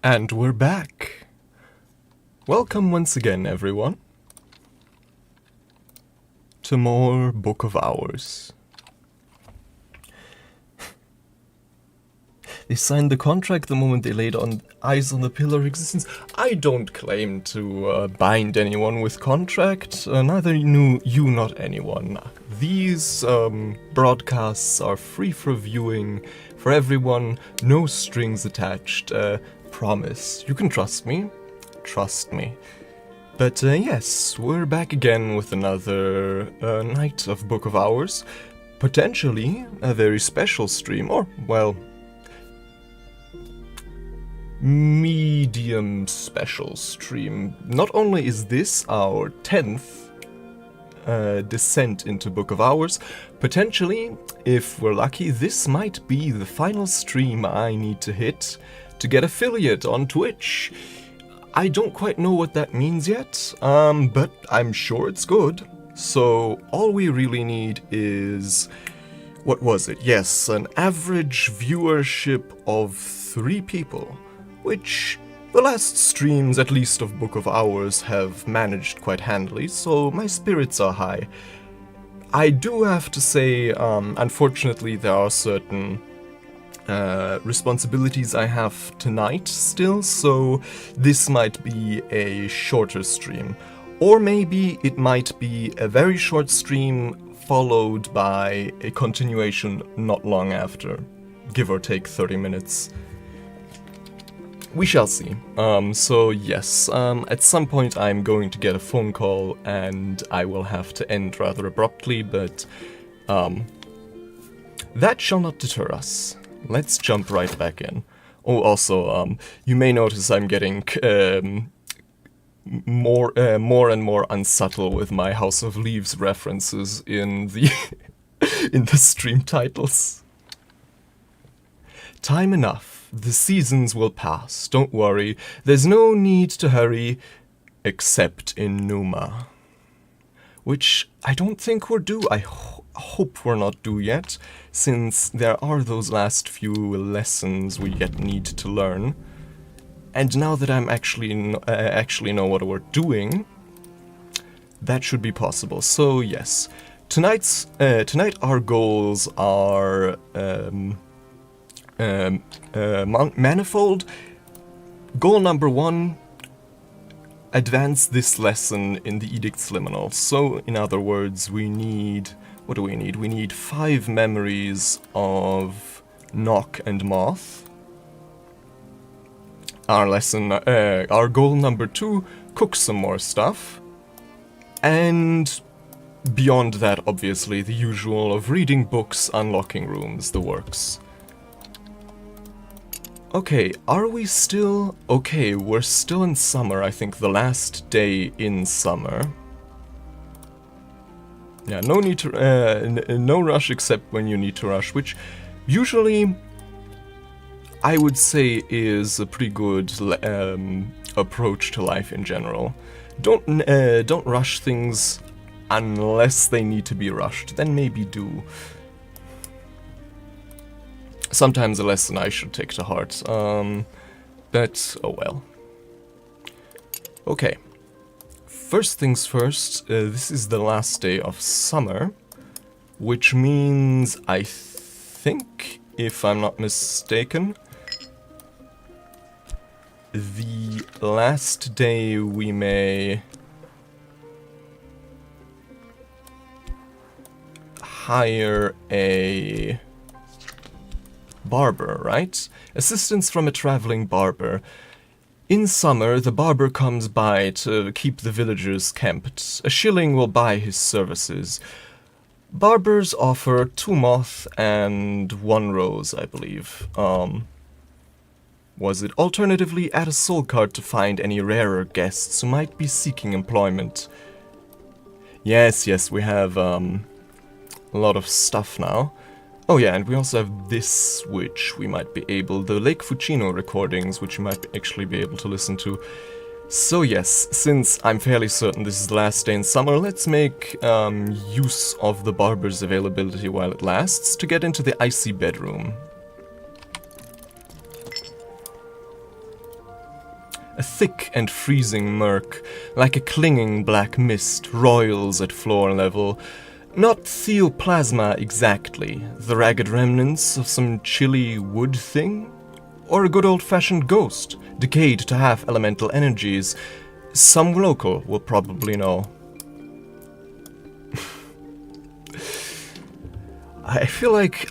And we're back. Welcome once again, everyone, to more Book of Hours. They signed the contract the moment they laid eyes on the Pillar of Existence. I don't claim to bind anyone with contract, neither you not anyone. These broadcasts are free for viewing for everyone, no strings attached. Promise. You can trust me. Trust me. But yes, we're back again with another night of Book of Hours. Potentially a very special stream, or, well, medium special stream. Not only is this our 10th descent into Book of Hours, potentially, if we're lucky, this might be the final stream I need to hit to get affiliate on Twitch. I don't quite know what that means yet, but I'm sure it's good. So all we really need is, what was it? Yes, an average viewership of 3 people, which the last streams, at least of Book of Hours, have managed quite handily, so my spirits are high. I do have to say, unfortunately, there are certain responsibilities I have tonight still, so this might be a shorter stream. Or maybe it might be a very short stream followed by a continuation not long after, give or take 30 minutes. We shall see. So yes, at some point I'm going to get a phone call and I will have to end rather abruptly, but that shall not deter us. Let's jump right back in. Oh, also, you may notice I'm getting more and more unsubtle with my House of Leaves references in the in the stream titles. Time enough. The seasons will pass. Don't worry. There's no need to hurry, except in Numa. Which I don't think we're due. I hope we're not due yet, since there are those last few lessons we yet need to learn. And now that I'm actually know what we're doing, that should be possible. So yes, tonight our goals are manifold. Goal number 1. Advance this lesson in the Edict's Liminal. So, in other words, we need... What do we need? We need 5 memories of Knock and Moth. Our goal number 2, cook some more stuff. And beyond that, obviously, the usual of reading books, unlocking rooms, the works. Okay, are we still... Okay, we're still in summer, I think the last day in summer. Yeah, no need to... no rush except when you need to rush, which usually I would say is a pretty good approach to life in general. Don't rush things unless they need to be rushed, then maybe do. Sometimes a lesson I should take to heart, but oh well. Okay, first things first, this is the last day of summer, which means, I think, if I'm not mistaken, the last day we may hire a barber, right? Assistance from a traveling barber. In summer, the barber comes by to keep the villagers kept. A shilling will buy his services. Barbers offer 2 moth and 1 rose, I believe. Was it? Alternatively, add a soul card to find any rarer guests who might be seeking employment. Yes, we have a lot of stuff now. Oh yeah, and we also have this, which we might be able, the Lake Fucino recordings, which you might actually be able to listen to. So yes, since I'm fairly certain this is the last day in summer, let's make use of the barber's availability while it lasts to get into the icy bedroom. A thick and freezing murk, like a clinging black mist, roils at floor level. Not ℍ𝕠𝕦𝕤𝕤 exactly, the ragged remnants of some chilly wood thing? Or a good old-fashioned ghost, decayed to half elemental energies? Some local will probably know. I feel like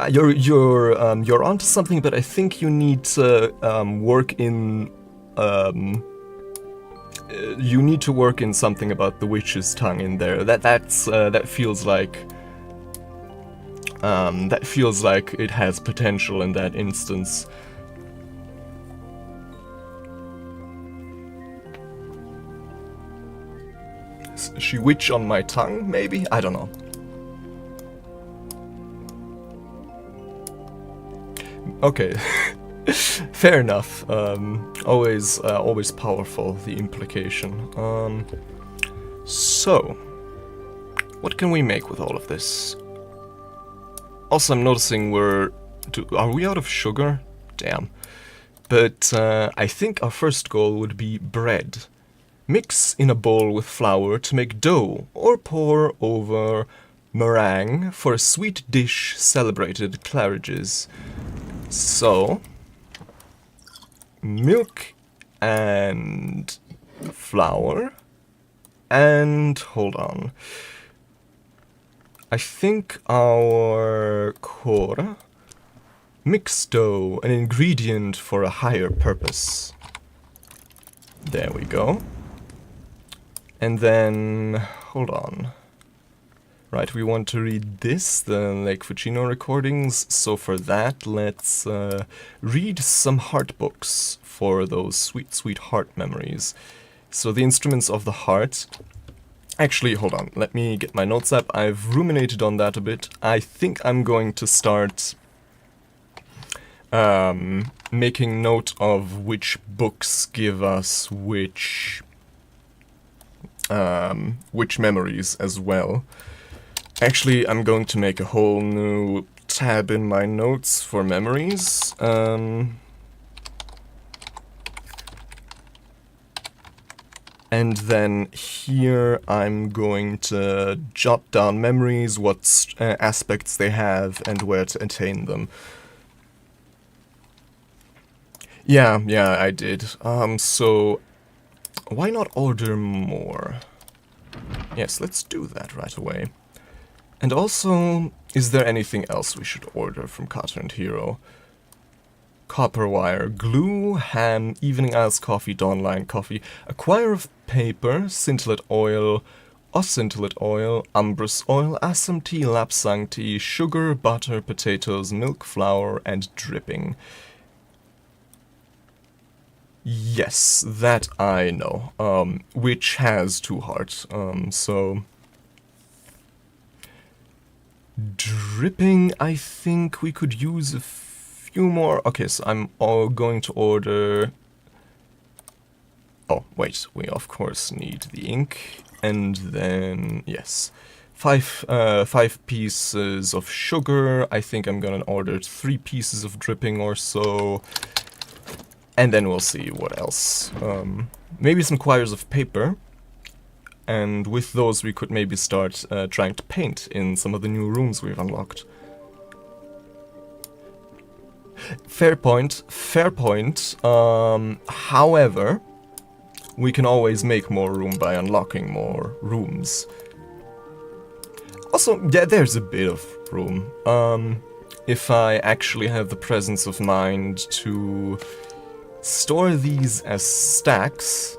you're onto something, but I think you need to work in something about the witch's tongue in there. That feels like it has potential in that instance. Is she witch on my tongue? Maybe, I don't know. Okay, fair enough. Always powerful, the implication. So, what can we make with all of this? Also, I'm noticing are we out of sugar? Damn. But I think our first goal would be bread. Mix in a bowl with flour to make dough, or pour over meringue for a sweet dish celebrated Claridge's. So, milk and flour, and hold on. I think our core, mixed dough, an ingredient for a higher purpose. There we go. And then, hold on. Right, we want to read this, the ℍ𝕠𝕦𝕤𝕤 recordings, so for that, let's read some heart books for those sweet, sweet heart memories. So the instruments of the heart. Actually, hold on, let me get my notes up. I've ruminated on that a bit. I think I'm going to start making note of which books give us which memories as well. Actually, I'm going to make a whole new tab in my notes for memories. And then here I'm going to jot down memories, what aspects they have, and where to attain them. Yeah, I did. So why not order more? Yes, let's do that right away. And also, is there anything else we should order from Carter & Hero? Copper wire, glue, ham, evening iced coffee, dawnline coffee, a quire of paper, scintillate oil, oscintillate oil, umbrus oil, assam tea, lapsang tea, sugar, butter, potatoes, milk, flour, and dripping. Yes, that I know. Which has 2 hearts, so... Dripping, I think we could use a few more. Okay, so I'm all going to order... Oh, wait, we of course need the ink. And then, yes, 5 pieces of sugar. I think I'm gonna order 3 pieces of dripping or so. And then we'll see what else. Maybe some quires of paper. And with those we could maybe start trying to paint in some of the new rooms we've unlocked. Fair point, fair point. However, we can always make more room by unlocking more rooms. Also, yeah, there's a bit of room. If I actually have the presence of mind to store these as stacks,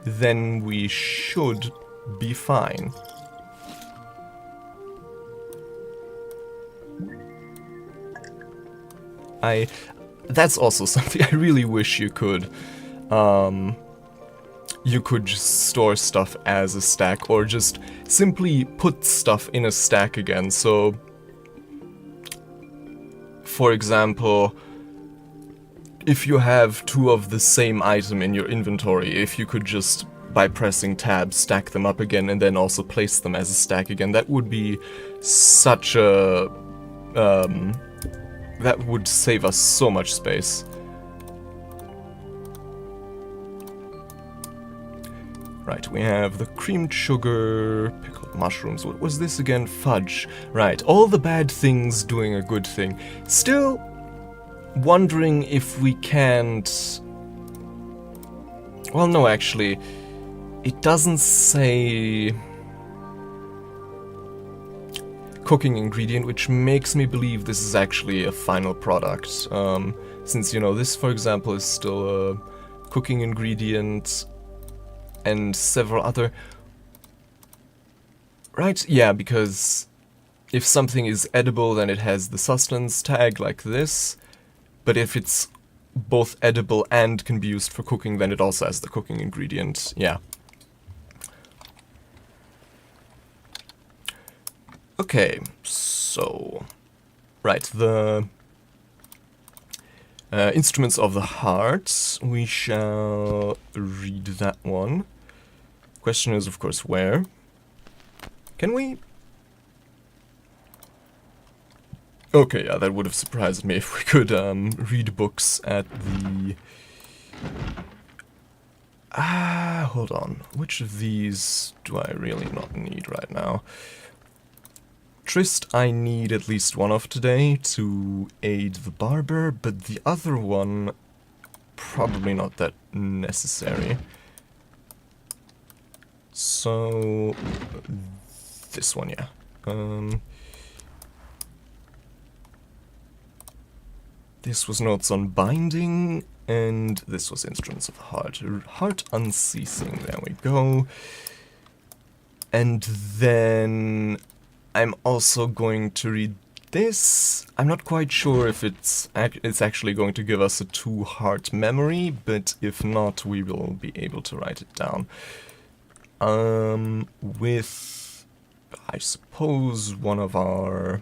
then we should be fine. That's also something I really wish you could. You could just store stuff as a stack, or just simply put stuff in a stack again. So, for example, if you have 2 of the same item in your inventory, if you could just, by pressing tab, stack them up again and then also place them as a stack again, that would be such a... that would save us so much space. Right, we have the creamed sugar, pickled mushrooms. What was this again? Fudge. Right, all the bad things doing a good thing. Still wondering if we can't... Well, no, actually, it doesn't say cooking ingredient, which makes me believe this is actually a final product. Since, you know, this, for example, is still a cooking ingredient, and several other... Right, yeah, because if something is edible, then it has the sustenance tag like this, but if it's both edible and can be used for cooking, then it also has the cooking ingredient, yeah. Okay, so... Right, the... Instruments of the Heart, we shall read that one. Question is, of course, where? Can we? Okay, yeah, that would have surprised me if we could read books at the... hold on. Which of these do I really not need right now? Trist I need at least one of today to aid the barber, but the other one probably not that necessary. So this one, yeah. This was notes on binding, and this was instruments of the heart. Heart unceasing, there we go. And then I'm also going to read this. I'm not quite sure if it's actually going to give us a 2-heart memory, but if not, we will be able to write it down. With, I suppose, one of our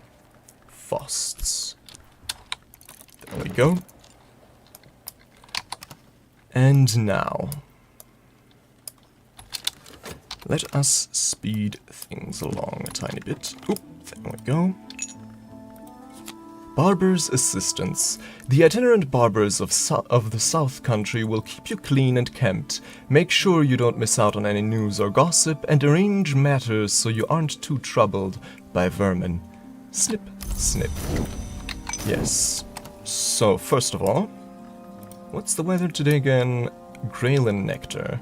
Fasts. There we go. And now, let us speed things along a tiny bit. Oop, there we go. Barber's assistance. The itinerant barbers of the South Country will keep you clean and kempt, make sure you don't miss out on any news or gossip, and arrange matters so you aren't too troubled by vermin. Snip, snip. Yes. So, first of all, what's the weather today again? Graylin nectar.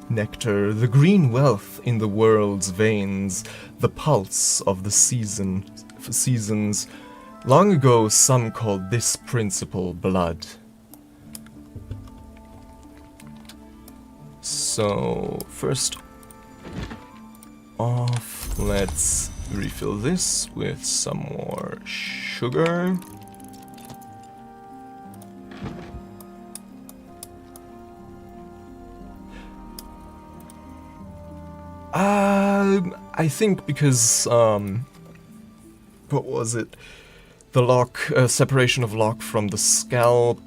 Nectar, the green wealth in the world's veins, the pulse of the seasons. Long ago, some called this principle blood. So, first off, let's refill this with some more sugar. I think because, what was it? The lock, separation of lock from the scalp.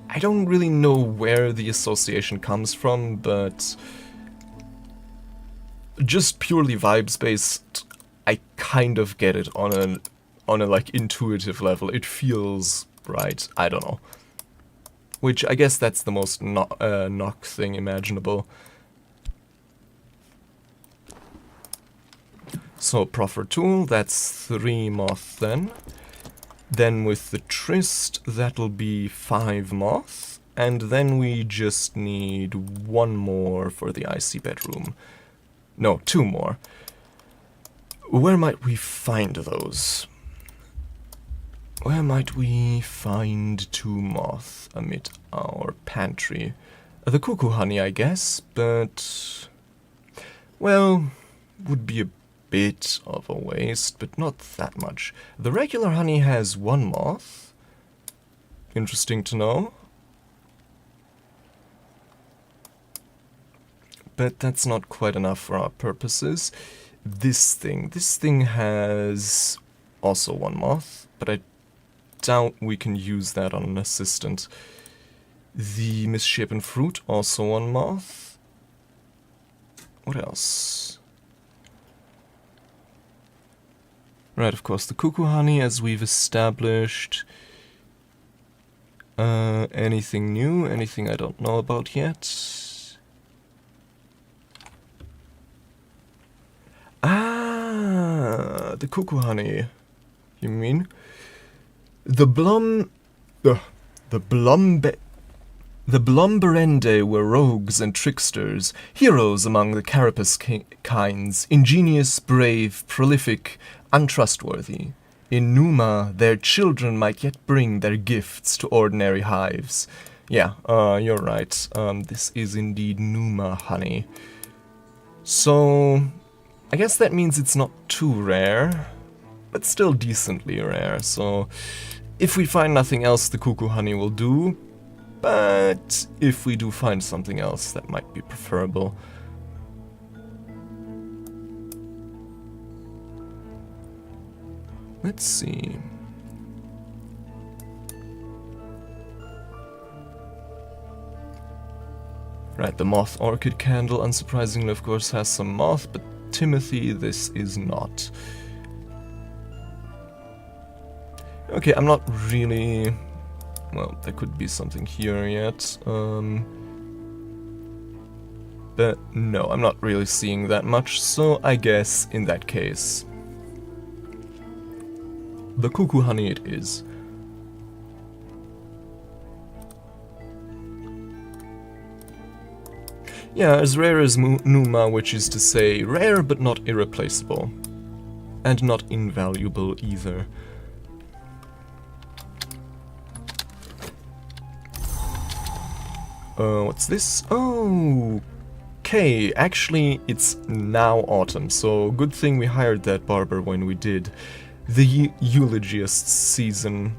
I don't really know where the association comes from, but just purely vibes based, I kind of get it on a like intuitive level. It feels right. I don't know. Which I guess that's the most knock thing imaginable. So, proffer tool, that's 3 moth then. Then with the Trist, that'll be 5 moth. And then we just need 1 more for the icy bedroom. No, 2 more. Where might we find those? Where might we find 2 moth amid our pantry? The cuckoo honey, I guess, but... well, would be a bit of a waste, but not that much. The regular honey has 1 moth. Interesting to know. But that's not quite enough for our purposes. This thing has also 1 moth, but I doubt we can use that on an assistant. The misshapen fruit, also 1 moth. What else? Right, of course, the cuckoo honey, as we've established. Anything new? Anything I don't know about yet? Ah, the cuckoo honey. You mean? The ℍ𝕠𝕦𝕤𝐲𝐬 were rogues and tricksters, heroes among the carapace kinds, ingenious, brave, prolific, untrustworthy. In ℍ𝕠𝕦, their children might yet bring their gifts to ordinary hives. Yeah, you're right. This is indeed ℍ𝕠𝕦 honey. So, I guess that means it's not too rare, but still decently rare. So, if we find nothing else, the cuckoo honey will do. But if we do find something else, that might be preferable. Let's see. Right, the moth orchid candle, unsurprisingly, of course, has some moth, but Timothy, this is not. Okay, I'm not really... Well, there could be something here yet. But no, I'm not really seeing that much, so I guess in that case, the cuckoo honey it is. Yeah, as rare as ℍ𝕠𝕦, which is to say, rare but not irreplaceable. And not invaluable either. What's this? Oh, okay, actually it's now autumn, so good thing we hired that barber when we did. The eulogist season.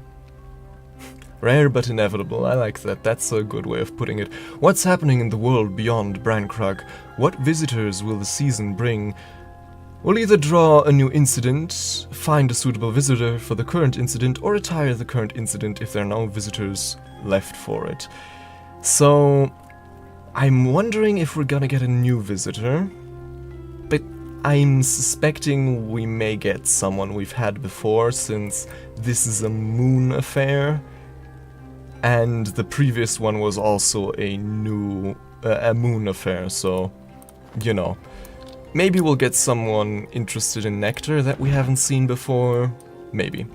Rare but inevitable, I like that, that's a good way of putting it. What's happening in the world beyond Brankrug? What visitors will the season bring? We'll either draw a new incident, find a suitable visitor for the current incident, or retire the current incident if there are no visitors left for it. So, I'm wondering if we're gonna get a new visitor, but I'm suspecting we may get someone we've had before, since this is a moon affair, and the previous one was also a moon affair, so, you know. Maybe we'll get someone interested in nectar that we haven't seen before, maybe.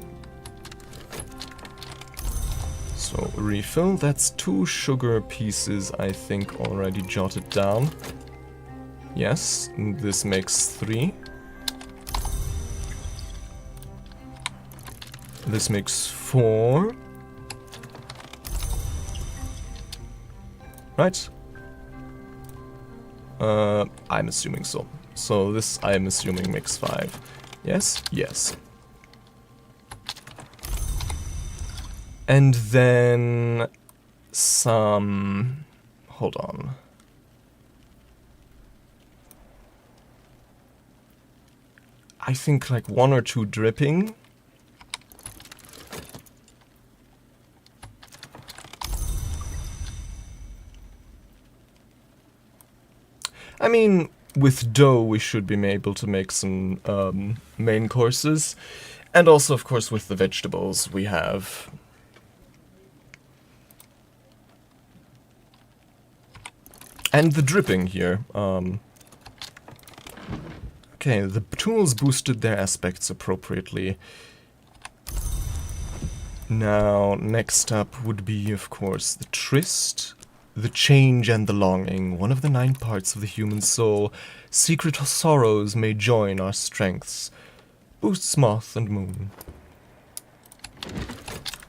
So, refill, that's 2 sugar pieces, I think, already jotted down. Yes, this makes 3. This makes 4. Right? I'm assuming so. So this, I'm assuming, makes 5. Yes? Yes. And then some... Hold on. I think like 1 or 2 dripping. I mean, with dough we should be able to make some main courses. And also, of course, with the vegetables we have... And the dripping here. Okay, the tools boosted their aspects appropriately. Now, next up would be, of course, the tryst, the change and the longing, one of the 9 parts of the human soul. Secret sorrows may join our strengths. Boosts moth and moon.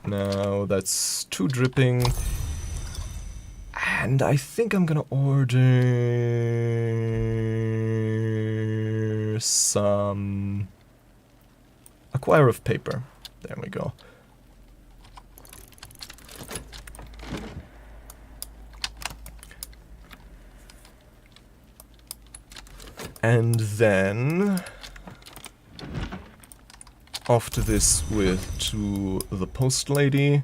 Now, that's 2 dripping. And I think I'm gonna order some... a quire of paper. There we go. And then... off to this to the post lady.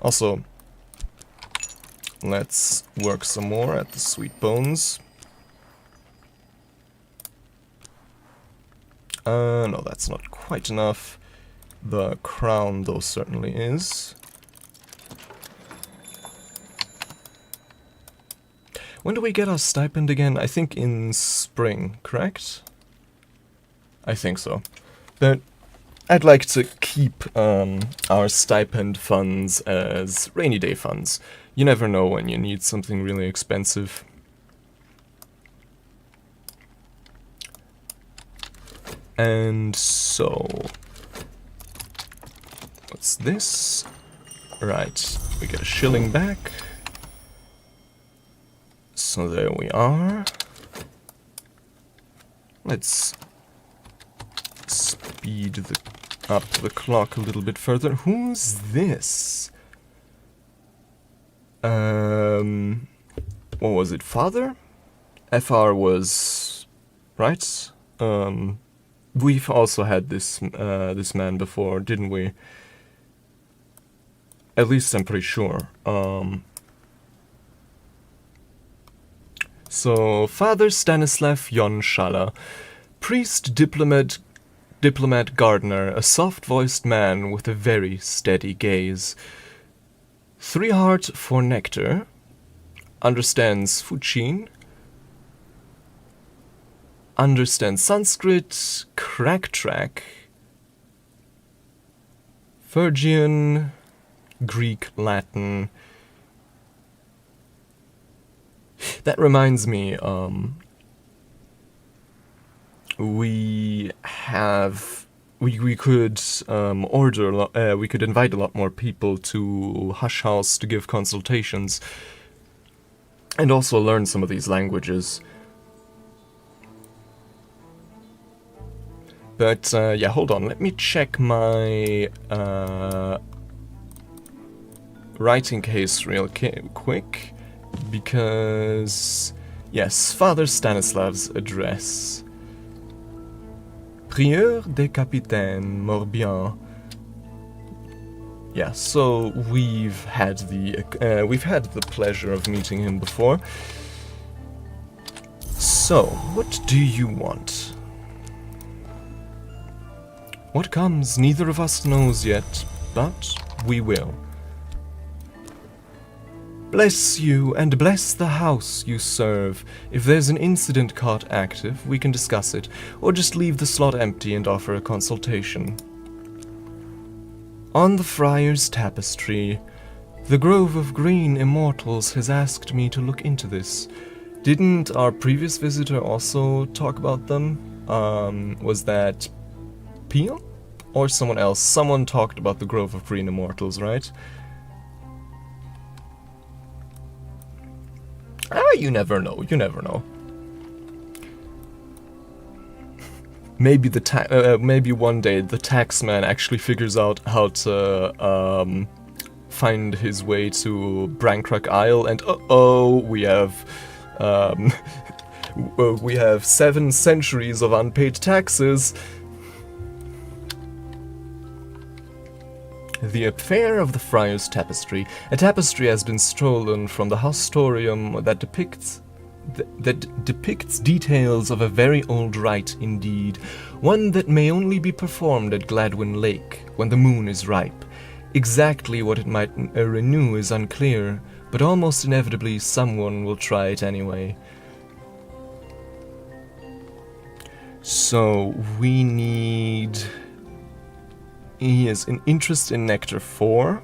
Also... let's work some more at the sweet bones. No, that's not quite enough. The crown, though, certainly is. When do we get our stipend again? I think in spring, correct? I think so. But I'd like to keep our stipend funds as rainy day funds. You never know when you need something really expensive. And so, what's this? Right, we get a shilling back. So there we are. Let's speed up the clock a little bit further. Who's this? What was it? Father? FR was right. We've also had this this man before, didn't we? At least I'm pretty sure. So, Father Stanislav Jon priest, diplomat, gardener, a soft-voiced man with a very steady gaze. 3 heart for nectar, understands Fuchin, understands Sanskrit, crack track, Phrygian, Greek, Latin. That reminds me, we could we could invite a lot more people to Hush House to give consultations, and also learn some of these languages. But yeah, hold on, let me check my writing case real quick, because yes, Father Stanislav's address. Prieur des Capitaines Morbihan. Yeah, so we've had the pleasure of meeting him before. So, what do you want? What comes, neither of us knows yet, but we will. Bless you, and bless the house you serve. If there's an incident caught active, we can discuss it, or just leave the slot empty and offer a consultation. On the Friar's Tapestry, the Grove of Green Immortals has asked me to look into this. Didn't our previous visitor also talk about them? Was that Peel? Or someone else? Someone talked about the Grove of Green Immortals, right? You never know, you never know. Maybe maybe one day the taxman actually figures out how to find his way to Brancrack Isle, and we have 7 centuries of unpaid taxes. The affair of the Friar's Tapestry. A tapestry has been stolen from the Haustorium that depicts details of a very old rite indeed, one that may only be performed at Gladwin Lake when the moon is ripe. Exactly what it might renew is unclear, but almost inevitably someone will try it anyway. So we need... He has an interest in Nectar 4,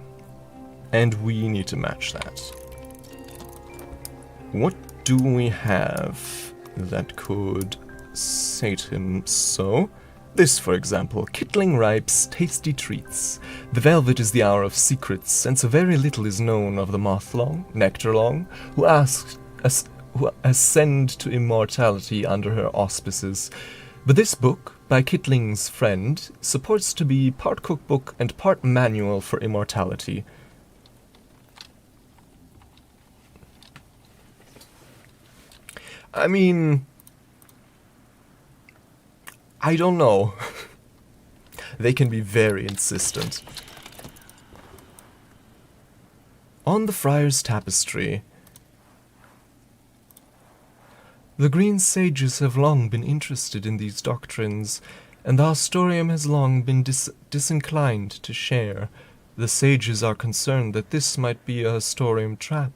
and we need to match that. What do we have that could sate him so? This, for example, Kittling Ripe's Tasty Treats. The velvet is the hour of secrets, and so very little is known of the Mothlong, Nectarlong, who ascend to immortality under her auspices. But this book, by Kittling's friend, supports to be part cookbook and part manual for immortality. I mean, I don't know. They can be very insistent. On the Friar's Tapestry. The green sages have long been interested in these doctrines, and the Haustorium has long been disinclined to share. The sages are concerned that this might be a Haustorium trap.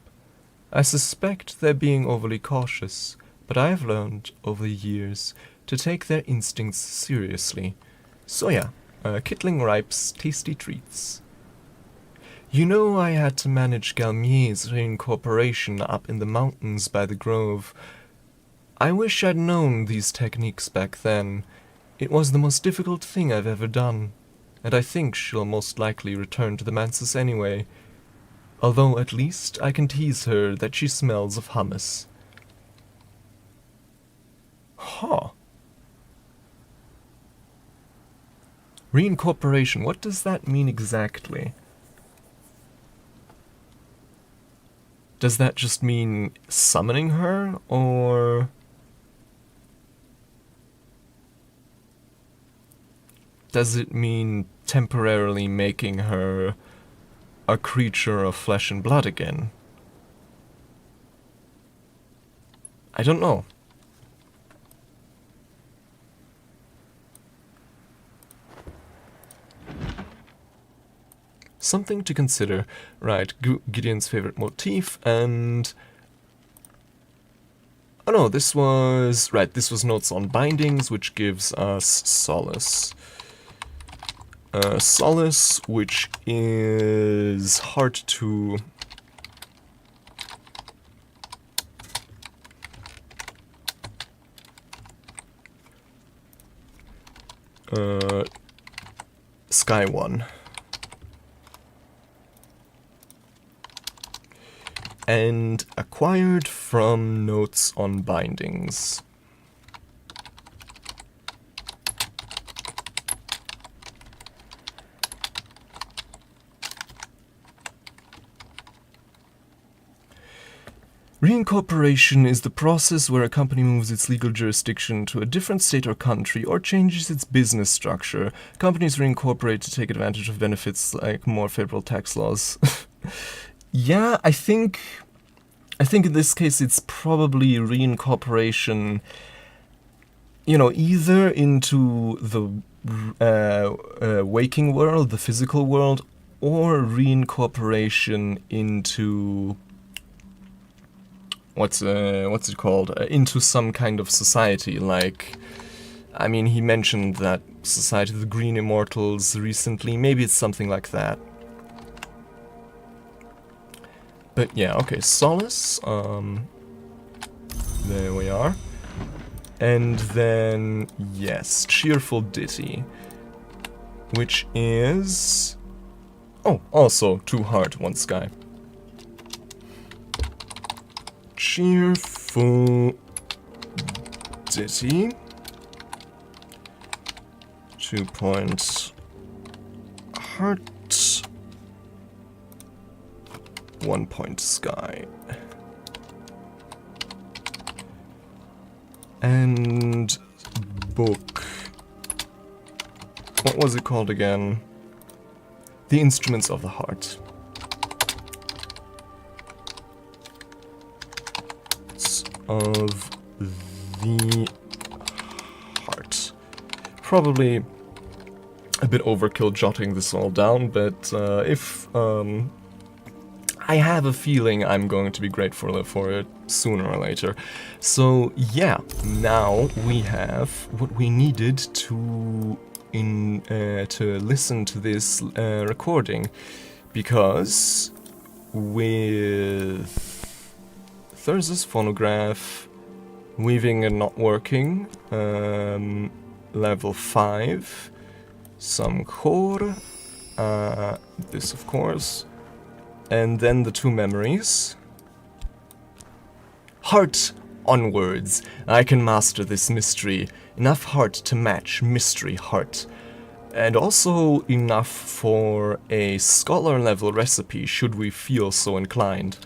I suspect they're being overly cautious, but I have learned over the years to take their instincts seriously. So yeah, ℍ𝕠𝕦𝕤𝐬𝐿 tasty treats. You know, I had to manage ℍ𝕠𝕦𝕤𝐬𝐬𝐸 reincorporation up in the mountains by the grove. I wish I'd known these techniques back then. It was the most difficult thing I've ever done, and I think she'll most likely return to the manses anyway. Although at least I can tease her that she smells of hummus. Huh. Reincorporation, what does that mean exactly? Does that just mean summoning her, or... does it mean temporarily making her a creature of flesh and blood again? I don't know. Something to consider. Right, Gideon's favorite motif, and... oh no, this was... right, this was notes on bindings, which gives us solace. Solace, which is hard to... Sky 1. And acquired from notes on bindings. Reincorporation is the process where a company moves its legal jurisdiction to a different state or country or changes its business structure. Companies reincorporate to take advantage of benefits like more favorable tax laws. Yeah, I think in this case it's probably reincorporation, you know, either into the waking world, the physical world, or reincorporation into what's it called? Into some kind of society. Like, I mean, he mentioned that Society of the Green Immortals recently. Maybe it's something like that. But yeah, okay, Solace, there we are. And then, yes, Cheerful Ditty, which is... oh, also 2 heart, 1 sky. Cheerful Ditty, 2 point heart, 1 point sky. And book. What was it called again? The Instruments of the Heart. Of the Heart. Probably a bit overkill jotting this all down, but if I have a feeling I'm going to be grateful for it sooner or later. So yeah, now we have what we needed to listen to this recording, because with Thyrsis phonograph, weaving and not working, level 5, some core, this of course. And then the 2 memories. Heart onwards. I can master this mystery. Enough heart to match mystery heart. And also enough for a scholar level recipe should we feel so inclined.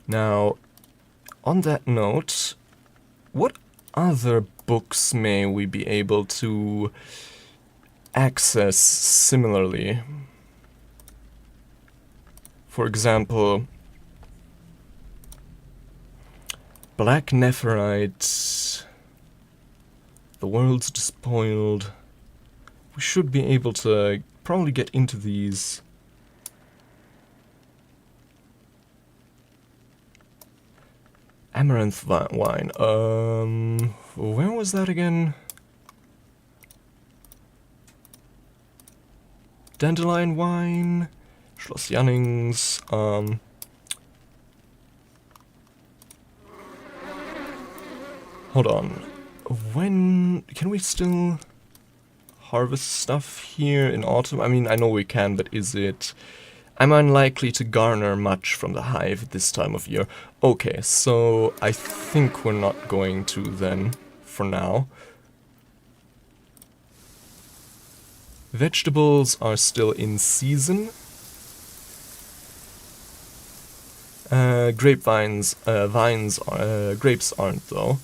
Now, on that note, what other books may we be able to access similarly? For example, Black Nephirite, The world's despoiled. We should be able to probably get into these. Amaranth wine. Where was that again? Dandelion wine. Schloss Jannings. Hold on. When can we still harvest stuff here in autumn? I mean, I know we can, but is it... I'm unlikely to garner much from the hive at this time of year. Okay, so I think we're not going to then, for now. Vegetables are still in season. Grapevines, grapes aren't though.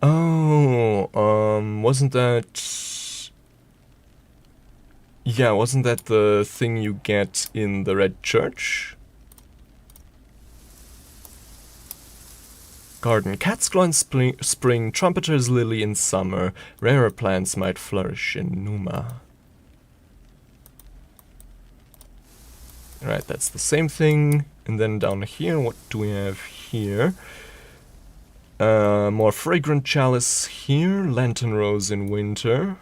Oh, wasn't that... Yeah, wasn't that the thing you get in the Red Church? Garden. Cat's claw in spring, trumpeter's lily in summer. Rarer plants might flourish in Numa. Right, that's the same thing. And then down here, what do we have here? More fragrant chalice here, lantern rose in winter,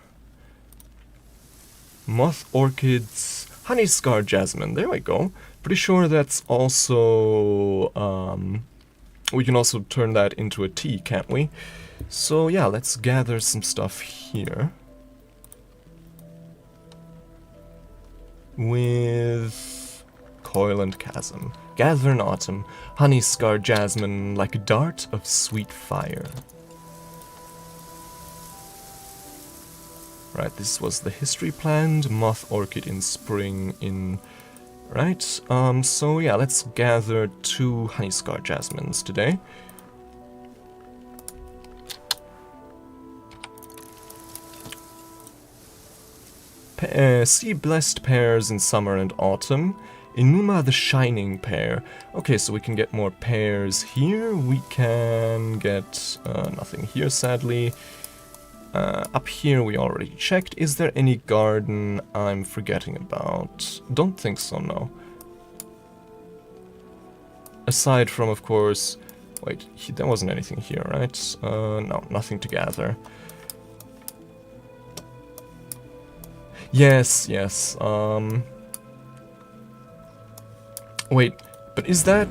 moth orchids, honey scar jasmine, there we go. Pretty sure that's also, we can also turn that into a tea, can't we? So yeah, let's gather some stuff here. With coil and chasm. Gather in autumn, honey scar jasmine like a dart of sweet fire. Right, this was the history planned, moth orchid in spring in... Right, so yeah, let's gather 2 honey scar jasmines today. See blessed pears in summer and autumn. In Numa, the shining pear. Okay, so we can get more pears here. We can get nothing here, sadly. Up here we already checked. Is there any garden I'm forgetting about? Don't think so, no. Aside from, of course... Wait, there wasn't anything here, right? No, nothing to gather. Yes, yes, Wait, but is that...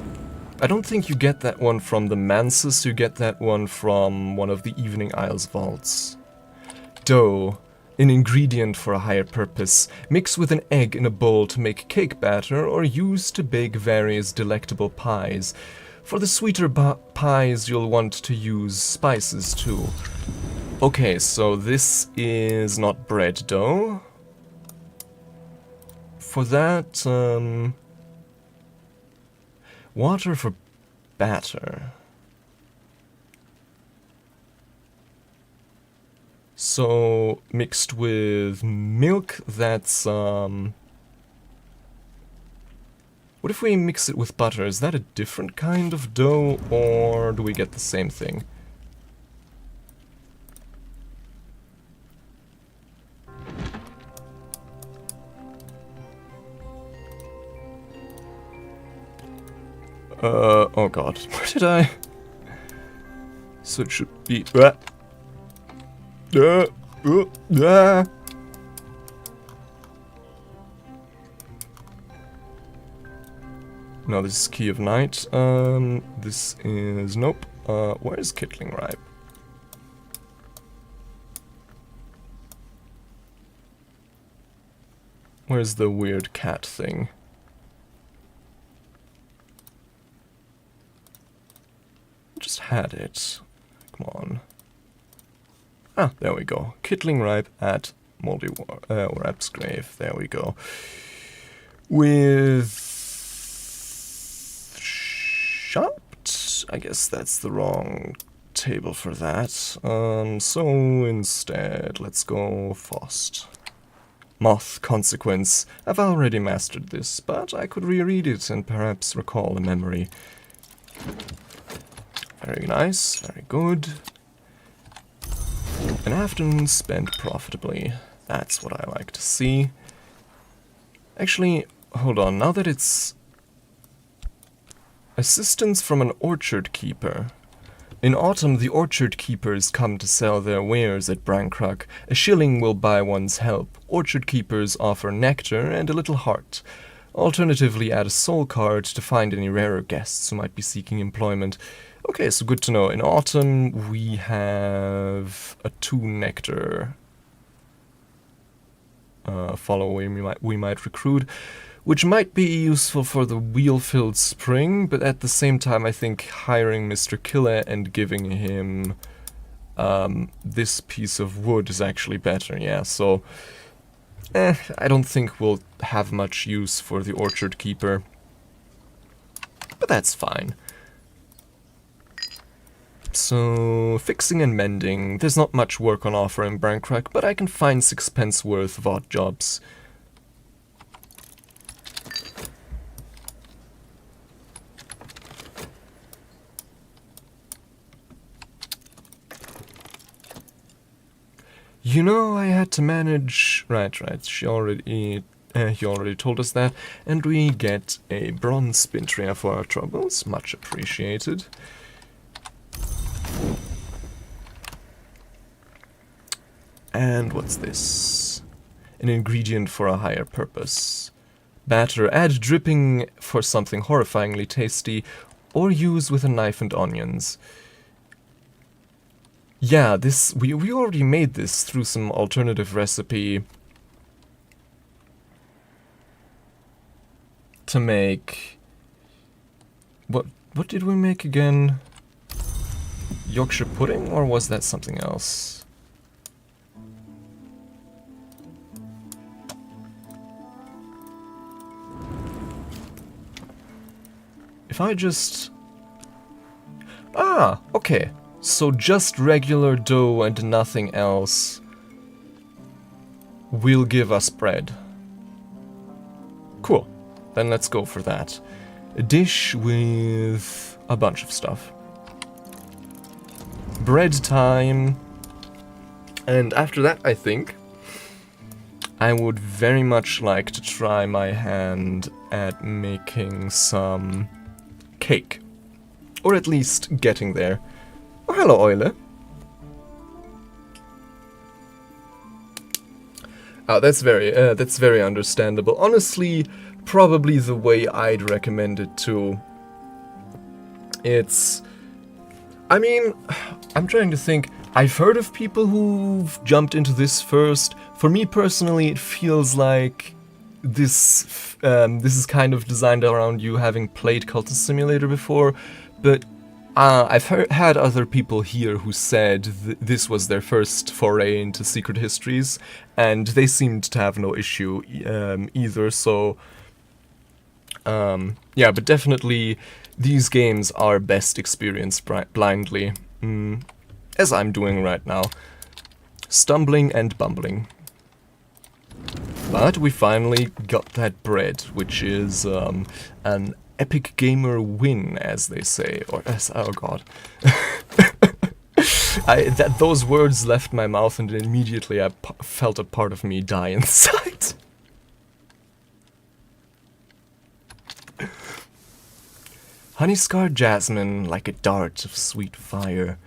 I don't think you get that one from the Mansus, you get that one from one of the Evening Isles vaults. Dough, an ingredient for a higher purpose. Mix with an egg in a bowl to make cake batter or use to bake various delectable pies. For the sweeter pies, you'll want to use spices too. Okay, so this is not bread dough. For that, water for batter. So, mixed with milk, that's, what if we mix it with butter? Is that a different kind of dough, or do we get the same thing? Oh god, where did I? So it should be... No, this is Key of Night. This is... Nope. Where is Kittling Ripe? Where's the weird cat thing? Just had it. Come on. Ah, there we go. Kittling Ripe at Moldy Rap's Grave. There we go. With... Shopped? I guess that's the wrong table for that. So instead, let's go Fost. Moth Consequence. I've already mastered this, but I could reread it and perhaps recall a memory. Very nice, very good. An afternoon spent profitably. That's what I like to see. Actually, hold on, now that it's... Assistance from an orchard keeper. In autumn, the orchard keepers come to sell their wares at Brankruck. A shilling will buy one's help. Orchard keepers offer nectar and a little heart. Alternatively, add a soul card to find any rarer guests who might be seeking employment. Okay, so good to know. In autumn, we have a 2 nectar follower we might recruit, which might be useful for the wheel-filled spring, but at the same time I think hiring Mr. Killer and giving him this piece of wood is actually better, yeah, so I don't think we'll have much use for the orchard keeper, but that's fine. So, fixing and mending. There's not much work on offer in Brankruck, but I can find 6 pence worth of odd jobs. You know, I had to manage... Right, he already told us that. And we get a bronze spintria for our troubles. Much appreciated. And what's this? An ingredient for a higher purpose. Batter, add dripping for something horrifyingly tasty, or use with a knife and onions. Yeah, this we already made this through some alternative recipe to make... What did we make again? Yorkshire pudding, or was that something else? If I just... Ah, okay. So just regular dough and nothing else will give us bread. Cool. Then let's go for that. A dish with a bunch of stuff. Bread time. And after that, I think, I would very much like to try my hand at making some cake. Or at least getting there. Oh, hello, ℍ𝐬. Oh, that's very understandable. Honestly, probably the way I'd recommend it too. It's... I mean, I'm trying to think. I've heard of people who've jumped into this first. For me personally, it feels like this is kind of designed around you having played Cultist Simulator before, but I've had other people here who said this was their first foray into Secret Histories, and they seemed to have no issue either, so... yeah, but definitely these games are best experienced blindly, as I'm doing right now. Stumbling and bumbling. But we finally got that bread, which is an epic gamer win, as they say, or as... oh god. Those words left my mouth and immediately I felt a part of me die inside. Honey-scarred jasmine, like a dart of sweet fire.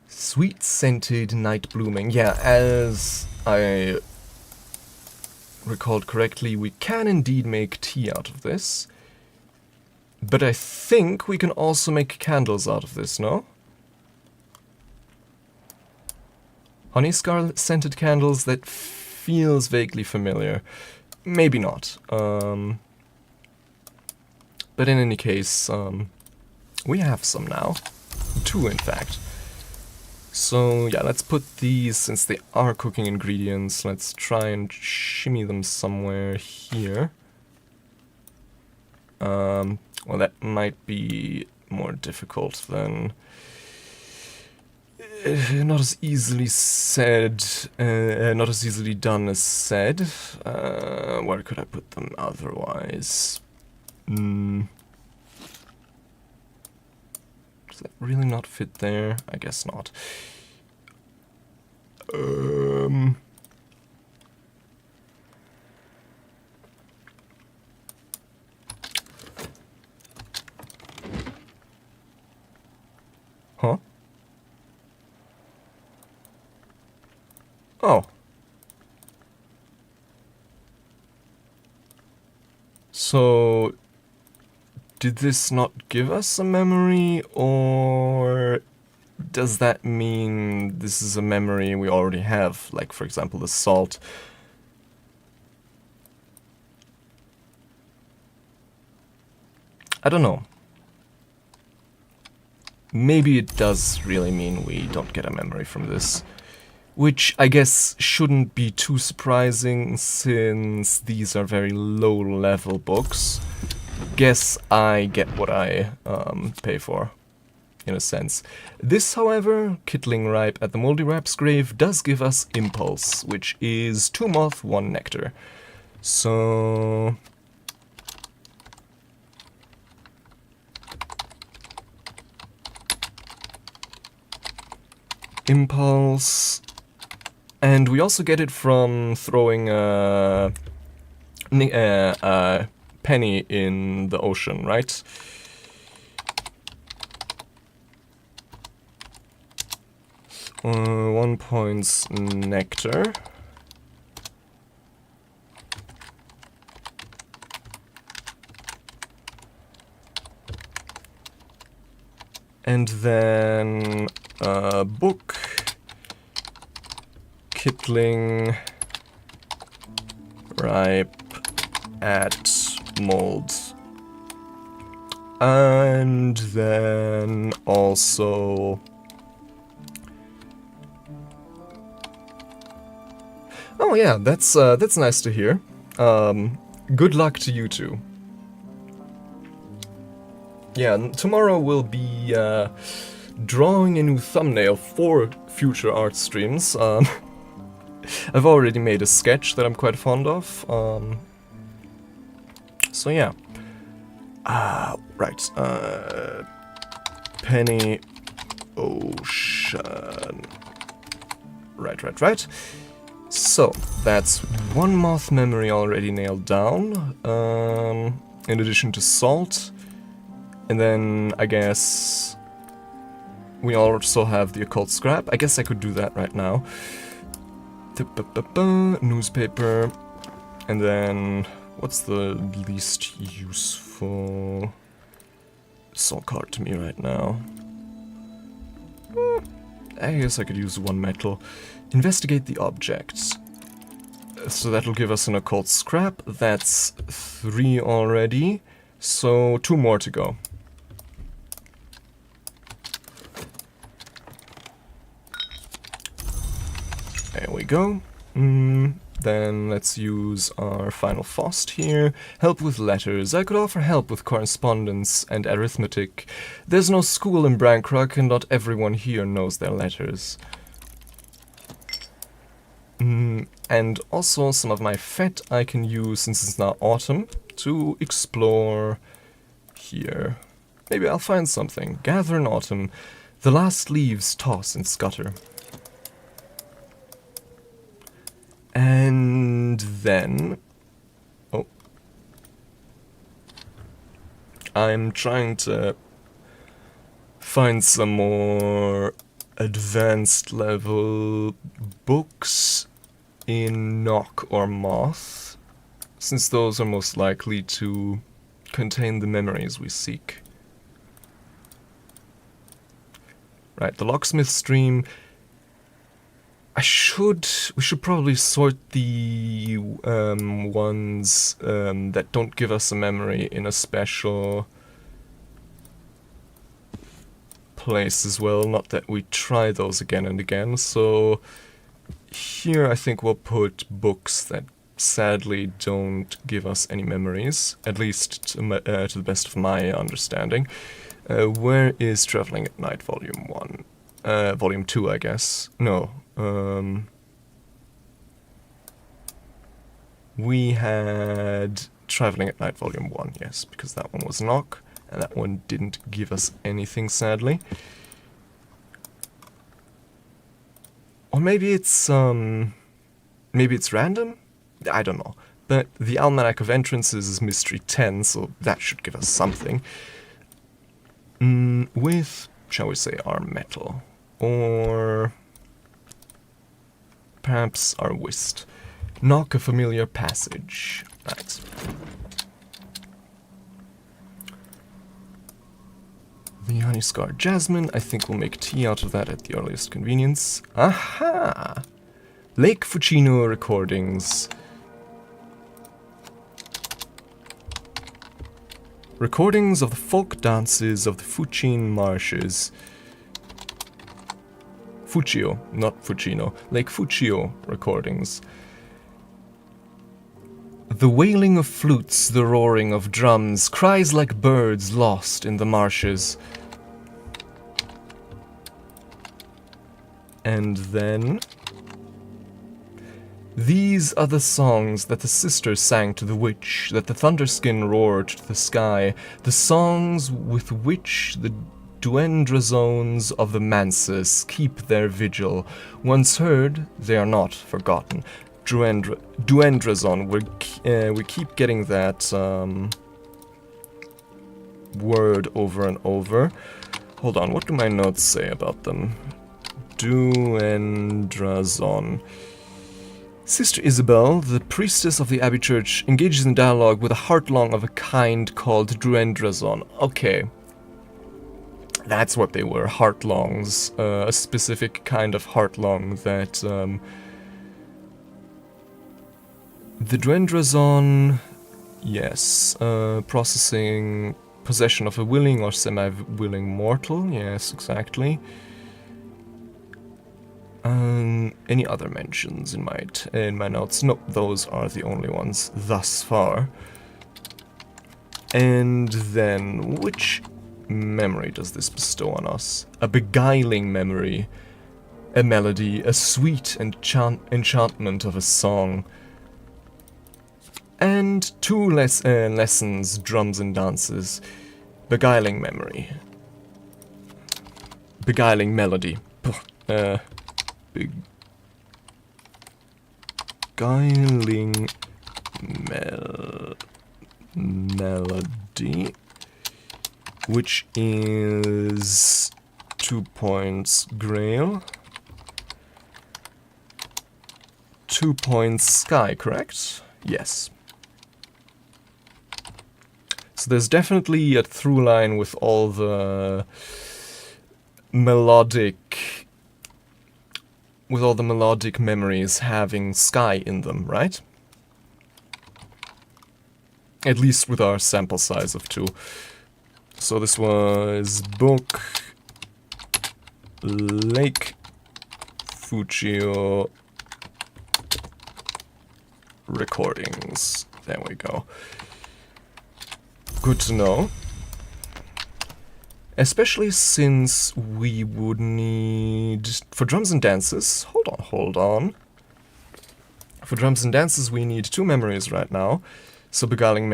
Sweet-scented night blooming. Yeah, as I recalled correctly, we can indeed make tea out of this. But I think we can also make candles out of this, no? Honey-scented candles, that feels vaguely familiar. Maybe not. But in any case, we have some now. 2, in fact. So, yeah, let's put these, since they are cooking ingredients, let's try and shimmy them somewhere here. Well, that might be more difficult than... not as easily said, not as easily done as said. Where could I put them otherwise? Does that really not fit there? I guess not. Huh? Oh. So, did this not give us a memory, or does that mean this is a memory we already have? Like, for example, the salt. I don't know. Maybe it does really mean we don't get a memory from this. Which I guess shouldn't be too surprising, since these are very low-level books. Guess I get what I pay for, in a sense. This, however, ℍ𝕠𝕦𝕤𝐬 at the Moldy Rap's grave does give us Impulse, which is 2 moth, 1 nectar. So... Impulse... And we also get it from throwing a penny in the ocean, right? One point's nectar. And then a book. ℍ𝕠𝕦𝕤𝐬 ripe at mold. And then also... Oh yeah, that's nice to hear. Good luck to you two. Yeah, tomorrow we'll be drawing a new thumbnail for future art streams. I've already made a sketch that I'm quite fond of. So yeah. Right. Penny Ocean. Right. So, that's 1 moth memory already nailed down. In addition to salt. And then, I guess... we also have the occult scrap. I guess I could do that right now. Newspaper, and then what's the least useful salt card to me right now? I guess I could use 1 metal. Investigate the objects. So that'll give us an occult scrap. That's 3 already. So 2 more to go. There we go. Then let's use our final FOST here. Help with letters. I could offer help with correspondence and arithmetic. There's no school in Brancrock, and not everyone here knows their letters. And also some of my fat I can use, since it's now autumn, to explore here. Maybe I'll find something. Gather in autumn. The last leaves toss and scutter. And then... oh. I'm trying to find some more advanced level books in Nock or Moth, since those are most likely to contain the memories we seek. Right, the locksmith stream. We should probably sort the ones that don't give us a memory in a special place as well. Not that we try those again and again. So here I think we'll put books that sadly don't give us any memories, at least to the best of my understanding. Where is Traveling at Night Volume 1? Volume 2, I guess. No. We had Traveling at Night Volume 1, yes, because that one was Nock. And that one didn't give us anything, sadly. Or maybe it's random? I don't know. But the Almanac of Entrances is Mystery 10, so that should give us something. With, shall we say, our metal. Or perhaps our whist. Knock a familiar passage. Right. The honey scar jasmine, I think we'll make tea out of that at the earliest convenience. Aha! Lake Fucino recordings. Recordings of the folk dances of the Fucine marshes. Fuccio, not Fucino. Lake Fuccio recordings. The wailing of flutes, the roaring of drums, cries like birds lost in the marshes. And then... These are the songs that the sisters sang to the witch, that the thunderskin roared to the sky, the songs with which the duendrazones of the Mansus keep their vigil. Once heard, they are not forgotten. Duendrazon, we keep getting that word over and over. Hold on, what do my notes say about them? Duendrazon. Sister Isabel, the priestess of the Abbey Church, engages in dialogue with a heartlong of a kind called Duendrazon. Okay. That's what they were, heartlongs. A specific kind of heartlong that... the Duendrazon... Yes. Processing possession of a willing or semi-willing mortal. Yes, exactly. Any other mentions in my notes? Nope, those are the only ones thus far. And then, which memory does this bestow on us? A beguiling memory, a melody, a sweet enchantment of a song, and two lessons, drums and dances. Beguiling memory, beguiling melody. Beguiling melody, which is 2 points Grail, 2 points Sky, correct? Yes. So there's definitely a through line with all the melodic memories having sky in them, right? At least with our sample size of 2. So this was book Lake Fuccio recordings. There we go. Good to know. Especially since we would need... For drums and dances... Hold on. For drums and dances we need 2 memories right now. So beguiling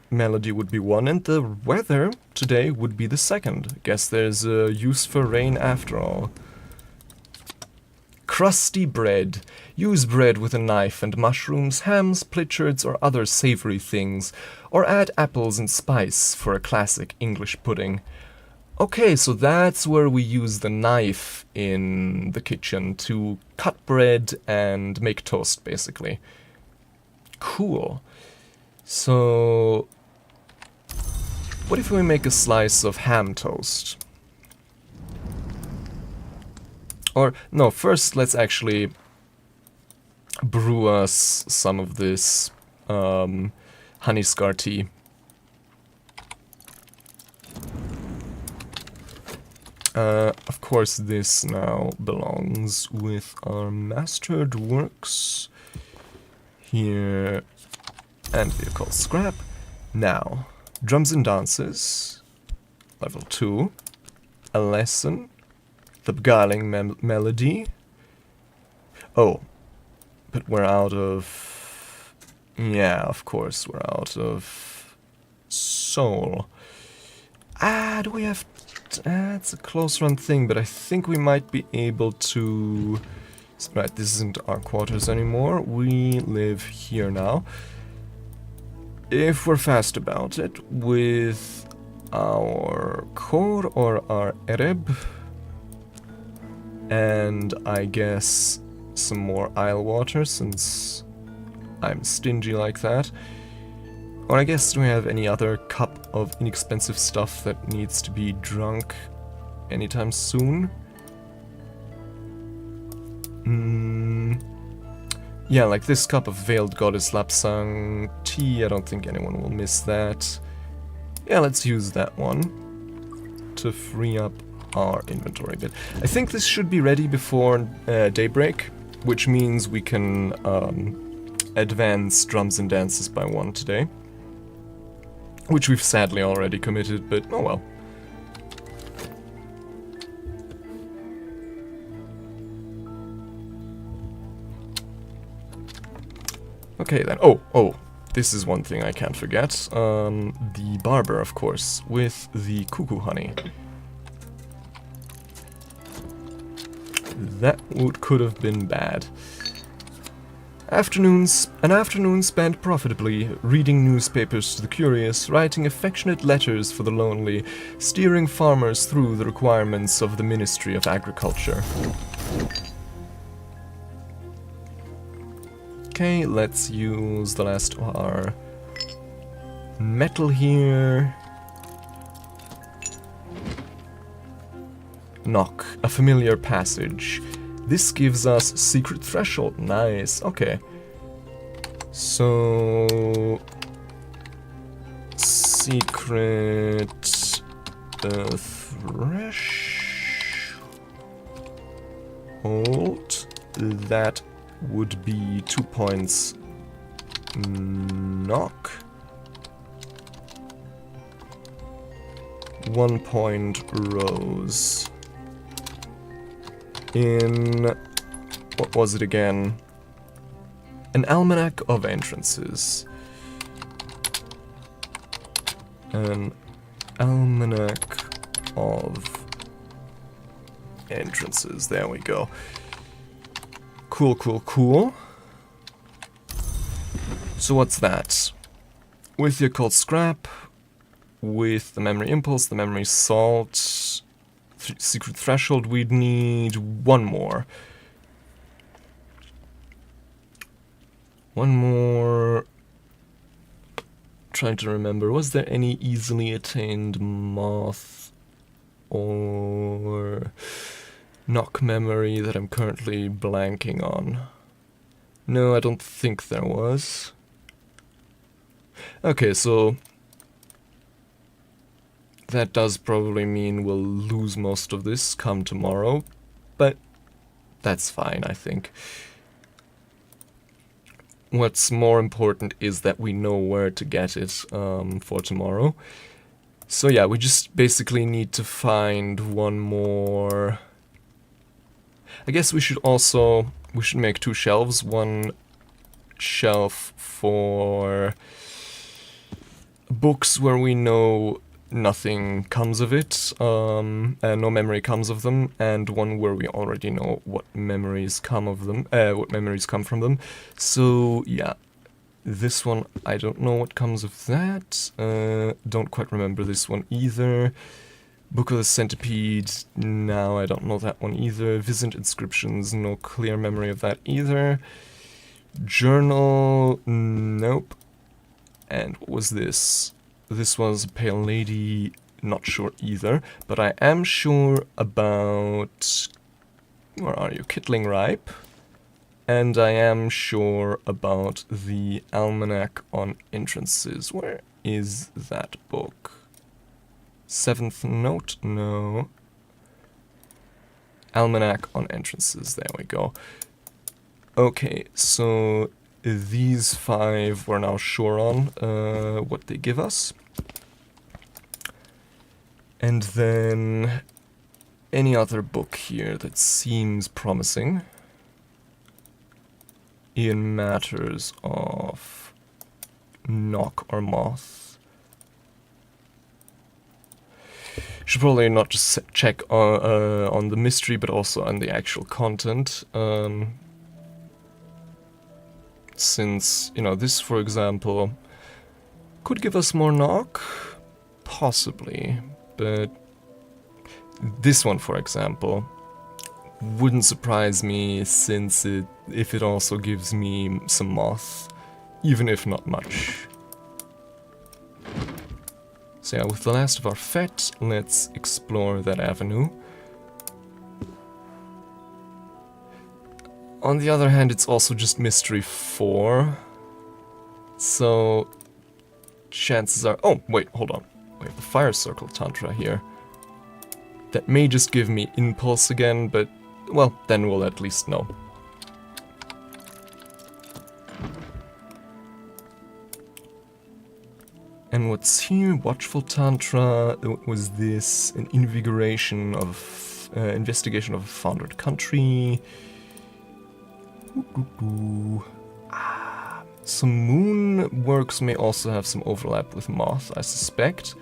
melody would be 1, and the weather today would be the 2nd. Guess there's a use for rain after all. Crusty bread. Use bread with a knife and mushrooms, hams, pritchards, or other savory things. Or add apples and spice for a classic English pudding. Okay, so that's where we use the knife in the kitchen to cut bread and make toast, basically. Cool. So, what if we make a slice of ham toast? Or, no, first let's actually brew us some of this honey scar tea. Of course, this now belongs with our mastered works here and the occult scrap. Now, drums and dances, level 2, a lesson, the beguiling melody. Oh, but we're out of... Yeah, of course, we're out of soul. Do we have... it's a close run thing, but I think we might be able to... Right, this isn't our quarters anymore. We live here now. If we're fast about it, with our core or our ereb, and I guess some more isle water, since I'm stingy like that. Or I guess, do we have any other cup of inexpensive stuff that needs to be drunk anytime soon? Yeah, like this cup of Veiled Goddess Lapsang tea, I don't think anyone will miss that. Yeah, let's use that one to free up our inventory a bit. I think this should be ready before daybreak, which means we can advance drums and dances by 1 today. Which we've sadly already committed, but oh well. Okay then. Oh, this is one thing I can't forget. The barber, of course, with the cuckoo honey. That could have been bad. An afternoon spent profitably, reading newspapers to the curious, writing affectionate letters for the lonely, steering farmers through the requirements of the Ministry of Agriculture. Okay, let's use the last of our metal here. Knock, a familiar passage. This gives us secret threshold. Nice. Okay. So secret threshold. That would be 2 points. Knock. 1 point Rose. In... what was it again? An almanac of entrances. An almanac of entrances. There we go. Cool, cool, cool. So what's that? With the occult scrap, with the memory impulse, the memory salt, secret threshold, we'd need 1 more. 1 more. Trying to remember, was there any easily attained moth or knock memory that I'm currently blanking on? No, I don't think there was. Okay, so that does probably mean we'll lose most of this come tomorrow, but that's fine, I think. What's more important is that we know where to get it for tomorrow. So yeah, we just basically need to find 1 more... I guess we should make 2 shelves. 1 shelf for books where we know nothing comes of it, and no memory comes of them, and 1 where we already know what memories come of them, what memories come from them. So yeah, this one I don't know what comes of that. Don't quite remember this one either. Book of the Centipede, no, I don't know that one either. Viscent Inscriptions, no clear memory of that either. Journal, nope. And what was this? This was Pale Lady, not sure either, but I am sure about... where are you? Kittling Ripe. And I am sure about the Almanac on Entrances. Where is that book? 7th note? No. Almanac on Entrances, there we go. Okay, so these 5 we're now sure on what they give us. And then any other book here that seems promising in matters of knock or moth. Should probably not just check on the mystery, but also on the actual content. Since, you know, this, for example, could give us more knock, possibly, but this one, for example, wouldn't surprise me, since if it also gives me some moth, even if not much. So yeah, with the last of our fet, let's explore that avenue. On the other hand, it's also just mystery 4, so chances are... Oh, wait, hold on. We have the fire circle tantra here. That may just give me impulse again, but, well, then we'll at least know. And what's here? Watchful Tantra. Was this an investigation of a foundered country? Some moon works may also have some overlap with moth, I suspect.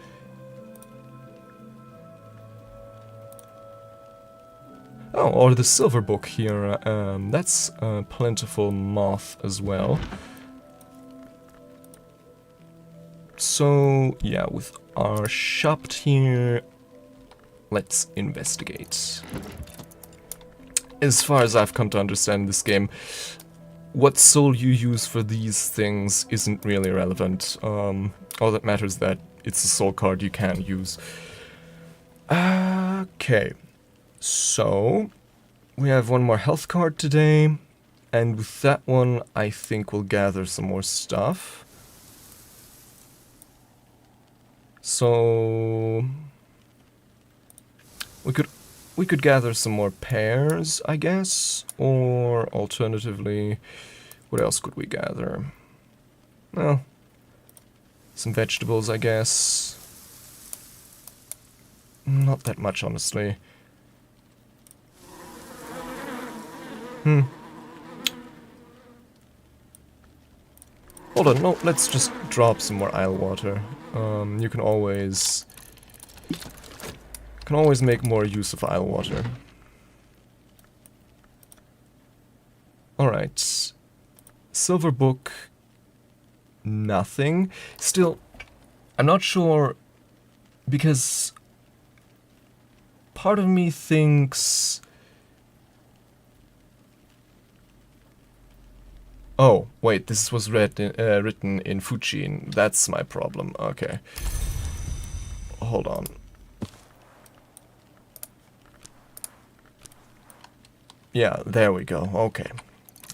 Oh, or the silver book here. That's plentiful moth as well. So, yeah, with our shopped here, let's investigate. As far as I've come to understand this game, what soul you use for these things isn't really relevant. All that matters is that it's a soul card you can use. Okay, so we have one more health card today, and with that one I think we'll gather some more stuff. So we could gather some more pears, I guess, or alternatively, what else could we gather? Well, some vegetables, I guess. Not that much, honestly. Hold on, no, let's just drop some more isle water. You can always make more use of isle water. Alright. Silver book. Nothing. Still, I'm not sure, because part of me thinks... Oh, wait, this was written in Fuchin. That's my problem. Okay. Hold on. Yeah, there we go. Okay.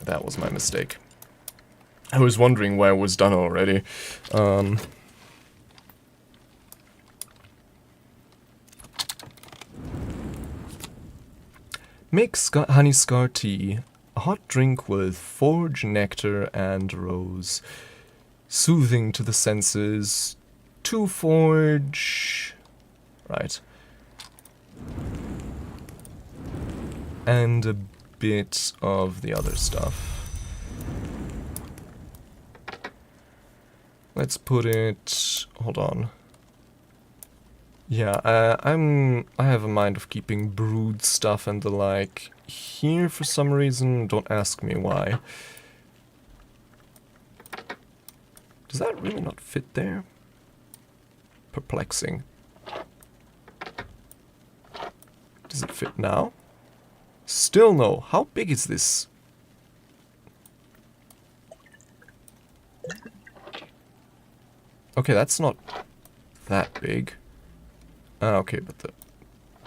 That was my mistake. I was wondering why it was done already. Make honey scar tea. A hot drink with forge, nectar, and rose. Soothing to the senses. 2 forge. Right. And a bit of the other stuff. Let's put it... Hold on. Yeah, I have a mind of keeping brewed stuff and the like here for some reason. Don't ask me why. Does that really not fit there? Perplexing. Does it fit now? Still no. How big is this? Okay, that's not that big. Okay, but the...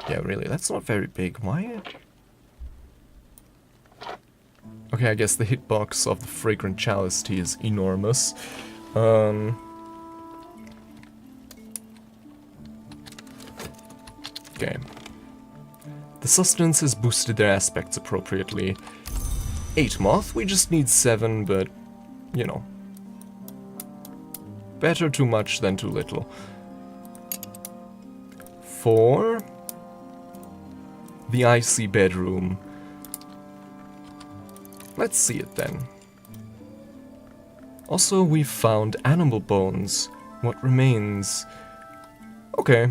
Yeah, really, that's not very big. Why? Okay, I guess the hitbox of the fragrant chalice tea is enormous. Okay. The sustenance has boosted their aspects appropriately. 8 moth, we just need 7, but, you know. Better too much than too little. 4. The icy bedroom. Let's see it then. Also, we've found animal bones. What remains? Okay.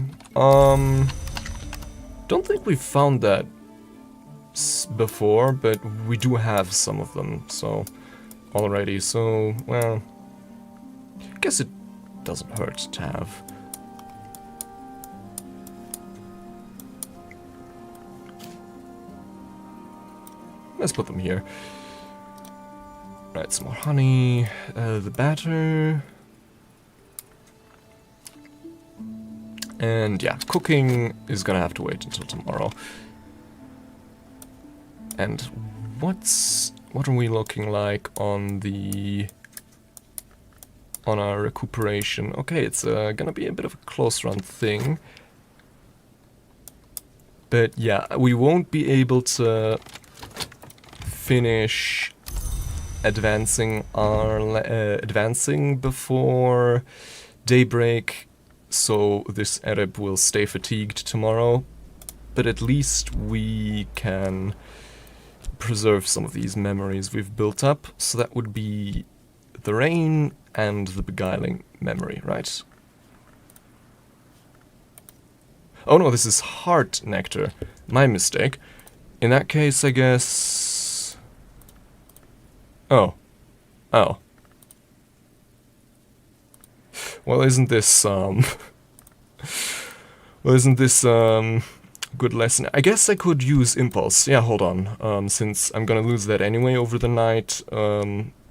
Don't think we've found that before, but we do have some of them, so already. So, well, I guess it doesn't hurt to have. Let's put them here. Right, some more honey, the batter. And yeah, cooking is gonna have to wait until tomorrow. And what are we looking like on our recuperation? Okay, it's gonna be a bit of a close run thing. But yeah, we won't be able to finish advancing before daybreak, so this ℍ𝕠𝕦𝕤𝐬 will stay fatigued tomorrow, but at least we can preserve some of these memories we've built up. So that would be the rain and the beguiling memory, right? Oh no, this is heart nectar. My mistake. In that case, I guess... Oh. Well, isn't this, good lesson? I guess I could use impulse. Yeah, hold on. Since I'm gonna lose that anyway over the night,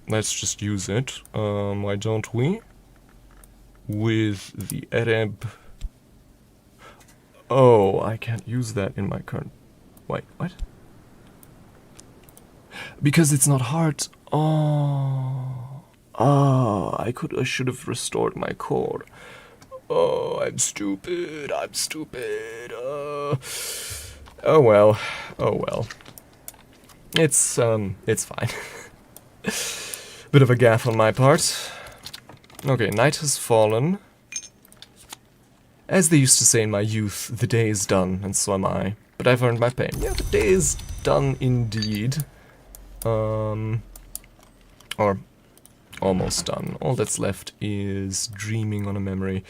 let's just use it. Why don't we? With the ℍ𝕠𝕦𝕤𝐬. Oh, I can't use that in my current... Wait, what? Because it's not heart. Oh, I should have restored my core. Oh, I'm stupid. Oh well. It's fine. Bit of a gaffe on my part. Okay, night has fallen. As they used to say in my youth, the day is done, and so am I. But I've earned my pain. Yeah, the day is done indeed. Or almost done. All that's left is dreaming on a memory.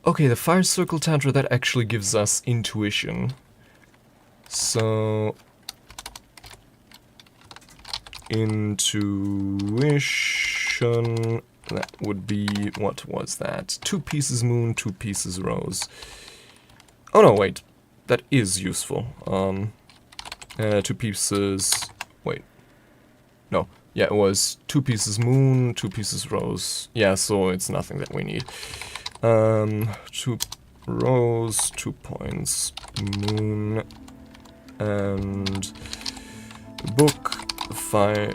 Okay, the fire circle tantra, that actually gives us intuition. So... intuition... that would be... what was that? 2 pieces moon, 2 pieces rose. Oh no, wait. That is useful. 2 pieces... wait. No. Yeah, it was 2 pieces moon, 2 pieces rose. Yeah, so it's nothing that we need. 2 rose, 2 points, moon, and book, fire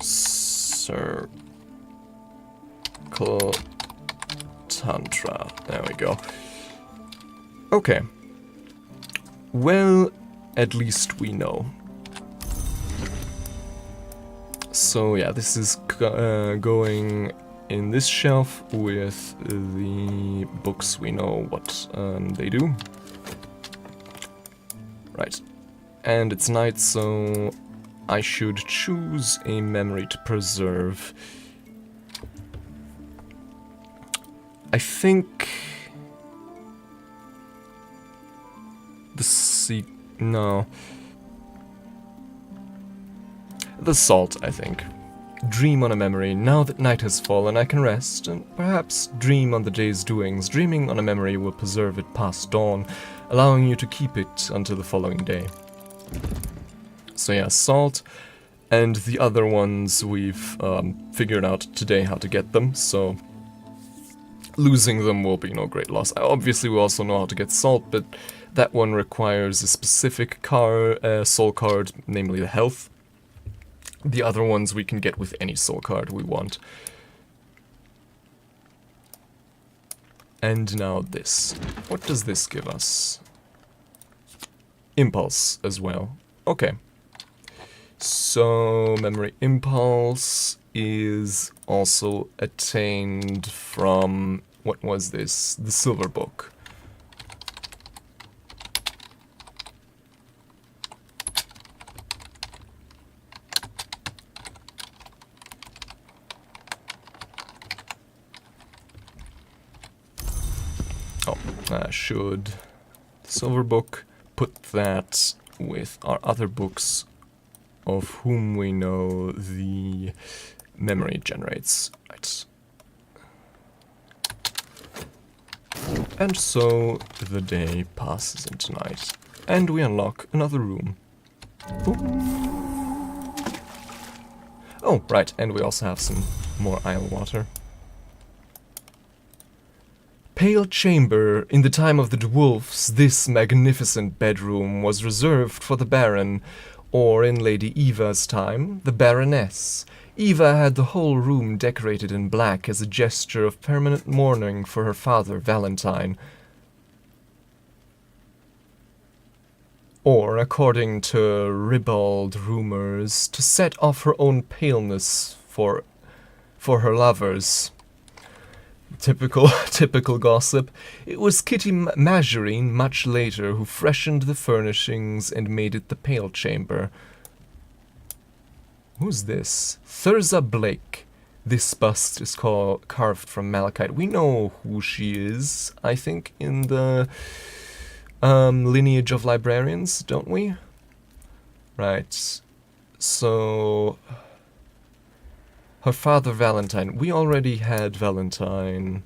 circle tantra. There we go. Okay. Well, at least we know. So yeah, this is going in this shelf with the books we know what they do. Right. And it's night, so I should choose a memory to preserve. I think... no. The salt, I think. Dream on a memory. Now that night has fallen, I can rest, and perhaps dream on the day's doings. Dreaming on a memory will preserve it past dawn, allowing you to keep it until the following day. So yeah, salt, and the other ones we've figured out today how to get them, so losing them will be no great loss. Obviously we also know how to get salt, but that one requires a specific soul card, namely the health. The other ones we can get with any soul card we want. And now this. What does this give us? Impulse as well. Okay. So, memory impulse is also attained from... what was this? The silver book. Should the silver book put that with our other books of whom we know the memory generates. Right. And so the day passes into night, and we unlock another room. Ooh. Oh, right, and we also have some more isle water. Pale chamber. In the time of the dwarfs, this magnificent bedroom was reserved for the Baron, or in Lady Eva's time, the Baroness. Eva had the whole room decorated in black as a gesture of permanent mourning for her father, Valentine. Or, according to ribald rumors, to set off her own paleness for her lovers. Typical gossip. It was Kitty Margarine much later who freshened the furnishings and made it the Pale Chamber. Who's this? Thirza Blake. This bust is carved from malachite. We know who she is, I think, in the lineage of librarians, don't we? Right. So her father Valentine. We already had Valentine.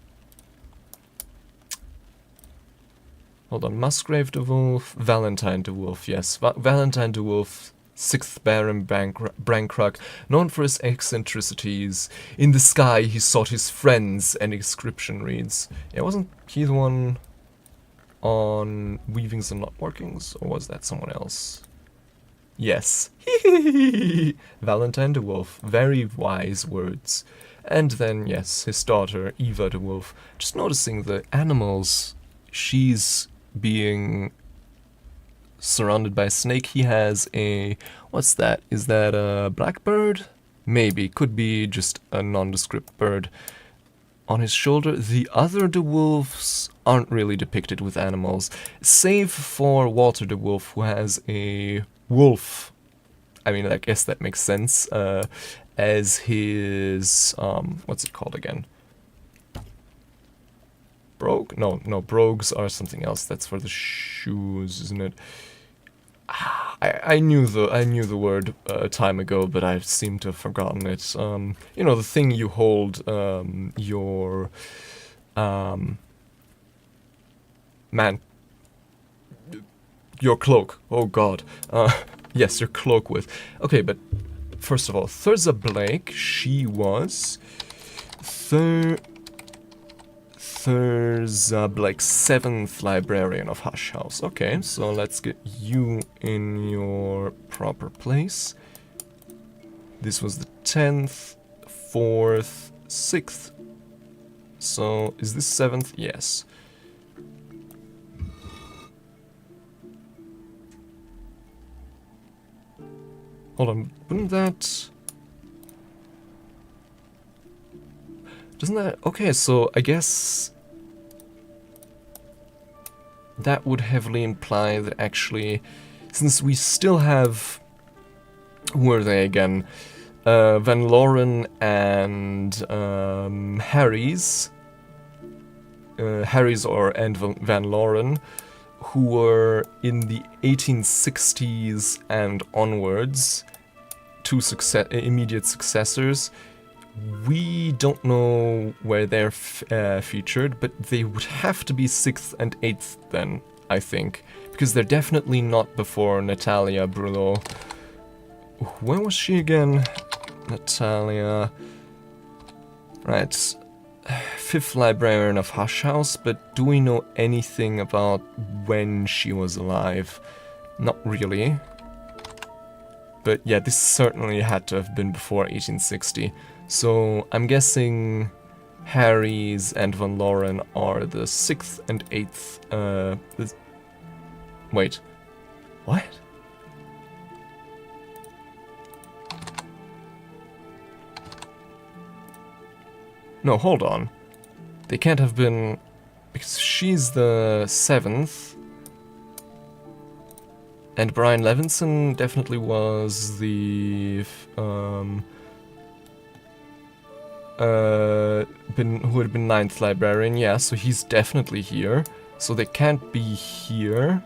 Hold on. Musgrave de Wolf, Valentine de Wolf, yes. Valentine de Wolf, 6th Baron Brancroc, known for his eccentricities. In the sky he sought his friends, an inscription reads. Yeah, wasn't he the one on Weavings and Knotworkings, or was that someone else? Yes. Valentine de Wolf. Very wise words. And then, yes, his daughter, Eva de Wolf. Just noticing the animals. She's being surrounded by a snake. He has a... What's that? Is that a blackbird? Maybe. Could be just a nondescript bird. On his shoulder, the other de Wolves aren't really depicted with animals. Save for Walter de Wolf, who has a wolf. I mean, I guess that makes sense. As his... what's it called again? Brogue? No, brogues are something else. That's for the shoes, isn't it? I knew the word a time ago, but I seem to have forgotten it. You know, the thing you hold your your cloak. Oh God. Yes, your cloak with. Okay, but first of all, Thirza Blake. She was Thirza Blake, 7th librarian of Hush House. Okay, so let's get you in your proper place. This was the 10th, 4th, 6th. So, is this 7th? Yes. Hold on, wouldn't that... Doesn't that... Okay, so I guess... that would heavily imply that actually... Since we still have... Who are they again? Van Loren and Harry's. Harry's and Van Loren, who were in the 1860s and onwards, two immediate successors. We don't know where they're featured, but they would have to be 6th and 8th then, I think. Because they're definitely not before Natalia Brulot. Where was she again? Natalia... Right. 5th librarian of Hush House, but do we know anything about when she was alive? Not really. But yeah, this certainly had to have been before 1860. So I'm guessing Harry's and Van Loren are the 6th and 8th, wait. What? No, hold on. They can't have been... Because she's the 7th. And Brian Levinson definitely was the... who had been 9th librarian, yeah, so he's definitely here. So they can't be here.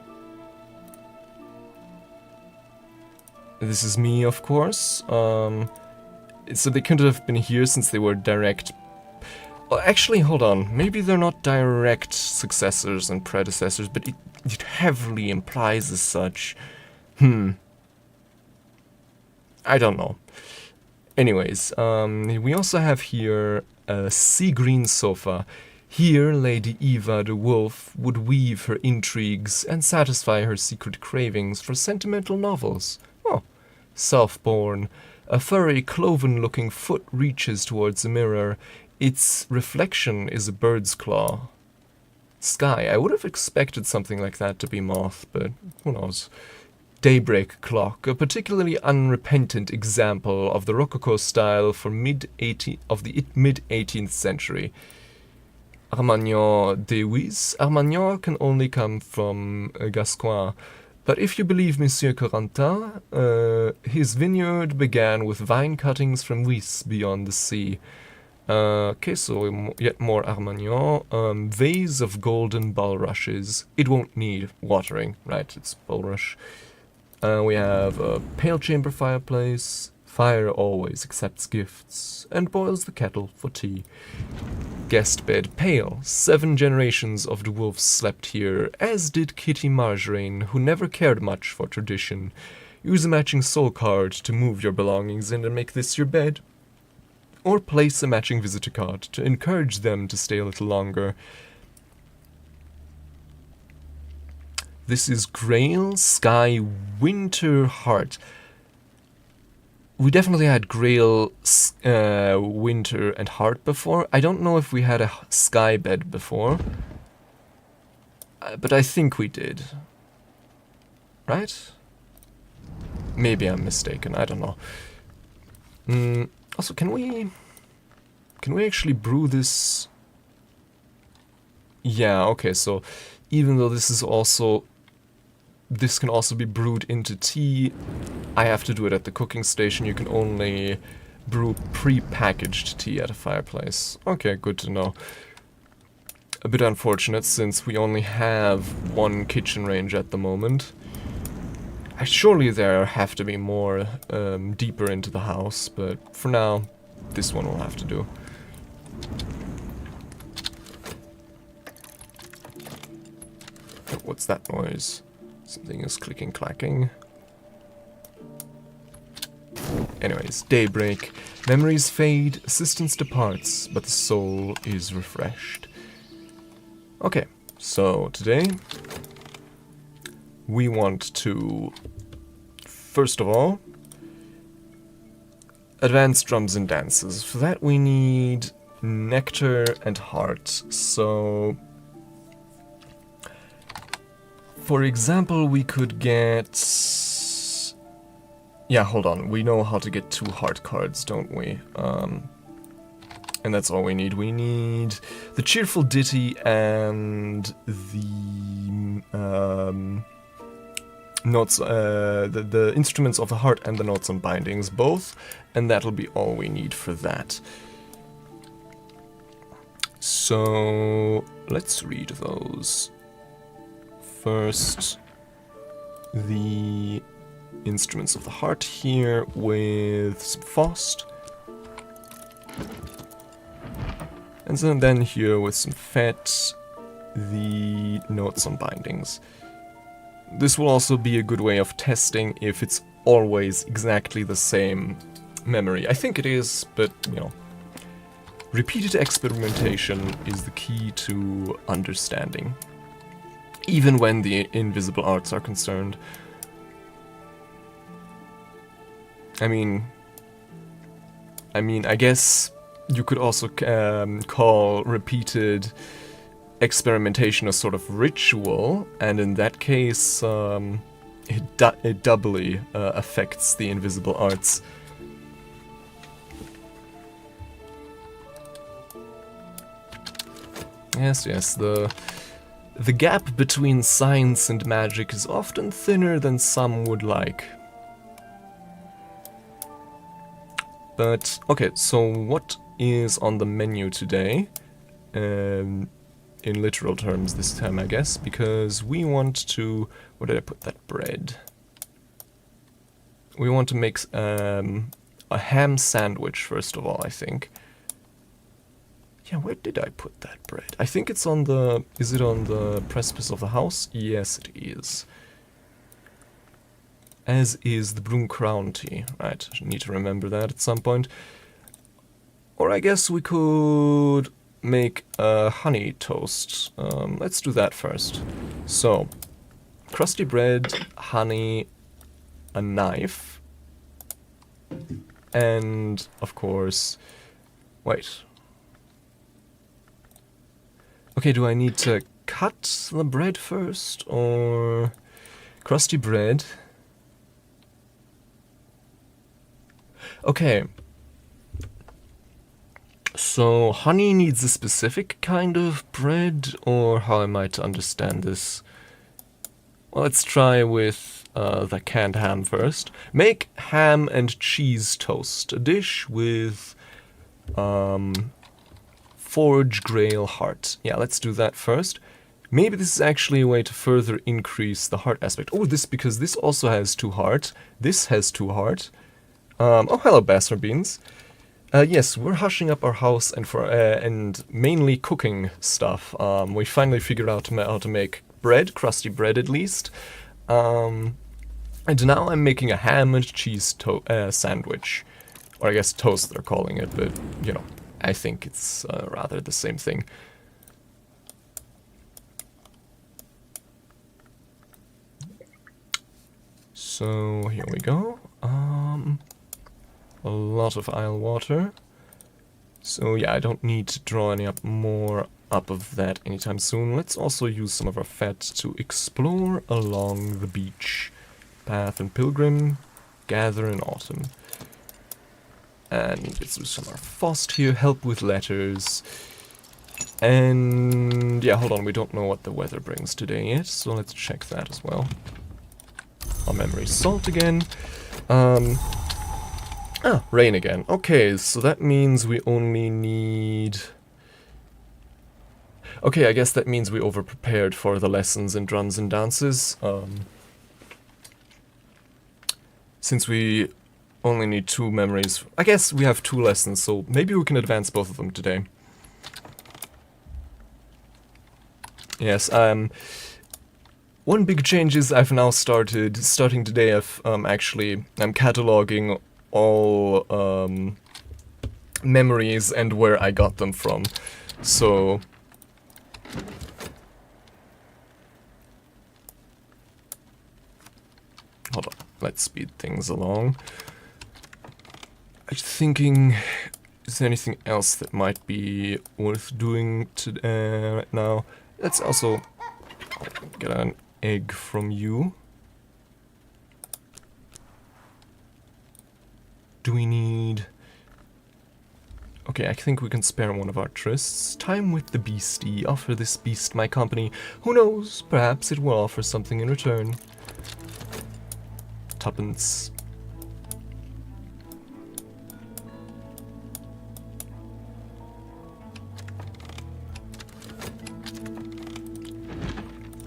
This is me, of course. So they couldn't have been here since they were direct... Well, actually, hold on. Maybe they're not direct successors and predecessors, but it heavily implies as such. I don't know. Anyways, we also have here a sea green sofa. Here, Lady Eva the Wolf would weave her intrigues and satisfy her secret cravings for sentimental novels. Oh, self-born. A furry, cloven-looking foot reaches towards the mirror. Its reflection is a bird's claw. Sky. I would have expected something like that to be moth, but who knows. Daybreak clock, a particularly unrepentant example of the Rococo style for mid-18th century. Armagnac de Huys. Armagnac can only come from Gascogne. But if you believe Monsieur Corentin, his vineyard began with vine cuttings from Huys beyond the sea. Okay, so yet more Armagnac. Vase of golden bulrushes. It won't need watering, right? It's bulrush. We have a pale chamber fireplace. Fire always accepts gifts and boils the kettle for tea. Guest bed pale. 7 generations of the wolves slept here, as did Kitty Margarine, who never cared much for tradition. Use a matching soul card to move your belongings in and make this your bed. Or place a matching visitor card to encourage them to stay a little longer. This is Grail, Sky, Winter, Heart. We definitely had Grail, Winter, and Heart before. I don't know if we had a Sky bed before. But I think we did. Right? Maybe I'm mistaken, I don't know. Also, can we actually brew this? Yeah, okay, so even though this can also be brewed into tea, I have to do it at the cooking station. You can only brew pre-packaged tea at a fireplace. Okay, good to know. A bit unfortunate since we only have one kitchen range at the moment. Surely there have to be more deeper into the house, but for now, this one will have to do. Oh, what's that noise? Something is clicking, clacking. Anyways, daybreak. Memories fade, assistance departs, but the soul is refreshed. Okay, so today we want to, first of all, advance drums and dances. For that we need nectar and heart. So, for example, we could get... Yeah, hold on. We know how to get 2 heart cards, don't we? And that's all we need. We need the cheerful ditty and the notes, the instruments of the heart and the notes on bindings, both, and that'll be all we need for that. So let's read those. First, the instruments of the heart here with some Faust. And then here with some Fete, the notes on bindings. This will also be a good way of testing if it's always exactly the same memory. I think it is, but, you know, repeated experimentation is the key to understanding, even when the invisible arts are concerned. I mean, I guess you could also call repeated experimentation a sort of ritual, and in that case, it doubly affects the invisible arts. Yes, the gap between science and magic is often thinner than some would like. But, okay, so what is on the menu today? in literal terms this time, I guess, because we want to... Where did I put that bread? We want to make a ham sandwich, first of all, I think. Yeah, where did I put that bread? I think it's on the... Is it on the precipice of the house? Yes, it is. As is the broom crown tea. Right, I need to remember that at some point. Or I guess we could make a honey toast. Let's do that first. So, crusty bread, honey, a knife, and, of course... Wait. Okay, do I need to cut the bread first, or... Crusty bread... Okay. So, honey needs a specific kind of bread, or how am I to understand this? Well, let's try with the canned ham first. Make ham and cheese toast, a dish with forge grail heart. Yeah, let's do that first. Maybe this is actually a way to further increase the heart aspect. Oh, because this also has 2 heart. This has 2 heart. Oh, hello, Bastard Beans. Yes, we're hushing up our house and mainly cooking stuff. We finally figured out how to make bread, crusty bread at least. And now I'm making a ham and cheese sandwich. Or I guess toast they're calling it, but, you know, I think it's rather the same thing. So, here we go. A lot of isle water. So yeah, I don't need to draw any more up of that anytime soon. Let's also use some of our fat to explore along the beach. Path and pilgrim, gather in autumn. And let's do some of our Fost here, help with letters. And yeah, hold on, we don't know what the weather brings today yet, so let's check that as well. Our memory salt again. Rain again. Okay, so that means we only need... Okay, I guess that means we over-prepared for the lessons in drums and dances. Since we only need 2 memories. I guess we have 2 lessons, so maybe we can advance both of them today. Yes, one big change is I've now starting today, I'm cataloging all memories and where I got them from. So hold on, let's speed things along. I'm thinking, is there anything else that might be worth doing right now? Let's also get an egg from you. Do we need... Okay, I think we can spare one of our trysts. Time with the beastie. Offer this beast my company. Who knows? Perhaps it will offer something in return. 2pence.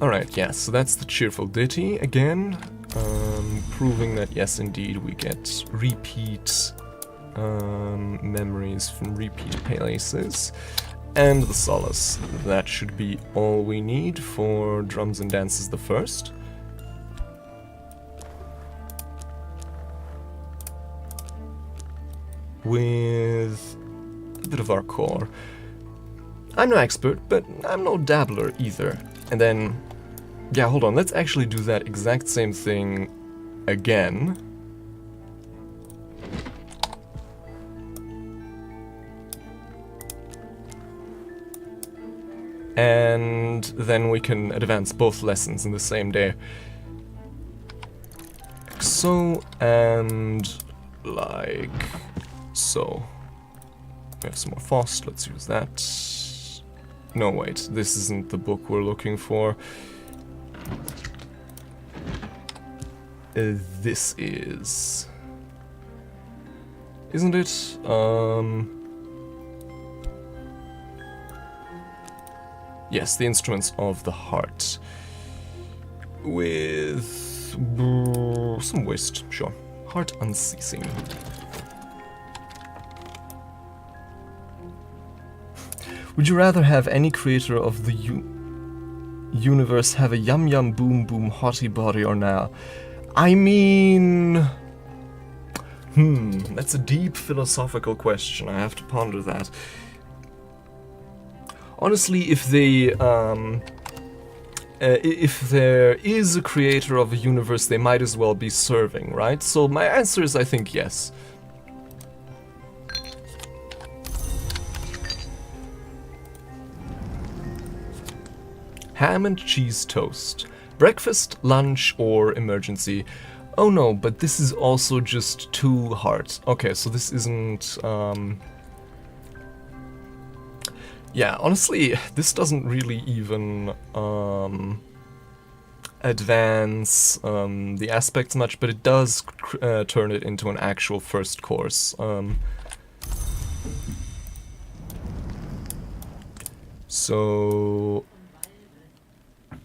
Alright, yeah, so that's the cheerful ditty again. Proving that yes, indeed, we get repeat memories from repeat places. And the solace. That should be all we need for drums and dances the first. With a bit of our core. I'm no expert, but I'm no dabbler either. And then, yeah, hold on, let's actually do that exact same thing again. And then we can advance both lessons in the same day. Like so, and like so. We have some more Fost, let's use that. No, wait, this isn't the book we're looking for. This is... Isn't it? Yes, the instruments of the heart. With some waste, sure. Heart unceasing. Would you rather have any creator of the universe have a yum yum boom boom hottie body or now? I mean... that's a deep philosophical question. I have to ponder that. Honestly, if they, if there is a creator of a universe, they might as well be serving, right? So my answer is, I think, yes. Ham and cheese toast. Breakfast, lunch, or emergency. Oh no, but this is also just 2 hearts. Okay, so this isn't, yeah, honestly, this doesn't really even advance the aspects much, but it does turn it into an actual first course. So,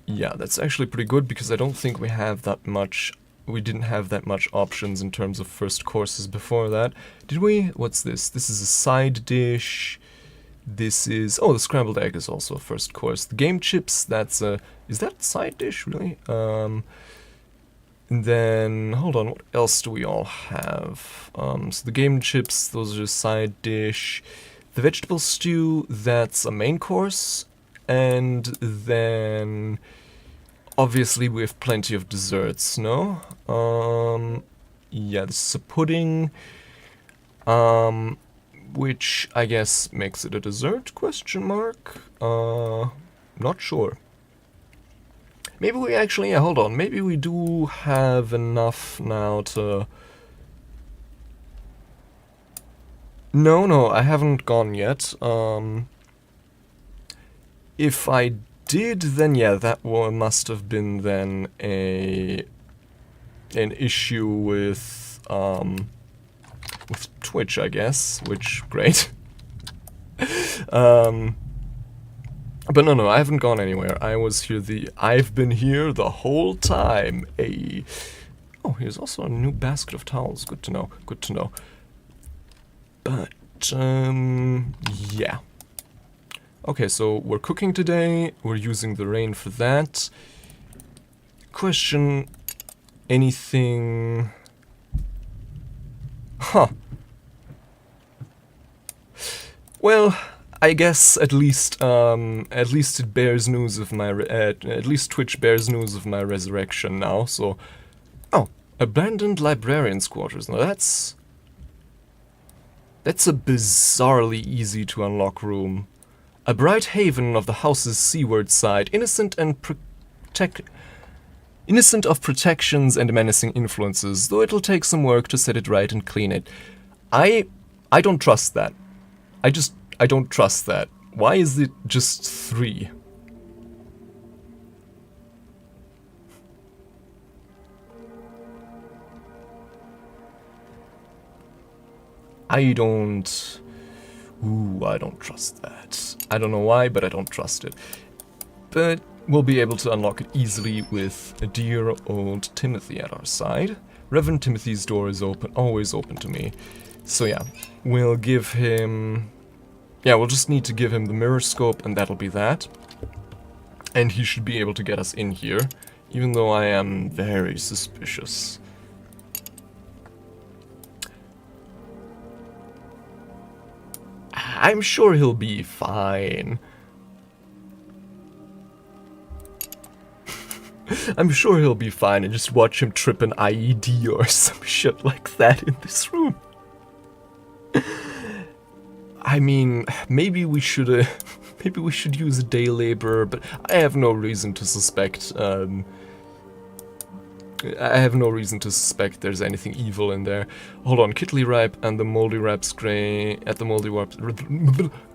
yeah, that's actually pretty good because I don't think we have that much. We didn't have that much options in terms of first courses before that. Did we? What's this? This is a side dish. This is... oh, the scrambled egg is also a first course. The game chips, that's a... is that side dish, really? And then... hold on, what else do we all have? So the game chips, those are side dish. The vegetable stew, that's a main course. And then... obviously we have plenty of desserts, no? Yeah, this is a pudding. Which I guess makes it a dessert, question mark? Not sure. Maybe we actually, yeah, hold on, maybe we do have enough now to... No, I haven't gone yet. If I did, then yeah, that one must have been then an issue with Twitch, I guess, which, great. But no, I haven't gone anywhere. I've been here the whole time. Hey. Oh, here's also a new basket of towels. Good to know, good to know. But, yeah. Okay, so we're cooking today. We're using the rain for that. Question, anything... huh. Well, I guess at least it bears news of my at least Twitch bears news of my resurrection now. So, oh, abandoned librarian's quarters. Now that's a bizarrely easy to unlock room. A bright haven of the house's seaward side, innocent of protections and menacing influences, though it'll take some work to set it right and clean it. I don't trust that. I don't trust that. Why is it just 3? I don't trust that. I don't know why, but I don't trust it. But we'll be able to unlock it easily with a dear old Timothy at our side. Reverend Timothy's door is open, always open to me. So yeah, we'll give him... yeah, we'll just need to give him the mirror scope and that'll be that. And he should be able to get us in here, even though I am very suspicious. I'm sure he'll be fine. I'm sure he'll be fine and just watch him trip an IED or some shit like that in this room. I mean, maybe we should use a day laborer, but I have no reason to suspect, there's anything evil in there. Hold on, Kittling ripe and the moldy rap's grave at the moldy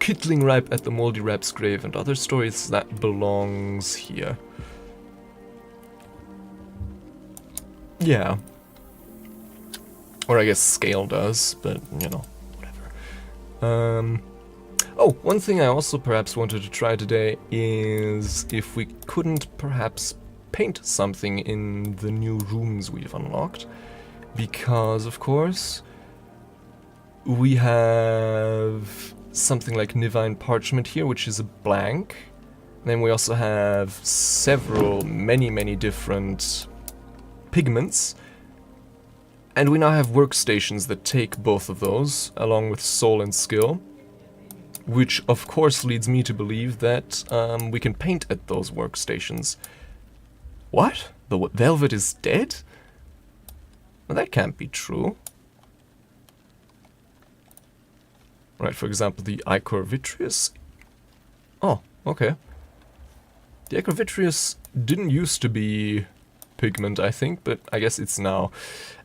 Kittling ripe at the moldy rap's grave and other stories that belongs here. Yeah. Or I guess Scale does, but you know, whatever. Oh, one thing I also perhaps wanted to try today is if we couldn't perhaps paint something in the new rooms we've unlocked. Because, of course, we have something like Nivine Parchment here, which is a blank. Then we also have many different pigments. And we now have workstations that take both of those, along with soul and skill. Which, of course, leads me to believe that we can paint at those workstations. What? The velvet is dead? Well, that can't be true. Right, for example, the ichor vitreous. Oh, okay. The ichor vitreous didn't used to be pigment, I think, but I guess it's now.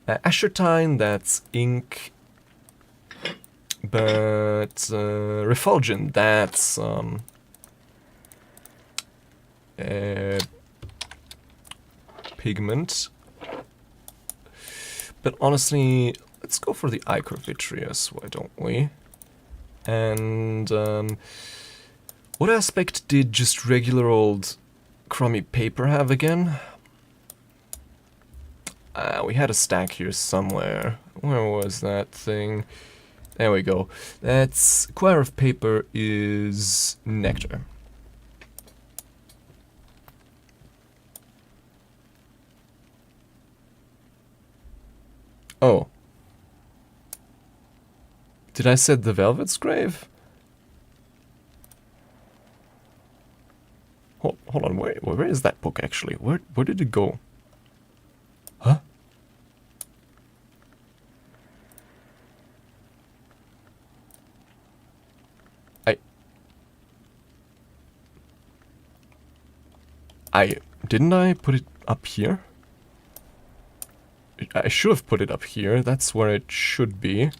Ashertine, that's ink. But refulgent, that's pigment. But honestly, let's go for the ichor vitreous, why don't we? And what aspect did just regular old crummy paper have again? We had a stack here somewhere. Where was that thing? There we go. That's quire of paper is nectar. Oh. Did I say the Velvet's grave? Hold on, where is that book actually? Where did it go? Huh? Didn't I put it up here? I should have put it up here. That's where it should be.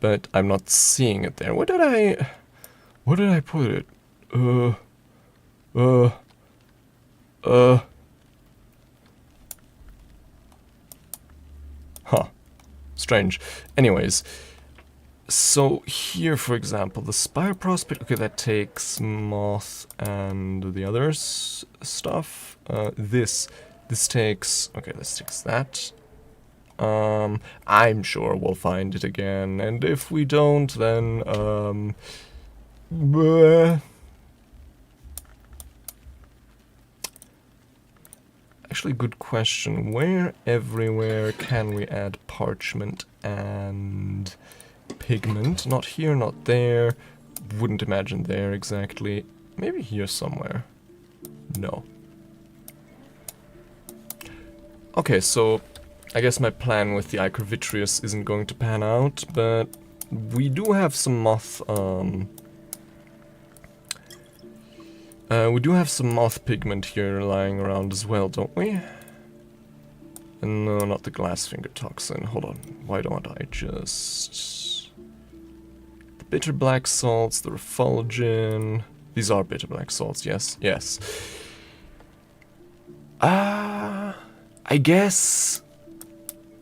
But I'm not seeing it there. Where did I put it? Huh. Strange. Anyways. So here, for example, the Spire Prospect, okay, that takes moth and the others stuff. This takes, okay, this takes that. I'm sure we'll find it again, and if we don't, then, actually, good question. Where everywhere can we add parchment and pigment? Not here, not there. Wouldn't imagine there exactly. Maybe here somewhere. No. Okay, so I guess my plan with the ichor vitreous isn't going to pan out, but we do have some moth, we do have some moth pigment here lying around as well, don't we? No, not the glass finger toxin. Hold on. Why don't I just... The bitter black salts, the refulgin... These are bitter black salts, yes, yes. I guess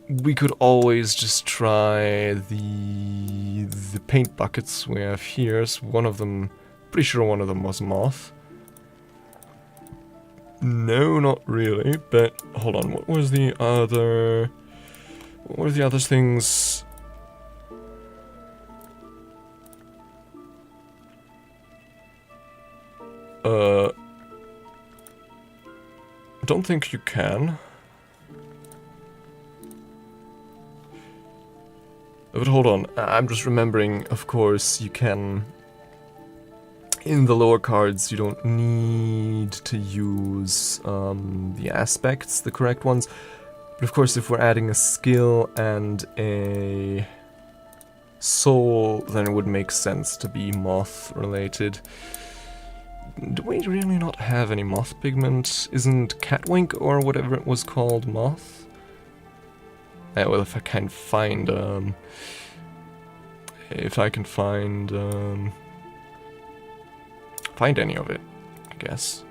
we could always just try the paint buckets we have here. So one of them, pretty sure one of them was moth. No, not really, but hold on, what were the other things? I don't think you can. But hold on, I'm just remembering, of course, you can... In the lower cards, you don't need to use the aspects, the correct ones. But of course, if we're adding a skill and a soul, then it would make sense to be moth related. Do we really not have any moth pigment? Isn't Catwink or whatever it was called moth? Well, if I can find find any of it, I guess.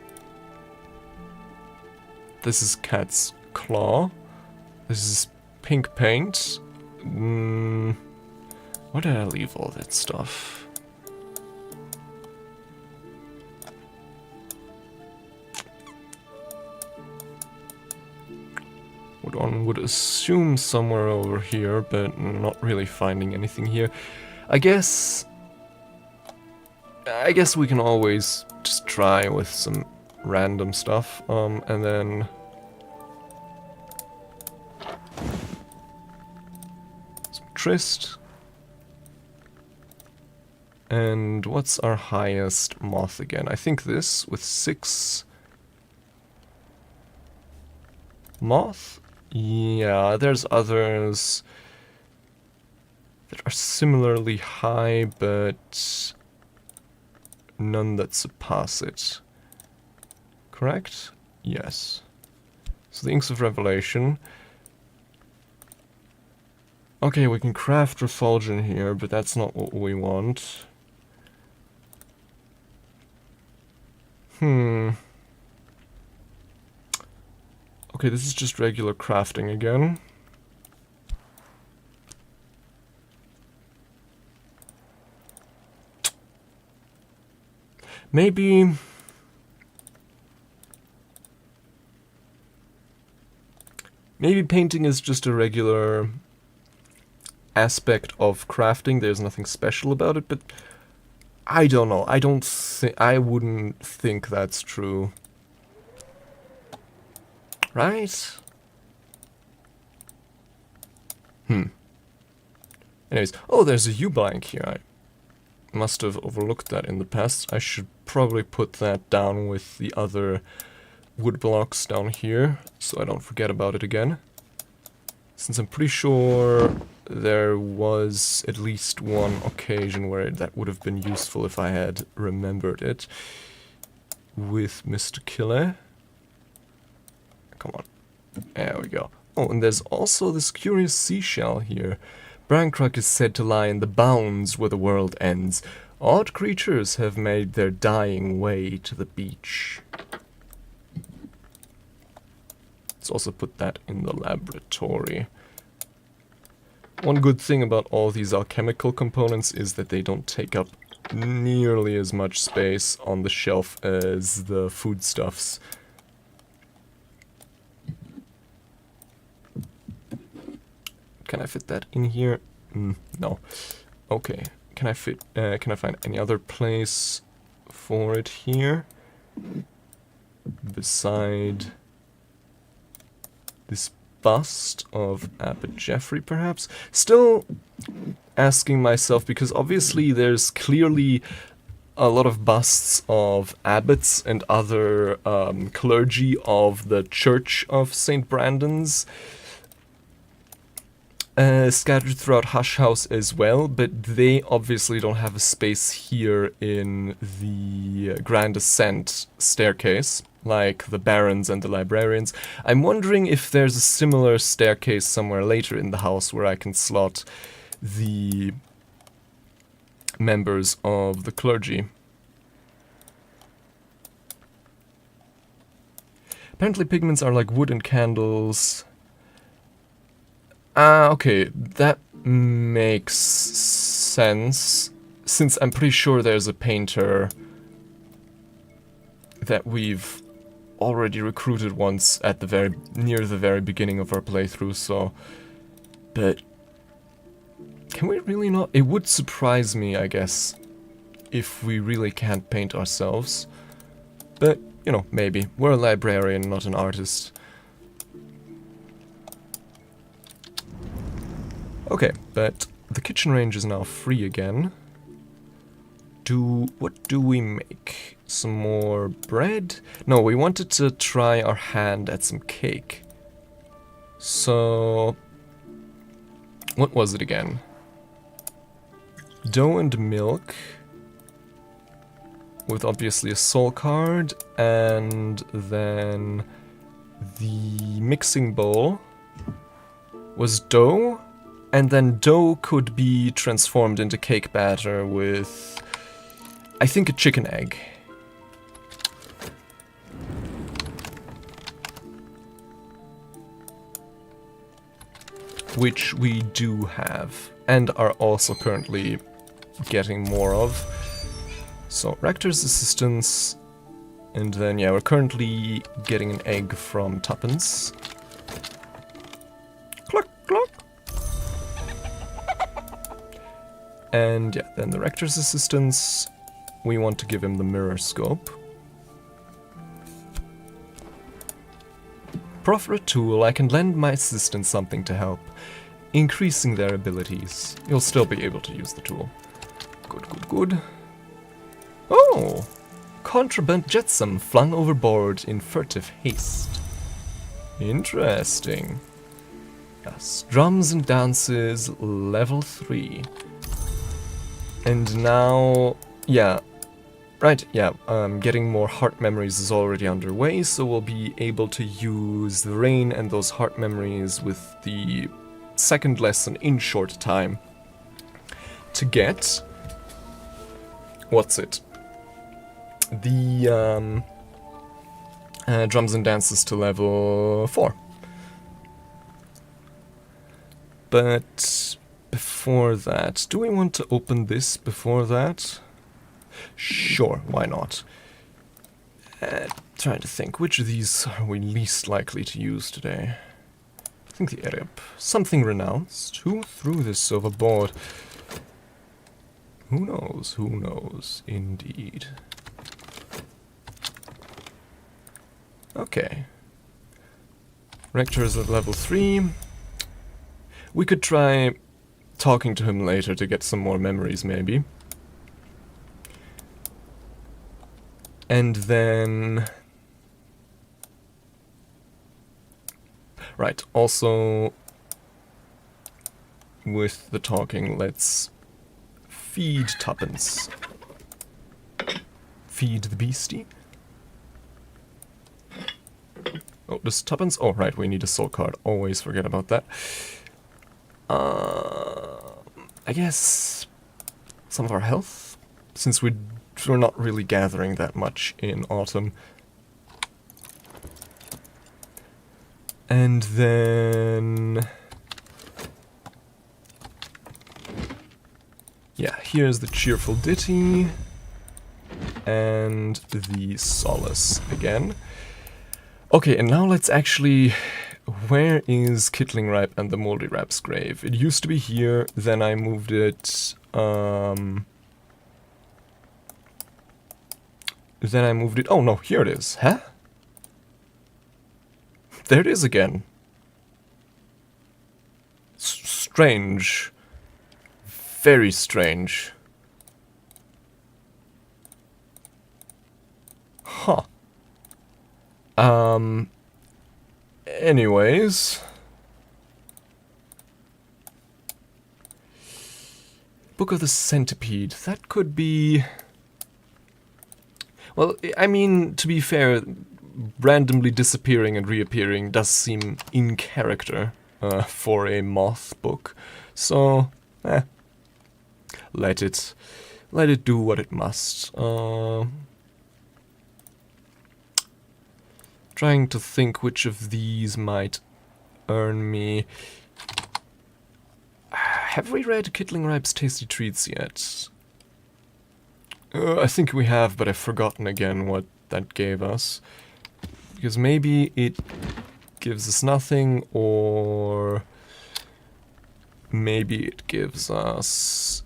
This is cat's claw. This is pink paint. Where did I leave all that stuff? One would assume somewhere over here, but not really finding anything here. I guess we can always just try with some random stuff, and then some Tryst. And what's our highest moth again? I think this with 6 moth? Yeah, there's others that are similarly high, but none that surpass it. Correct? Yes. So the Inks of Revelation. Okay, we can craft refulsion here, but that's not what we want. Okay, this is just regular crafting again. Maybe painting is just a regular aspect of crafting. There's nothing special about it, but I don't know. I wouldn't think that's true. Right? Anyways, oh, there's a U-blank here. I must have overlooked that in the past. I should probably put that down with the other wood blocks down here, so I don't forget about it again. Since I'm pretty sure there was at least one occasion where that would have been useful if I had remembered it. With Mr. Killer. Come on. There we go. Oh, and there's also this curious seashell here. Brancroc is said to lie in the bounds where the world ends. Odd creatures have made their dying way to the beach. Let's also put that in the laboratory. One good thing about all these alchemical components is that they don't take up nearly as much space on the shelf as the foodstuffs. Can I fit that in here? No. Okay. Can I find any other place for it here? Beside this bust of Abbot Geoffrey, perhaps? Still asking myself, because obviously there's clearly a lot of busts of abbots and other clergy of the Church of St. Brandon's scattered throughout Hush House as well, but they obviously don't have a space here in the Grand Ascent staircase, like the Barons and the Librarians. I'm wondering if there's a similar staircase somewhere later in the house where I can slot the members of the clergy. Apparently pigments are like wood and candles. Okay, that makes sense, since I'm pretty sure there's a painter that we've already recruited once at the near the very beginning of our playthrough, so... But... Can we really not? It would surprise me, I guess, if we really can't paint ourselves. But, you know, maybe. We're a librarian, not an artist. Okay, but the kitchen range is now free again. What do we make? Some more bread? No, we wanted to try our hand at some cake. So... What was it again? Dough and milk. With obviously a soul card. And then... the mixing bowl was dough. And then dough could be transformed into cake batter with, I think, a chicken egg. which we do have, and are also currently getting more of. So, Rector's Assistance, and then, yeah, we're currently getting an egg from Tuppence. Cluck, cluck! And, yeah, then the Rector's Assistance, we want to give him the Mirror Scope. Proffer a tool, I can lend my assistant something to help, increasing their abilities. You'll still be able to use the tool. Good, good, good. Oh! Contraband jetsam flung overboard in furtive haste. Interesting. Yes, drums and dances, level 3. And now, yeah, right, yeah, getting more heart memories is already underway, so we'll be able to use the rain and those heart memories with the second lesson in short time to get, what's it? The drums and dances to level 4. But before that, do we want to open this before that? Sure, why not? Trying to think, which of these are we least likely to use today? I think the area. Something renounced. Who threw this overboard? Who knows, indeed. Okay. Rector is at level 3. We could try talking to him later to get some more memories, maybe. And then... Right, also... with the talking, let's feed Tuppence. Feed the beastie. Oh, does Tuppence... Oh, right, we need a soul card. Always forget about that. I guess... some of our health? Since we're not really gathering that much in autumn. And then... yeah, here's the cheerful ditty. And the solace again. Okay, and now let's actually... where is ℍ𝕠�𤤬𝐸 and the Moldy Rap's grave? It used to be here, then I moved it... then I moved it... oh no, here it is. Huh? There it is again. Strange. Very strange. Huh. Anyways. Book of the Centipede. That could be... well, I mean, to be fair, randomly disappearing and reappearing does seem in character for a moth book. So, let it do what it must. Trying to think which of these might earn me. Have we read ℍ𝕠�𤤬𝐸's Tasty Treats yet? I think we have, but I've forgotten again what that gave us. Because maybe it gives us nothing, or maybe it gives us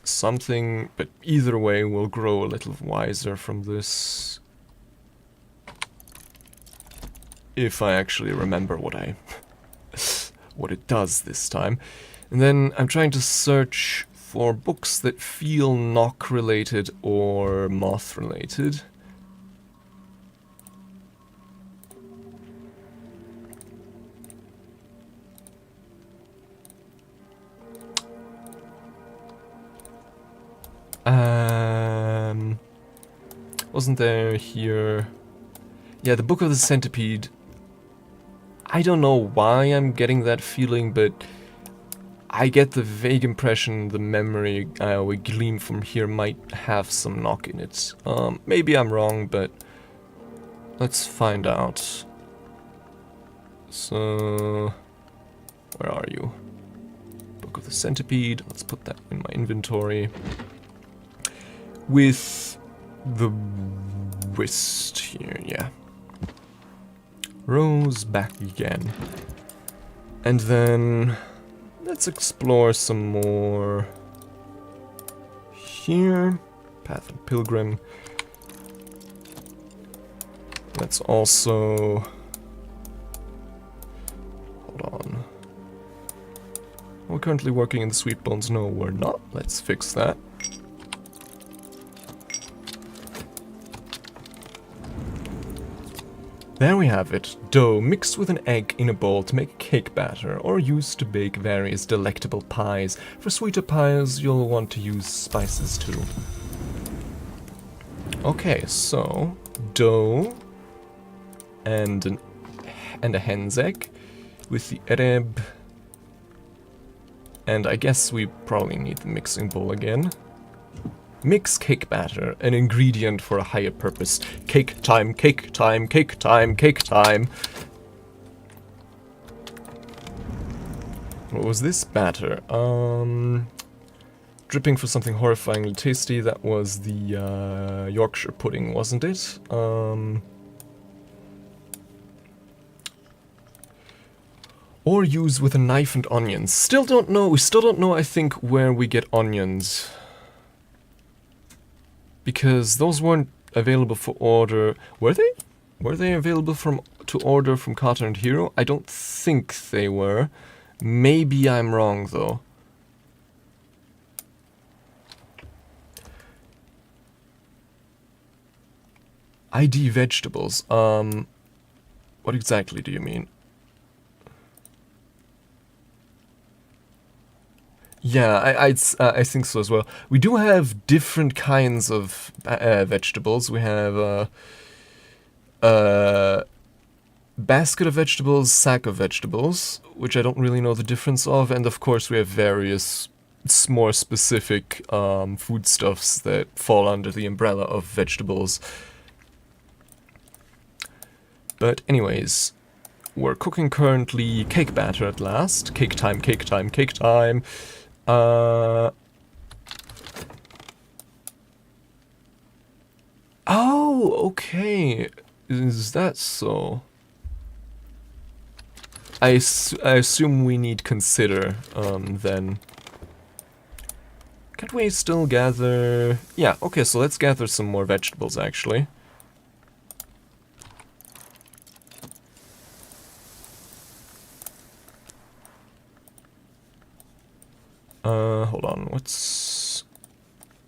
something, but either way we'll grow a little wiser from this. If I actually remember what it does this time. And then I'm trying to search for books that feel knock related or moth related. Wasn't there here... yeah, the Book of the Centipede. I don't know why I'm getting that feeling, but I get the vague impression the memory we glean from here might have some knock in it. Maybe I'm wrong, but let's find out. So... Where are you? Book of the Centipede. Let's put that in my inventory. With the whist here, yeah. Rose back again. And then let's explore some more here. Path and Pilgrim. Let's also... Hold on. We're currently working in the Sweet Bones. No, we're not. Let's fix that. There we have it. Dough mixed with an egg in a bowl to make cake batter, or used to bake various delectable pies. For sweeter pies, you'll want to use spices too. Okay, so dough and a hen's egg with the ℍ𝕠𝕦𝕤𝐲𝐬. And I guess we probably need the mixing bowl again. Mix cake batter, an ingredient for a higher purpose. Cake time, cake time, cake time, cake time. What was this batter? Dripping for something horrifyingly tasty. That was the Yorkshire pudding, wasn't it? Or use with a knife and onions. Still don't know. We still don't know, I think, where we get onions. Because those weren't available for order. Were they? Were they available to order from Carter and Hero? I don't think they were. Maybe I'm wrong, though. ID vegetables. What exactly do you mean? Yeah, I think so as well. We do have different kinds of vegetables. We have basket of vegetables, sack of vegetables, which I don't really know the difference of, and of course we have various more specific foodstuffs that fall under the umbrella of vegetables. But anyways, we're cooking currently cake batter at last. Cake time, cake time, cake time. Oh, okay. Is that so? I assume we need consider, then. Can't we still gather... Yeah, okay, so let's gather some more vegetables, actually. Hold on, what's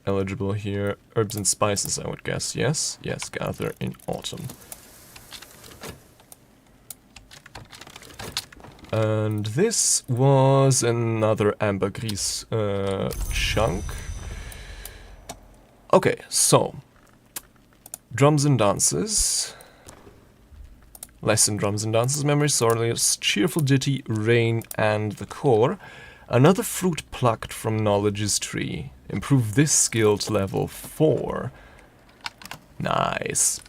eligible here? Herbs and spices, I would guess, yes? Yes, gather in autumn. And this was another ambergris chunk. Okay, so drums and dances. Lesson drums and dances, memory, sorrowless, cheerful ditty, rain, and the core. Another fruit plucked from knowledge's tree. Improve this skill to level 4. Nice.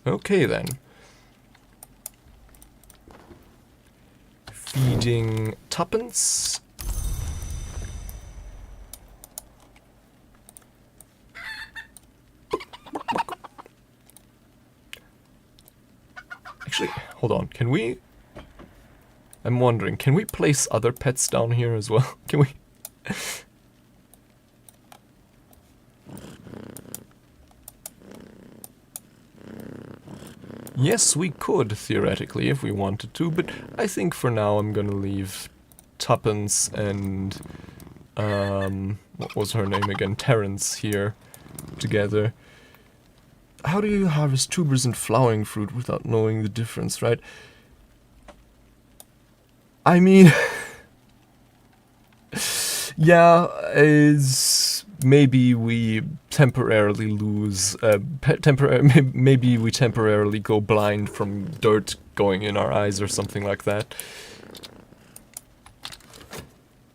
Okay then. Feeding tuppence. Actually, hold on, can we... I'm wondering, can we place other pets down here as well? Can we? Yes, we could, theoretically, if we wanted to, but I think for now I'm gonna leave Tuppence and, what was her name again? Terrence here, together. How do you harvest tubers and flowering fruit without knowing the difference, right? I mean, yeah, maybe we temporarily lose, maybe we temporarily go blind from dirt going in our eyes or something like that.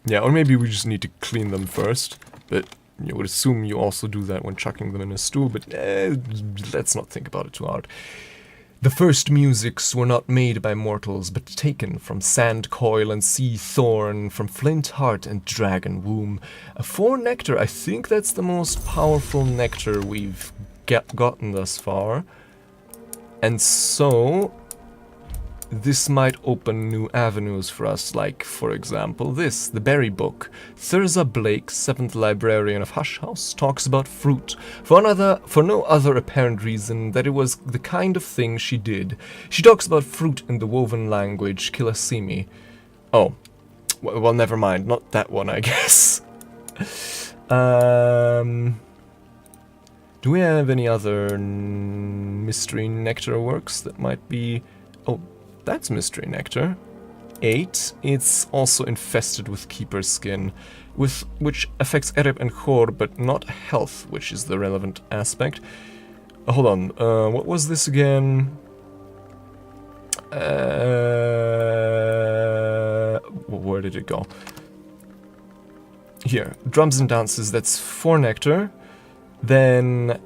Yeah, or maybe we just need to clean them first, but you would assume you also do that when chucking them in a stew, but let's not think about it too hard. The first musics were not made by mortals, but taken from sand coil and sea thorn, from flint heart and dragon womb. A 4 nectar, I think that's the most powerful nectar we've gotten thus far. And so, this might open new avenues for us, like, for example, this, the Berry Book. Thurza Blake, 7th librarian of Hush House, talks about fruit, for no other apparent reason that it was the kind of thing she did. She talks about fruit in the woven language, ℍ𝕠𝕦𝕤𝐬𝐬𝐬. Oh, well, never mind, not that one, I guess. Do we have any other mystery nectar works that might be... Oh, that's mystery nectar. 8. It's also infested with keeper skin, which affects ℍ𝕠𝕦𝕤𝕬𝕬 and ℍ𝕠𝕬𝕬, but not health, which is the relevant aspect. Hold on, what was this again? Where did it go? Here, drums and dances, that's 4 nectar. Then,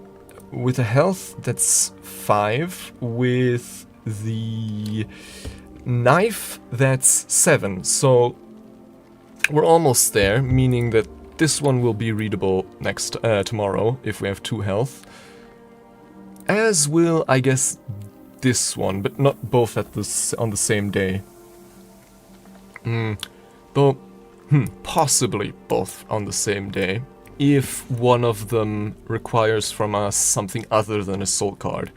with a health, that's 5. With the knife, that's 7. So, we're almost there, meaning that this one will be readable tomorrow, if we have 2 health. As will, I guess, this one, but not both on the same day. Though, possibly both on the same day, if one of them requires from us something other than a soul card.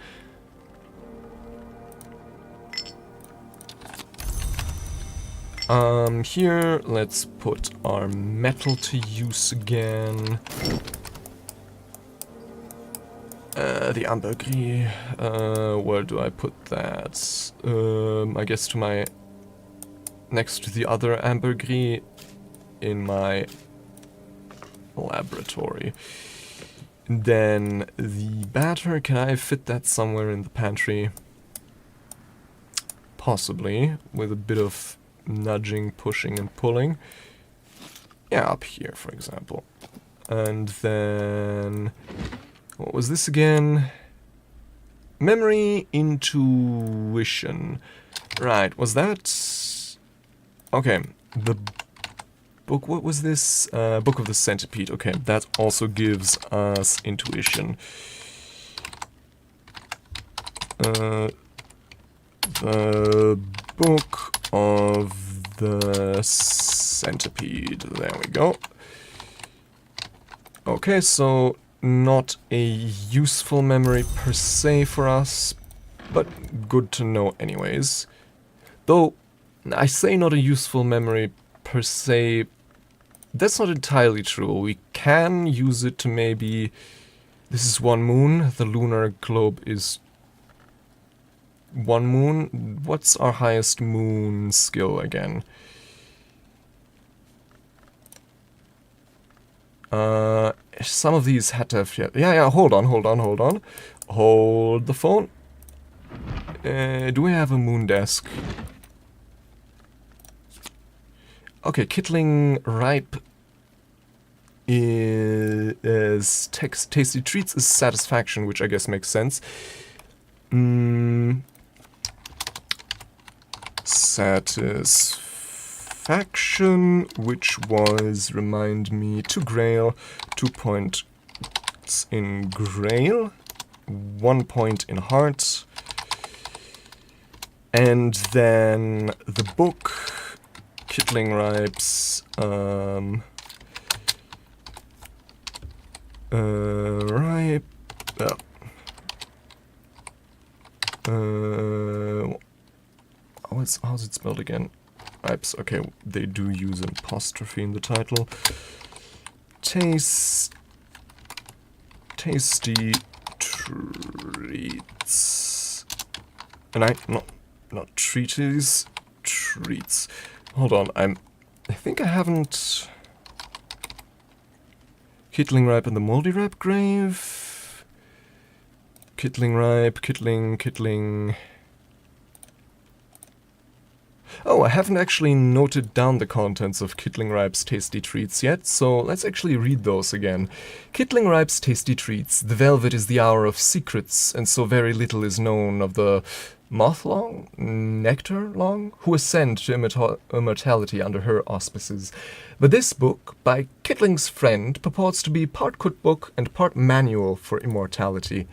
Here, let's put our metal to use again. The ℍ𝕠𝕦𝕤𝕬𝕬, where do I put that? I guess to my... next to the other ℍ𝕠𝕬𝕬 in my laboratory. Then the batter, can I fit that somewhere in the pantry? Possibly, with a bit of nudging, pushing, and pulling. Yeah, up here, for example. And then... what was this again? Memory intuition. Right, was that... okay, the book, what was this? Book of the Centipede. Okay, that also gives us intuition. The Book of the Centipede. There we go. Okay, so not a useful memory per se for us, but good to know anyways. Though, I say not a useful memory per se, that's not entirely true. We can use it to maybe... this is 1 moon, the lunar globe is 1 moon. What's our highest moon skill again? Some of these had to have... yeah, hold on. Hold the phone. Do we have a moon desk? Okay, ℍ𝕠𝕦𝕤𝕬𝕬 is tasty treats is satisfaction, which I guess makes sense. Satisfaction, which was, remind me, 2 grail, 2 points in grail, 1 point in heart, and then the book, ℍ𝕠𝕦𝕬𝕬𝕬, ripe, how's it spelled again? Ripes, okay, they do use an apostrophe in the title. Tasty treats. And not treaties, treats. Hold on, I think I haven't... ℍ𝕠𝕦𝕬𝕬𝕬 and the Moldy Rap Grave. ℍ𝕠𝕦𝕬𝕬𝕬𝕬𝕬. Oh, I haven't actually noted down the contents of ℍ𝕠𝕦𝕤𝐬𝐬𝐸 Tasty Treats yet, so let's actually read those again. ℍ𝕠𝕦𝕤𝐬𝐬𝐸 Tasty Treats. The velvet is the hour of secrets, and so very little is known of the moth-long? Nectar-long? Who ascend to immortality under her auspices. But this book, by Kitling's friend, purports to be part cookbook and part manual for immortality.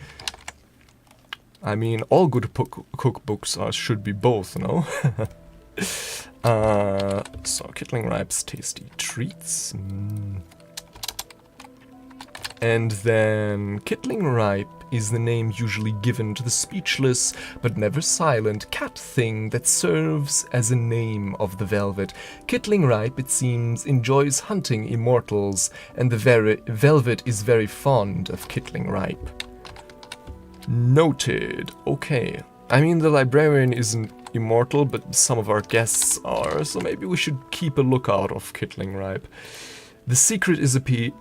I mean, all good cookbooks should be both, no? So, ℍ𝕠𝕦𝕤𝐬𝐬𝐸𝐬𝐸 Tasty Treats. And then ℍ𝕠𝕦𝕤𝐬𝐬𝐸 is the name usually given to the speechless but never silent cat thing that serves as a name of the velvet. ℍ𝕠𝕦𝕤𝐬𝐬𝐸, it seems, enjoys hunting immortals, and the velvet is very fond of ℍ𝕠𝕦𝕤𝐬𝐬𝐸. Noted. Okay. I mean, the librarian isn't immortal, but some of our guests are, so maybe we should keep a lookout of ℍ𝕠𝕦𝕤𝐬𝐬𝐸. The secret,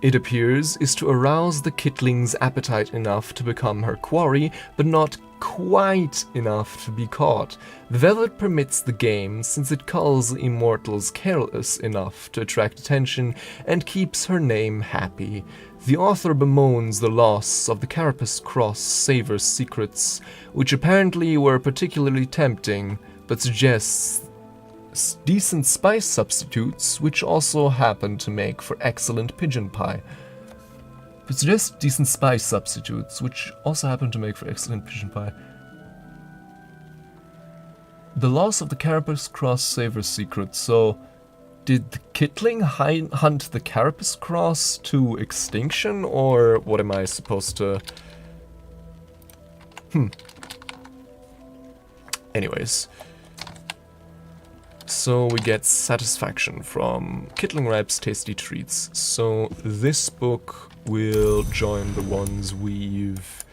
it appears, is to arouse the Kitling's appetite enough to become her quarry, but not quite enough to be caught. The velvet permits the game, since it culls immortals careless enough to attract attention and keeps her name happy. The author bemoans the loss of the Carapace Cross Saver's secrets, which apparently were particularly tempting, but suggests decent spice substitutes, which also happen to make for excellent pigeon pie. But suggests decent spice substitutes, which also happen to make for excellent pigeon pie. The loss of the Carapace Cross Saver's secrets, so did the Kitling hunt the Carapace Cross to extinction, or what am I supposed to... Anyways. So we get satisfaction from ℍ𝕠𝕦𝕤𝐬𝐬𝐸𝐬𝐸 Tasty Treats. So this book will join the ones we've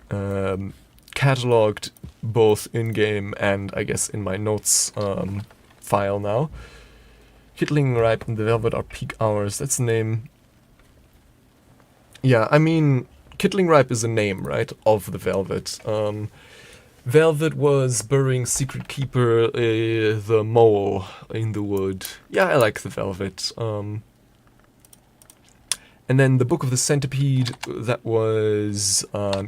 cataloged both in-game and I guess in my notes file now. ℍ𝕠𝕦𝕤𝐬𝐬𝐸 and the Velvet are peak hours. That's the name. Yeah, I mean, ℍ𝕠𝕦𝕤𝐬𝐬𝐸 is a name, right, of the Velvet. Velvet was burying Secret Keeper, the mole, in the wood. Yeah, I like the Velvet. And then the Book of the Centipede, that was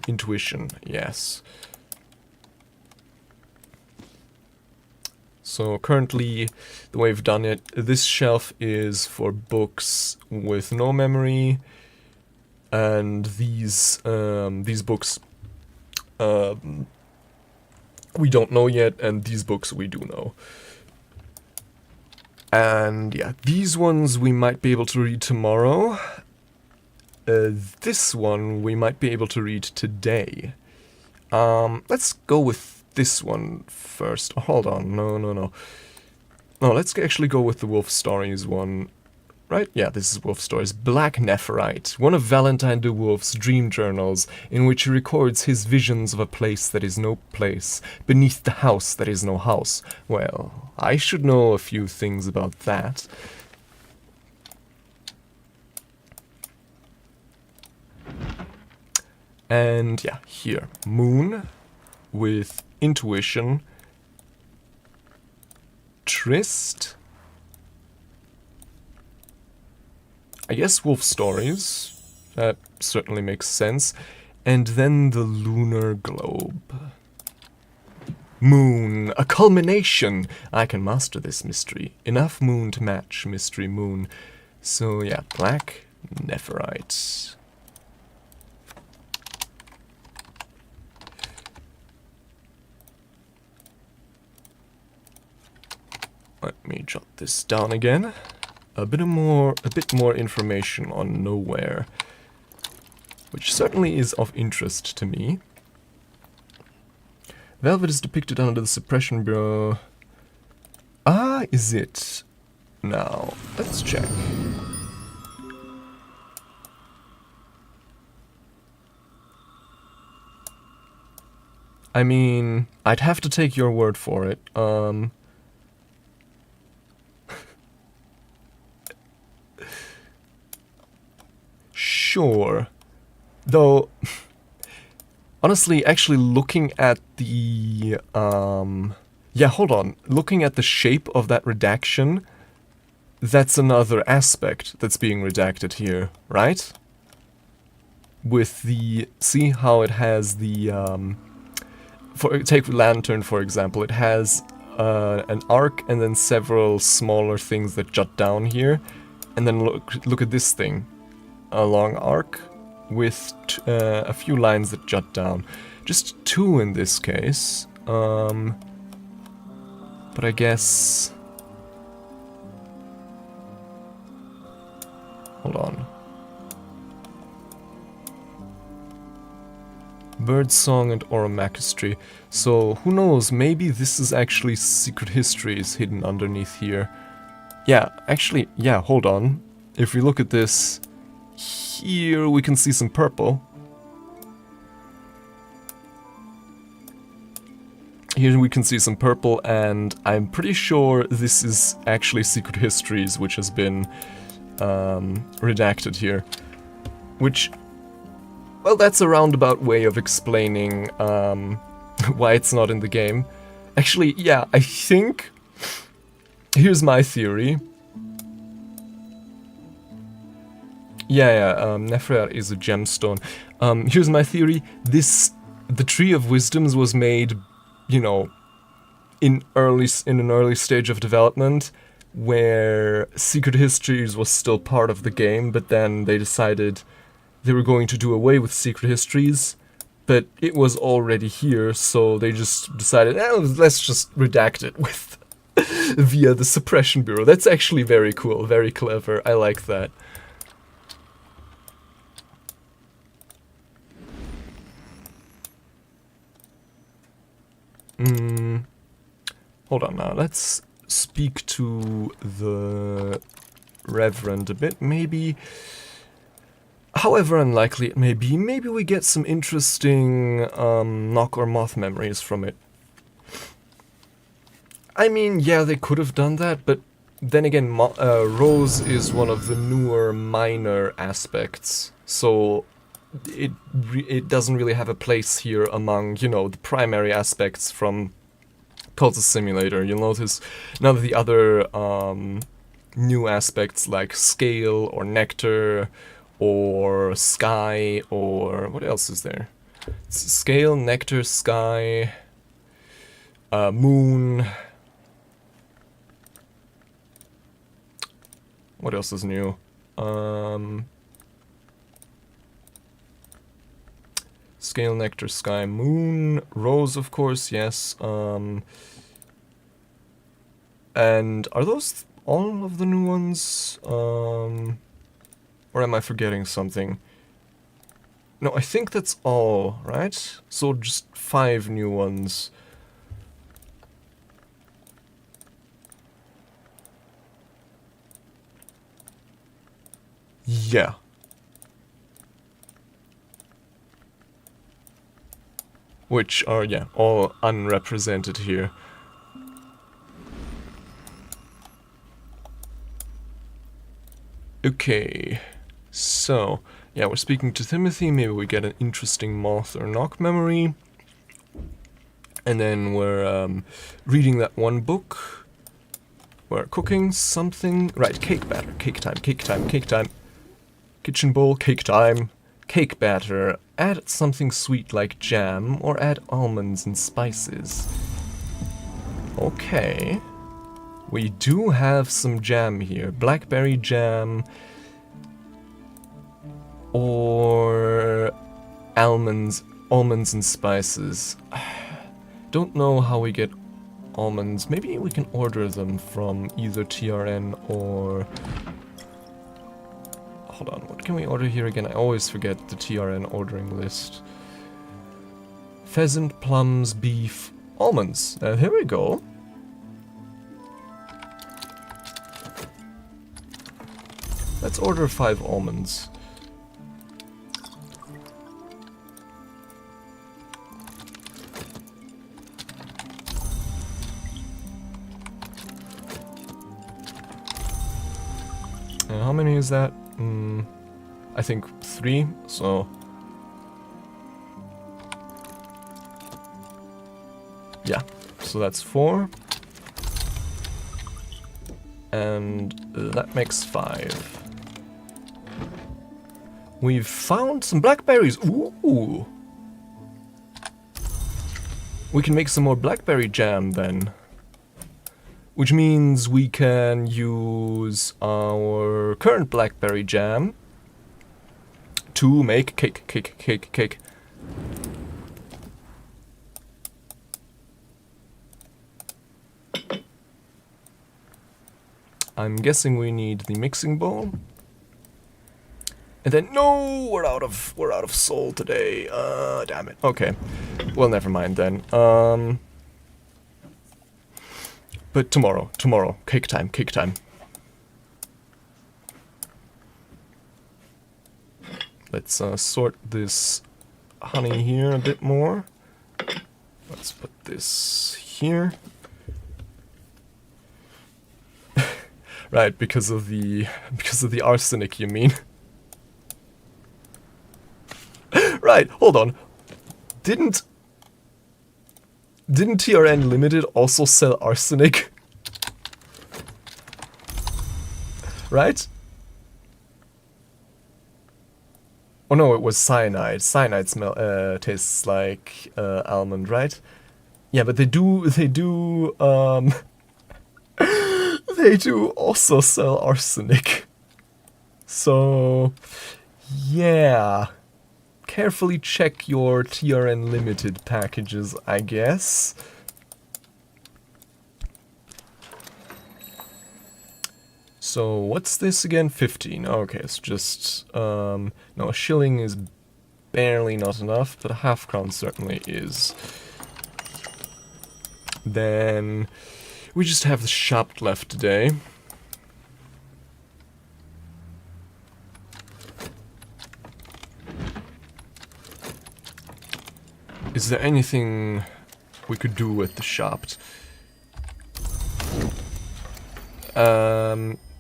Intuition, yes. So currently, the way we've done it, this shelf is for books with no memory, and these books we don't know yet, and these books we do know. And yeah, these ones we might be able to read tomorrow. This one we might be able to read today. Let's go with this one first. Oh, hold on, no. No, let's actually go with the Wolf Stories one. Right? Yeah, this is Wolf Stories. Black Nephrite, one of Valentine de Wolf's dream journals, in which he records his visions of a place that is no place, beneath the house that is no house. Well, I should know a few things about that. And yeah, here, Moon, with Intuition, Tryst, I guess Wolf Stories, that certainly makes sense, and then the Lunar Globe. Moon, a culmination! I can master this mystery. Enough moon to match Mystery Moon. So yeah, Black Nephrite. Let me jot this down again. A bit more information on Nowhere, which certainly is of interest to me. Velvet is depicted under the Suppression Bureau. Ah, is it? Now, let's check. I mean, I'd have to take your word for it. Sure. Though, honestly, actually looking at the, Yeah, hold on. Looking at the shape of that redaction, that's another aspect that's being redacted here, right? With the... see how it has the... take Lantern, for example. It has an arc and then several smaller things that jut down here. And then look at this thing. A long arc with a few lines that jut down. Just 2 in this case. But I guess... hold on. Birdsong and ℍ𝕠𝕦𝕤𝕤𝕤𝐬. So, who knows, maybe this is actually secret histories hidden underneath here. Yeah, actually, yeah, hold on. If we look at this, here we can see some purple. Here we can see some purple, and I'm pretty sure this is actually secret histories, which has been redacted here. Which, well, that's a roundabout way of explaining why it's not in the game. Actually, yeah, I think... here's my theory. Yeah, Nephra is a gemstone. Here's my theory. The Tree of Wisdoms was made, you know, in an early stage of development, where Secret Histories was still part of the game, but then they decided they were going to do away with Secret Histories, but it was already here, so they just decided, let's just redact it with via the Suppression Bureau. That's actually very cool, very clever. I like that. Hold on now, let's speak to the Reverend a bit. Maybe, however unlikely it may be, maybe we get some interesting knock or moth memories from it. I mean, yeah, they could have done that, but then again, Rose is one of the newer, minor aspects, so it doesn't really have a place here among, you know, the primary aspects from Cultist Simulator. You'll notice none of the other new aspects like Scale or Nectar or Sky or... what else is there? Scale, Nectar, Sky, Moon... what else is new? Scale, Nectar, Sky, Moon, Rose, of course, yes. And are those all of the new ones? Or am I forgetting something? No, I think that's all, right? So just 5 new ones. Yeah. Which are, yeah, all unrepresented here. Okay, so, yeah, we're speaking to Timothy, maybe we get an interesting moth or knock memory. And then we're reading that one book. We're cooking something. Right, cake batter, cake time, cake time, cake time. Kitchen bowl, cake time. Cake batter. Add something sweet like jam, or add almonds and spices. Okay. We do have some jam here. Blackberry jam. Or almonds and spices. Don't know how we get almonds. Maybe we can order them from either TRN or... hold on, what can we order here again? I always forget the TRN ordering list. Pheasant, plums, beef, almonds. Here we go. Let's order 5 almonds. How many is that? I think 3, so... Yeah, so that's 4. And that makes 5. We've found some blackberries. Ooh! We can make some more blackberry jam then. Which means we can use our current blackberry jam to make cake. I'm guessing we need the mixing bowl. And then no, we're out of soul today. Damn it. Okay. Well, never mind then. But tomorrow, cake time. Let's sort this honey here a bit more. Let's put this here. Right, because of the arsenic, you mean? Right, hold on. Didn't TRN Limited also sell arsenic? Right? Oh no, it was cyanide. Cyanide tastes like almond, right? Yeah, but they do they do also sell arsenic. So yeah. Carefully check your TRN Limited packages, I guess. So what's this again? 15. Okay, it's just no, a shilling is barely not enough, but a half crown certainly is. Then we just have the shop left today. Is there anything we could do with the shop?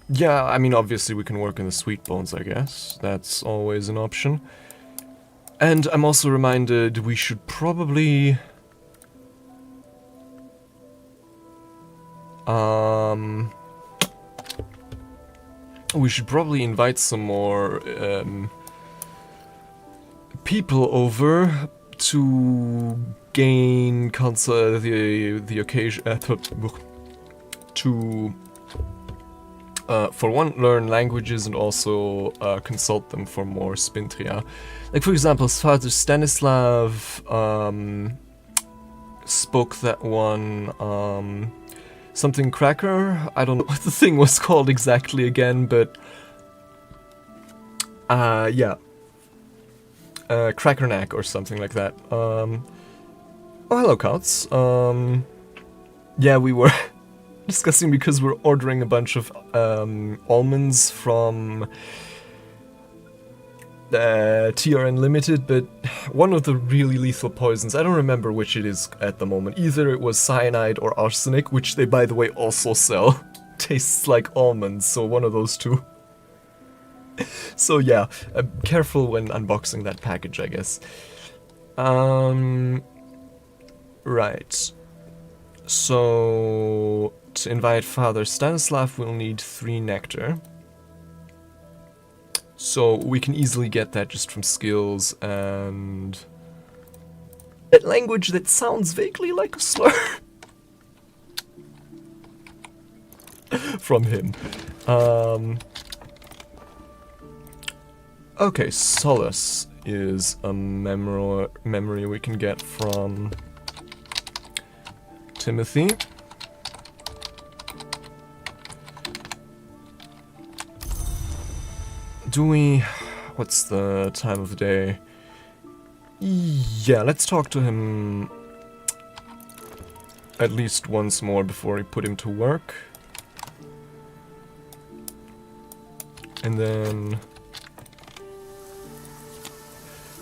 Yeah, I mean, obviously we can work in the sweet bones, I guess. That's always an option. And I'm also reminded we should probably... we should probably invite some more people over to gain the occasion to for one, learn languages and also consult them for more Spintria. Like for example, Father Stanislav spoke that one something cracker. I don't know what the thing was called exactly again, but yeah. Crackernack or something like that. Oh, hello, Cots. Yeah, we were discussing because we're ordering a bunch of almonds from TRN Limited, but one of the really lethal poisons, I don't remember which it is at the moment. Either it was cyanide or arsenic, which they, by the way, also sell. Tastes like almonds, so one of those two. So yeah, careful when unboxing that package, I guess. Right. So, to invite Father Stanislav, we'll need 3 nectar. So, we can easily get that just from skills and... that language that sounds vaguely like a slur. From him. Okay, Solace is a memory we can get from Timothy. Do we... what's the time of day? Yeah, let's talk to him at least once more before we put him to work. And then...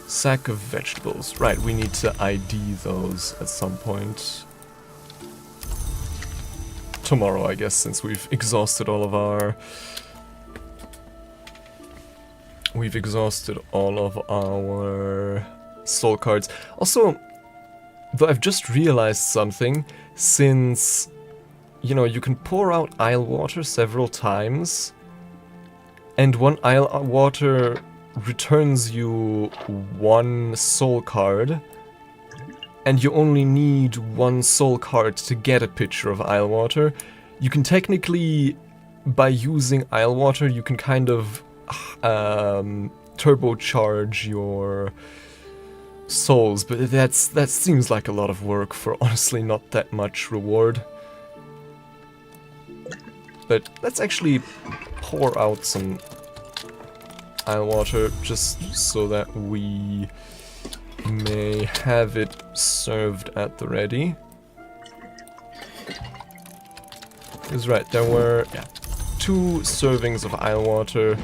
sack of vegetables. Right, we need to ID those at some point. Tomorrow, I guess, since we've exhausted all of our... soul cards. Also, Though I've just realized something, since, you know, you can pour out Isle water several times, and one Isle water returns you one soul card, and you only need one soul card to get a picture of Isle water. You can technically, by using Isle water, you can kind of turbocharge your souls, but that seems like a lot of work for honestly not that much reward. But let's actually pour out some Isle water just so that we may have it served at the ready. That's right, there were 2 servings of Isle water.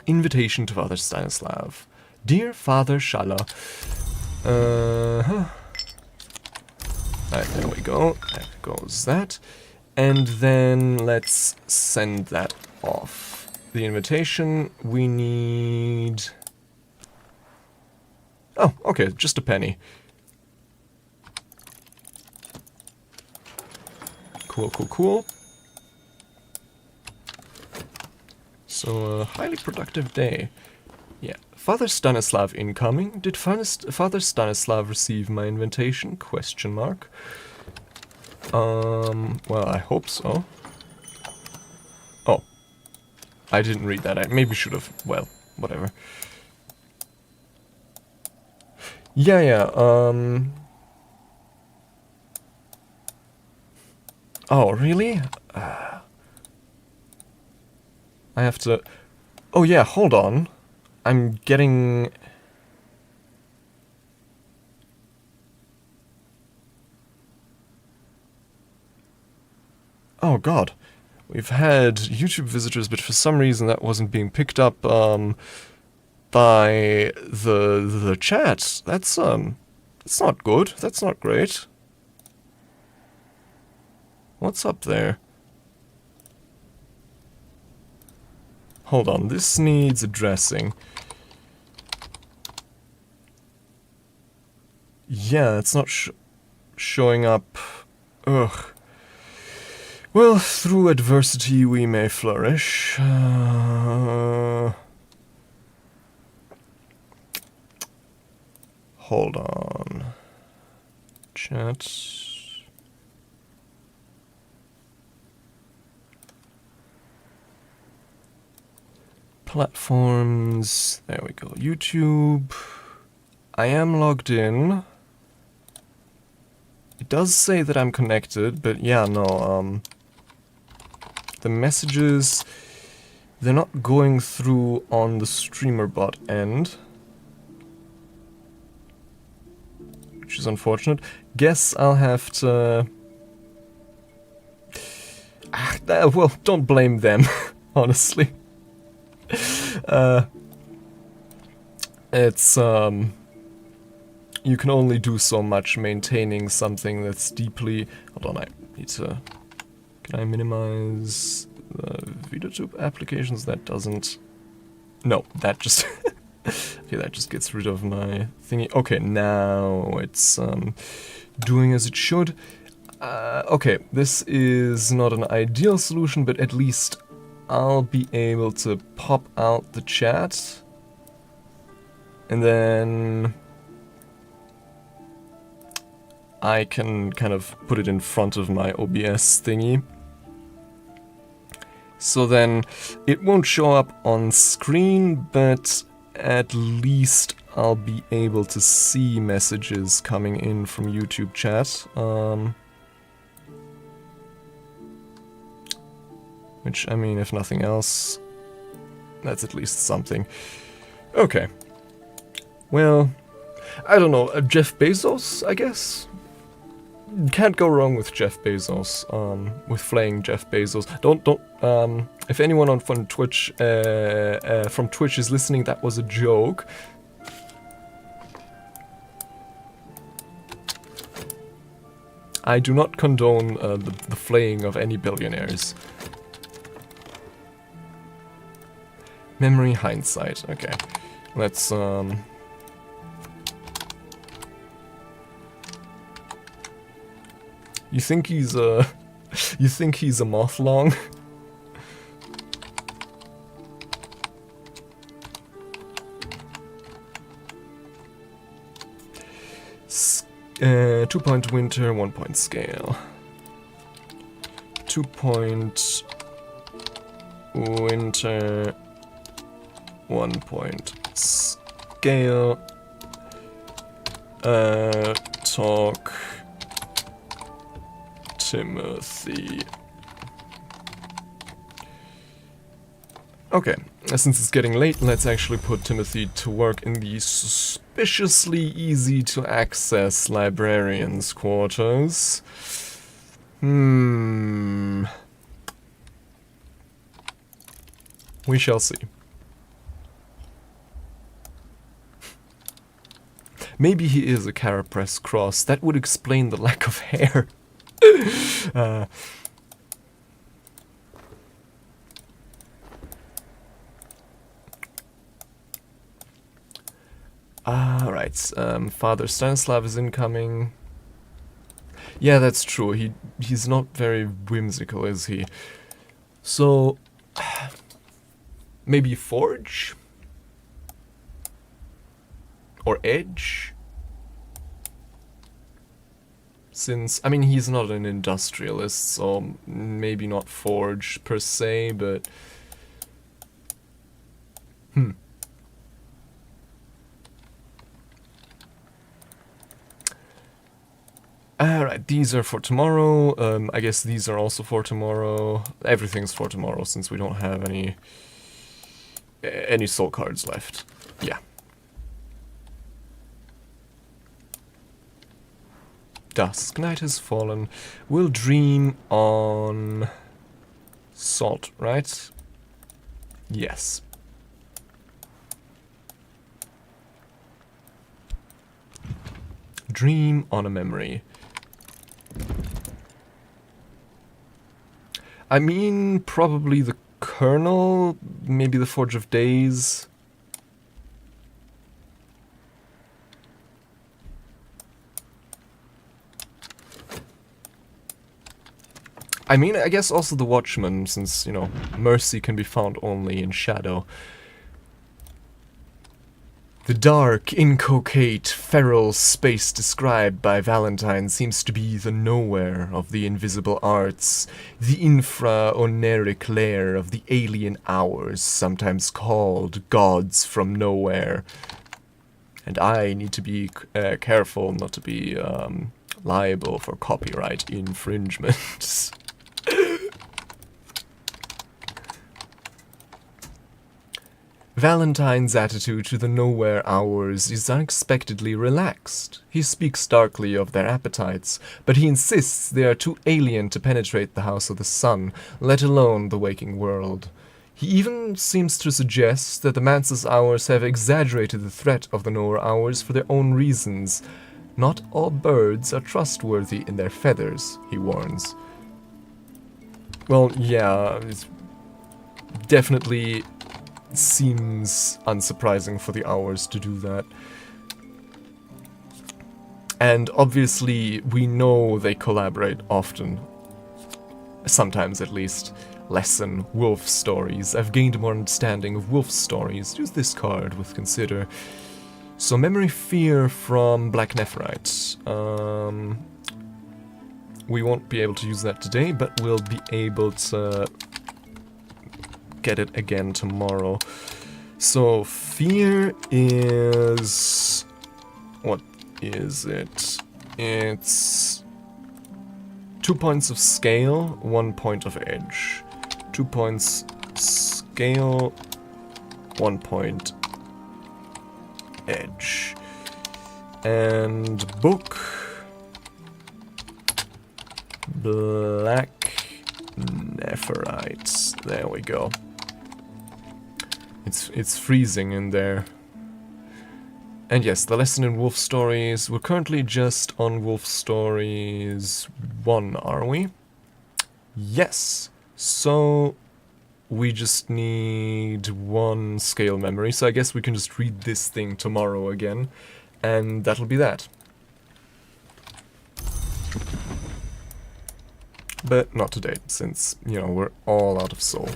Invitation to Father Stanislav. Dear Father Shala. Right, there we go. There goes that. And then let's send that off. The invitation, we need... Oh, okay, just a penny. Cool, cool, cool. So, a highly productive day. Yeah. Father Stanislav incoming. Did Father Stanislav receive my invitation? Question mark. Well, I hope so. Oh. I didn't read that. I maybe should have. Well, whatever. Yeah. Oh, really? I have to... Oh yeah, hold on. I'm getting... Oh god. We've had YouTube visitors, but for some reason that wasn't being picked up by the chat. That's not good. That's not great. What's up there? Hold on, this needs addressing. Yeah, it's not showing up. Ugh. Well, through adversity we may flourish. Hold on. Chat. Platforms, there we go, YouTube. I am logged in. It does say that I'm connected, but yeah, no, the messages, they're not going through on the streamer bot end. Which is unfortunate. Guess I'll have to... well, don't blame them, honestly. It's, you can only do so much maintaining something that's deeply... Hold on, I need to... Can I minimize the VideoTube applications? That doesn't... No, that just... Okay, that just gets rid of my thingy. Okay, now it's, doing as it should. Okay, this is not an ideal solution, but at least I'll be able to pop out the chat. And then I can kind of put it in front of my OBS thingy. So then it won't show up on screen, but at least I'll be able to see messages coming in from YouTube chat. Which, I mean, if nothing else, that's at least something. Okay. Well, I don't know, Jeff Bezos, I guess? Can't go wrong with Jeff Bezos, with flaying Jeff Bezos. Don't, if anyone from Twitch is listening, that was a joke. I do not condone the flaying of any billionaires. Memory hindsight, okay. Let's, You think he's a... you think he's a moth-long? 2-point winter, 1-point scale. 2-point winter, 1-point scale. Talk Timothy. Okay, since it's getting late, let's actually put Timothy to work in the suspiciously easy to access librarian's quarters. We shall see. Maybe he is a Carapress cross. That would explain the lack of hair. Alright, Father Stanislav is incoming. Yeah, that's true. He's not very whimsical, is he? So, maybe Forge? Or Edge? Since, I mean, he's not an industrialist, so maybe not Forge per se, but... Alright, these are for tomorrow. I guess these are also for tomorrow. Everything's for tomorrow, since we don't have any soul cards left. Yeah. Dusk night has fallen. We'll dream on salt, right? Yes. Dream on a memory. I mean, probably the Kernel, maybe the Forge of Days. I mean, I guess also the Watchman, since, you know, mercy can be found only in shadow. The dark, incoherent, feral space described by Valentine seems to be the nowhere of the invisible arts, the infra-oneric lair of the alien hours, sometimes called gods from nowhere. And I need to be careful not to be liable for copyright infringements. Valentine's attitude to the nowhere hours is unexpectedly relaxed. He speaks darkly of their appetites, but he insists they are too alien to penetrate the house of the sun, let alone the waking world. He even seems to suggest that the Mance's hours have exaggerated the threat of the nowhere hours for their own reasons. Not all birds are trustworthy in their feathers, he warns. Well, yeah, it's definitely seems unsurprising for the hours to do that. And obviously, we know they collaborate often. Sometimes, at least. Lesson, wolf stories. I've gained more understanding of wolf stories. Use this card with Consider. So, Memory Fear from Black Nephrites. We won't be able to use that today, but we'll be able to get it again tomorrow. So, Fear is... what is it? It's 2 points of scale, 1 point of edge. 2 points scale, 1 point edge. And book, Black Nephrites. There we go. It's freezing in there. And yes, the lesson in Wolf Stories. We're currently just on Wolf Stories 1, are we? Yes. So we just need 1 scale memory. So I guess we can just read this thing tomorrow again. And that'll be that. but not today, since, you know, we're all out of soul.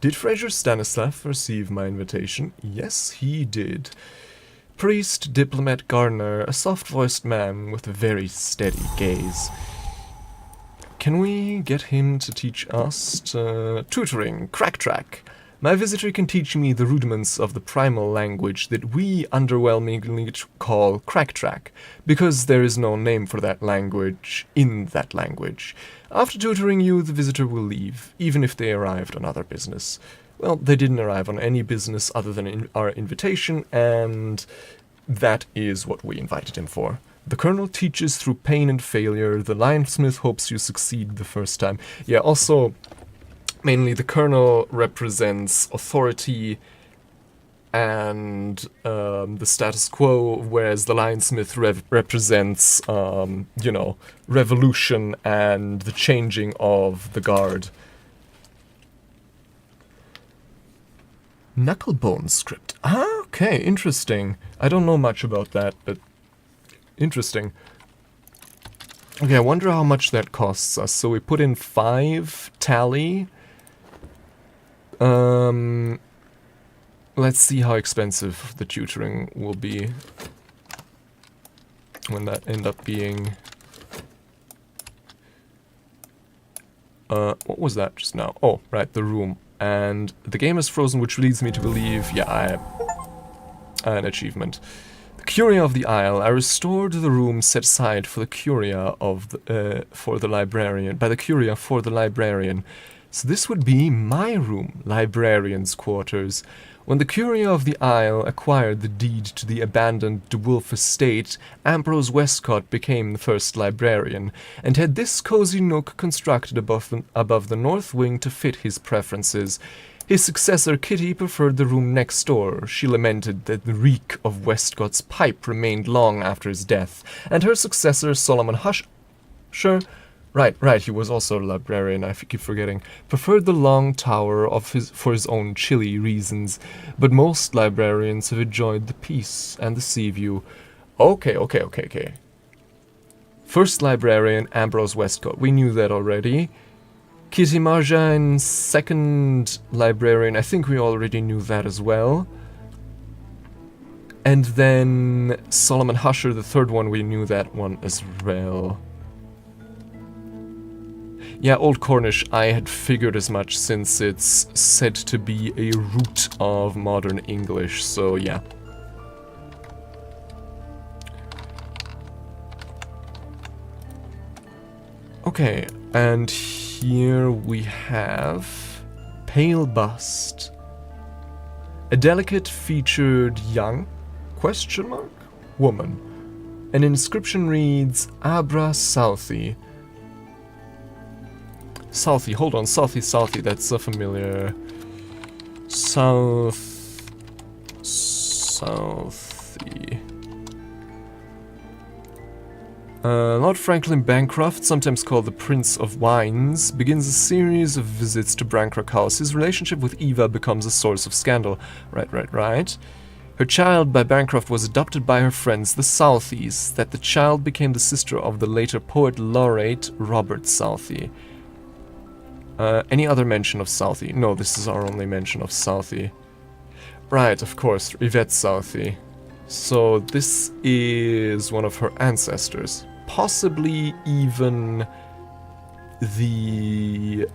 Did Fraser Stanislav receive my invitation? Yes, he did. Priest, diplomat, gardener, a soft-voiced man with a very steady gaze. Can we get him to teach us tutoring, crack-track? My visitor can teach me the rudiments of the primal language that we underwhelmingly call crack-track, because there is no name for that language in that language. After tutoring you, the visitor will leave, even if they arrived on other business. Well, they didn't arrive on any business other than our invitation, and that is what we invited him for. The Colonel teaches through pain and failure. The Lionsmith hopes you succeed the first time. Yeah, also, mainly the Colonel represents authority and the status quo, whereas the Lionsmith represents, you know, revolution and the changing of the guard. Knucklebone script. Ah, okay, interesting. I don't know much about that, but interesting. Okay, I wonder how much that costs us. So we put in 5 tally. Let's see how expensive the tutoring will be when that end up being... what was that just now? Oh, right, the room. And the game is frozen, which leads me to believe, yeah, an achievement. The Curia of the Isle. I restored the room set aside for the Curia of the, for the librarian, by the Curia for the librarian. So this would be my room, librarian's quarters. When the Curia of the Isle acquired the deed to the abandoned De Wolf estate, Ambrose Westcott became the first librarian, and had this cozy nook constructed above the north wing to fit his preferences. His successor Kitty preferred the room next door. She lamented that the reek of Westcott's pipe remained long after his death, and her successor Solomon Hush... Right, he was also a librarian, I keep forgetting. Preferred the long tower for his own chilly reasons, but most librarians have enjoyed the peace and the sea view. Okay. First librarian, Ambrose Westcott. We knew that already. Kitty Marjane, second librarian. I think we already knew that as well. And then Solomon Husher, the third one, we knew that one as well. Yeah, Old Cornish, I had figured as much since it's said to be a root of modern English, so yeah. Okay, and here we have Pale Bust. A delicate featured young, question mark, woman. An inscription reads, Abra Southey. Southey, hold on, Southey, that's a familiar... Southey... Lord Franklin Bancroft, sometimes called the Prince of Wines, begins a series of visits to Bancroft House. His relationship with Eva becomes a source of scandal. Right. Her child by Bancroft was adopted by her friends, the Southeys, that the child became the sister of the later poet laureate Robert Southey. Any other mention of Southey? No, this is our only mention of Southey. Right, of course, Yvette Southey. So this is one of her ancestors. Possibly even the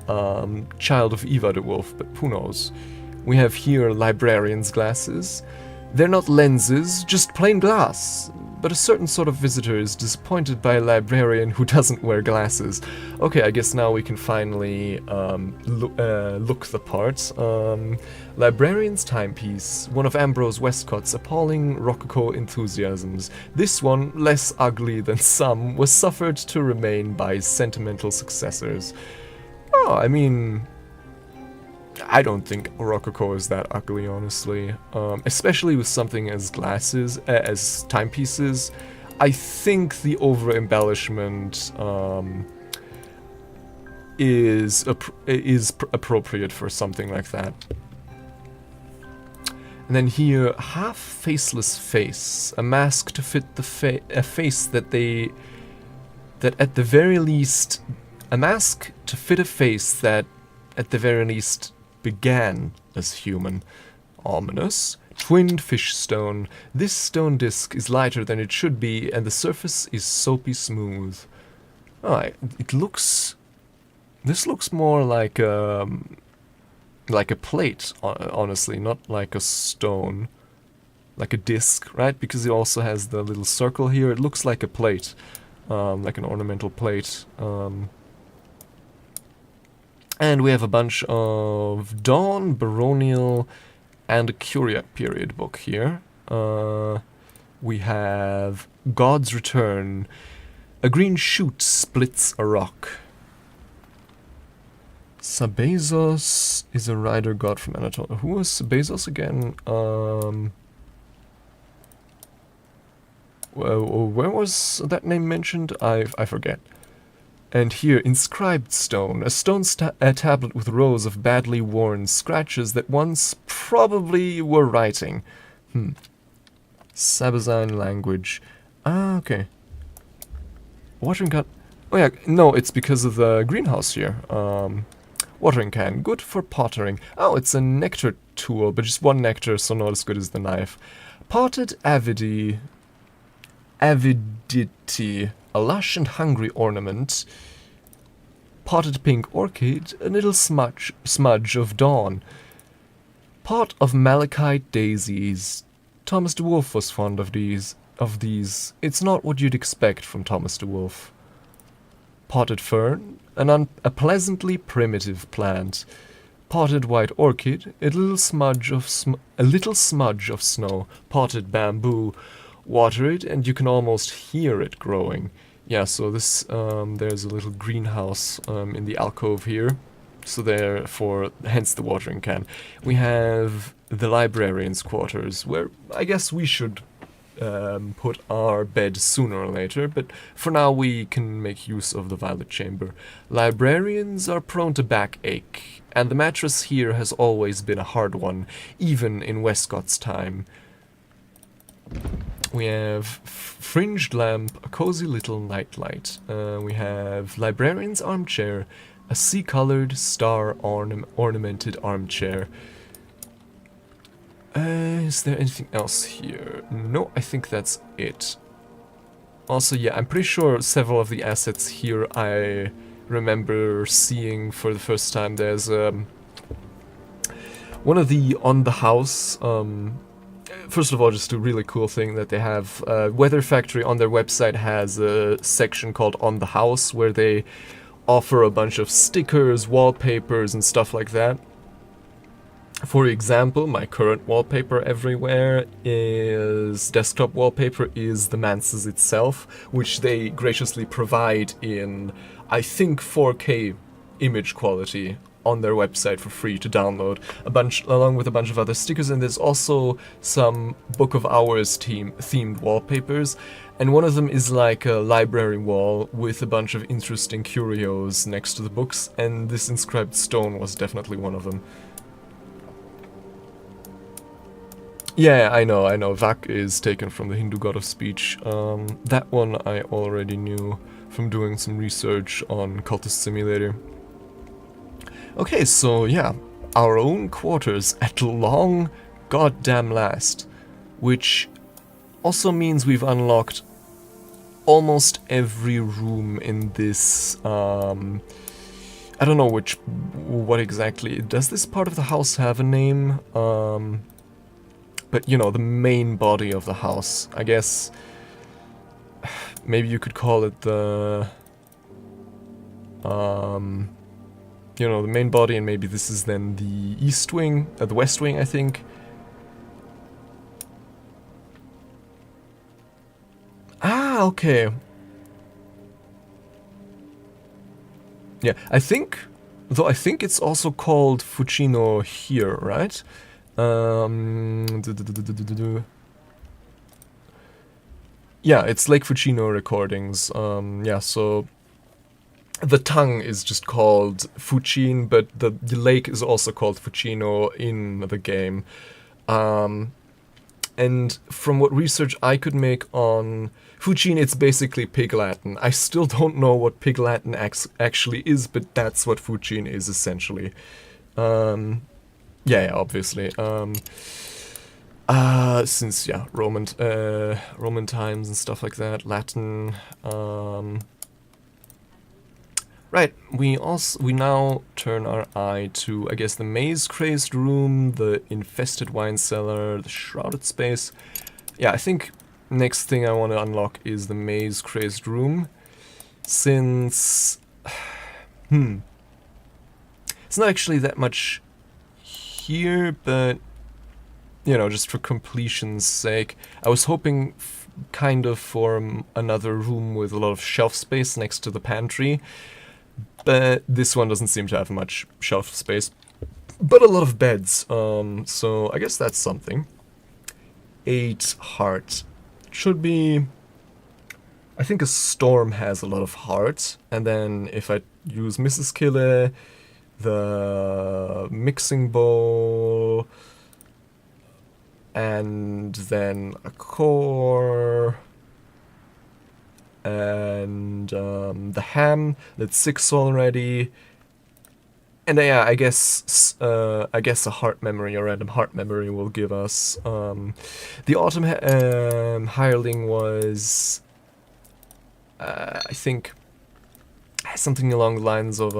child of Eva de Wolf, but who knows. We have here librarian's glasses. They're not lenses, just plain glass. But a certain sort of visitor is disappointed by a librarian who doesn't wear glasses. Okay, I guess now we can finally look the part. Librarian's timepiece, one of Ambrose Westcott's appalling Rococo enthusiasms. This one, less ugly than some, was suffered to remain by his sentimental successors. Oh, I mean... I don't think Rococo is that ugly, honestly. Especially with something as glasses, as timepieces. I think the over-embellishment is appropriate for something like that. And then here, half-faceless face. A mask to fit a face that they that at the very least, a mask to fit a face that at the very least began as human. Ominous. Twinned fish stone. This stone disc is lighter than it should be, and the surface is soapy smooth. Oh, it looks... This looks more like a plate, honestly, not like a stone. Like a disc, right? Because it also has the little circle here. It looks like a plate, like an ornamental plate. And we have a bunch of Dawn, Baronial, and a Curia period book here. We have God's Return. A green shoot splits a rock. Sabezos is a rider god from Anatolia. Who was Sabezos again? Where was that name mentioned? I forget. And here, inscribed stone. A stone tablet with rows of badly worn scratches that once probably were writing. Sabazine language. Ah, okay. Watering can... Oh yeah, no, it's because of the greenhouse here. Watering can. Good for pottering. Oh, it's a nectar tool, but just one nectar, so not as good as the knife. Potted avidity. Avidity. A lush and hungry ornament. Potted pink orchid. A little smudge of dawn. Pot of malachite daisies. Thomas de Wolfe was fond of these. It's not what you'd expect from Thomas de Wolfe. Potted fern. A pleasantly primitive plant. Potted white orchid. A little smudge of snow. Potted bamboo. Water it, and you can almost hear it growing. Yeah, so this there's a little greenhouse in the alcove here, so therefore, hence the watering can. We have the librarian's quarters, where I guess we should put our bed sooner or later, but for now we can make use of the violet chamber. Librarians are prone to backache, and the mattress here has always been a hard one, even in Westcott's time. We have fringed lamp, a cozy little nightlight. We have librarian's armchair, a sea-colored, star-ornamented armchair. Is there anything else here? No, I think that's it. Also, yeah, I'm pretty sure several of the assets here I remember seeing for the first time. There's one of the on the house. First of all, just a really cool thing that they have. Weather Factory on their website has a section called On the House, where they offer a bunch of stickers, wallpapers, and stuff like that. For example, my current wallpaper everywhere is desktop wallpaper is the Manses itself, which they graciously provide in, I think, 4K image quality on their website for free to download, along with a bunch of other stickers. And there's also some Book of Hours themed wallpapers, and one of them is like a library wall with a bunch of interesting curios next to the books, and this inscribed stone was definitely one of them. Yeah, I know, Vak is taken from the Hindu god of speech. That one I already knew from doing some research on Cultist Simulator. Okay, so yeah, our own quarters at long goddamn last, which also means we've unlocked almost every room in this, I don't know what exactly. Does this part of the house have a name? But you know, the main body of the house, I guess, maybe you could call it the, you know, the main body, and maybe this is then the east wing, the west wing, I think. Ah, okay. Yeah, I think it's also called Fucino here, right? Yeah, it's Lake Fucino Recordings. Yeah, so the tongue is just called Fucin, but the lake is also called Fucino in the game. and from what research I could make on Fuchin, it's basically Pig Latin. I still don't know what Pig Latin actually is, but that's what Fuchin is essentially. Yeah, obviously. Since yeah, Roman times and stuff like that, Latin. Right, we now turn our eye to, I guess, the maze-crazed room, the infested wine cellar, the shrouded space. Yeah, I think next thing I want to unlock is the maze-crazed room, since it's not actually that much here, but you know, just for completion's sake, I was hoping kind of for another room with a lot of shelf space next to the pantry. But this one doesn't seem to have much shelf space, but a lot of beds, so I guess that's something. 8 heart. Should be... I think a storm has a lot of heart, and then if I use Mrs. ℍ𝐸𝐬, the mixing bowl, and then a core... and the ham, that's 6 already, and yeah, I guess a heart memory, a random heart memory will give us. The autumn hireling was, I think, something along the lines of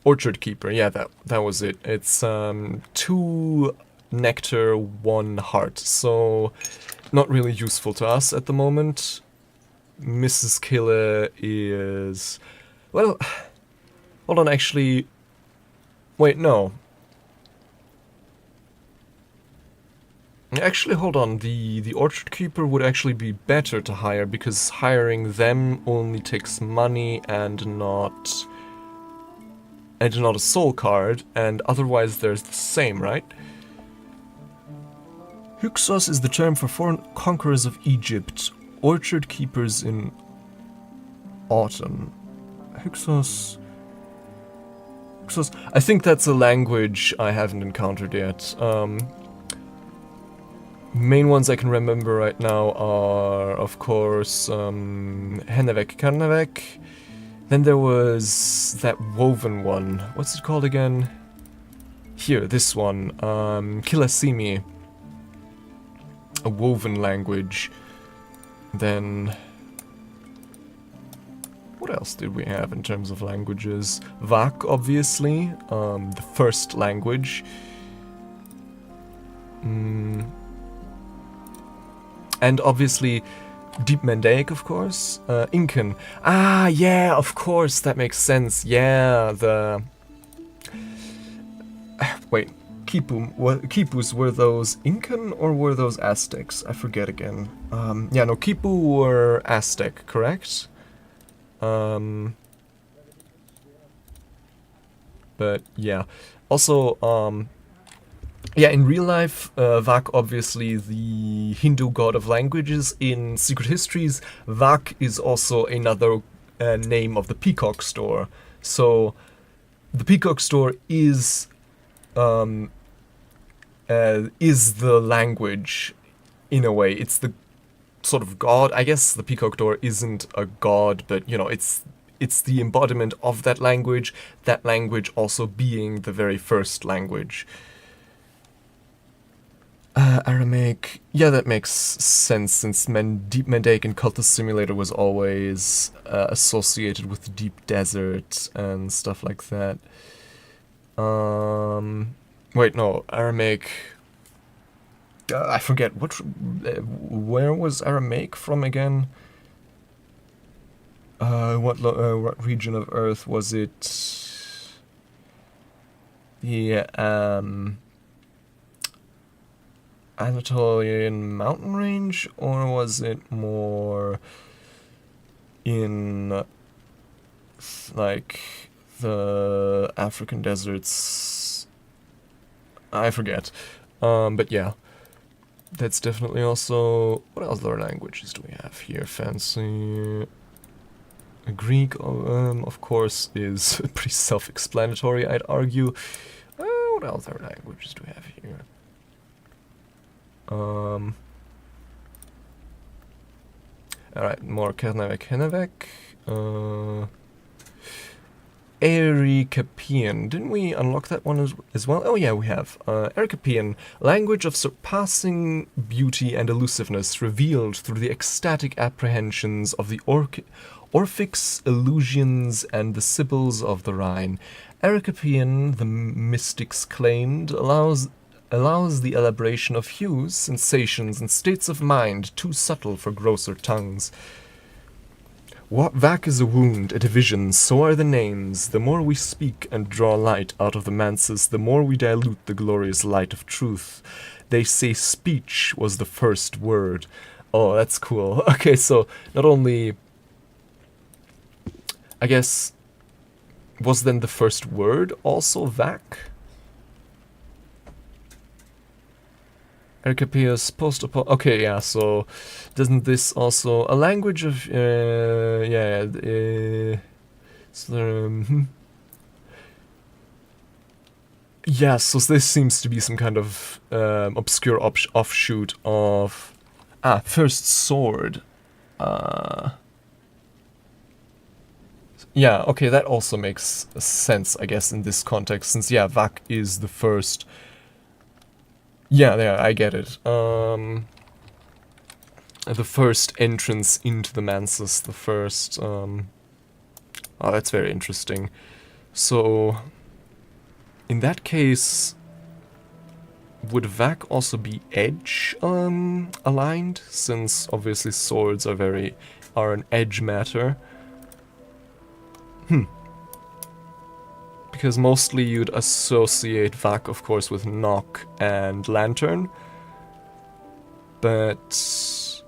orchard keeper. Yeah, that was it. It's 2 nectar, 1 heart, so not really useful to us at the moment. Mrs. ℍ𝐸𝐬 is... well, hold on, actually... wait, no. Actually, hold on, the orchard keeper would actually be better to hire, because hiring them only takes money and not a soul card, and otherwise there's the same, right? Hyksos is the term for foreign conquerors of Egypt, orchard keepers in autumn. Hyksos... I think that's a language I haven't encountered yet. Main ones I can remember right now are, of course, ℍ𝕠𝕦𝕤𝐸 𝐹𝐸𝐸. Then there was that woven one. What's it called again? Here, this one. ℍ𝐸𝐴𝐶𝐸. A woven language. Then... what else did we have in terms of languages? ℍ, obviously. The first language. And obviously... Deep Mandaic, of course. Incan. Ah, yeah, of course, that makes sense. Yeah, the... wait, Quipus, were those Incan or were those Aztecs? I forget again. Yeah, no, Quipu were Aztec, correct? But yeah. Also, yeah, in real life, ℍ, obviously the Hindu god of languages. In Secret Histories, ℍ is also another name of the Peacock Store. So, the Peacock Store is the language, in a way. It's the sort of god. I guess the Peacock Door isn't a god, but, you know, it's the embodiment of that language also being the very first language. Aramaic, yeah, that makes sense, since Deep Mandaic and Cultist Simulator was always associated with the deep desert and stuff like that. Wait, no, Aramaic... I forget, where was Aramaic from again? What region of Earth was it? Yeah, Anatolian mountain range, or was it more in like the African deserts? I forget. But yeah, that's definitely also... what other languages do we have here? Fancy. Greek, of course, is pretty self-explanatory, I'd argue. what other languages do we have here? Alright, more ℍ𝕠�𤤬𝐸. ℍ𝕠𝕦𤤬𝐸. Didn't we unlock that one as well? Oh yeah, we have. ℍ𝕠𝕦𤤬𝐸, language of surpassing beauty and elusiveness, revealed through the ecstatic apprehensions of the Orphics, Illusions, and the Sibyls of the Rhine. ℍ𝕠𝕦𤤬𝐸, the mystics claimed, allows the elaboration of hues, sensations, and states of mind too subtle for grosser tongues. ℍ𝕠𝕬 is a wound, a division, so are the names. The more we speak and draw light out of the manses, the more we dilute the glorious light of truth. They say speech was the first word. Oh, that's cool. Okay, so not only, I guess, was then the first word also ℍ𝕬𝕬? ℍ𝕬𝕬𝐸 is okay, yeah, so doesn't this also a language of yeah, so this seems to be some kind of obscure offshoot of first sword. Yeah, okay, that also makes sense, I guess, in this context, since yeah, ℍ𝕬𝕬 is the first. Yeah, there, I get it. The first entrance into the manses, the first, oh, that's very interesting. So, in that case, would ℍ𝕬𝕬 also be edge, aligned? Since, obviously, swords are an edge matter. Because mostly you'd associate ℍ𝕬𝕬, of course, with knock and lantern. But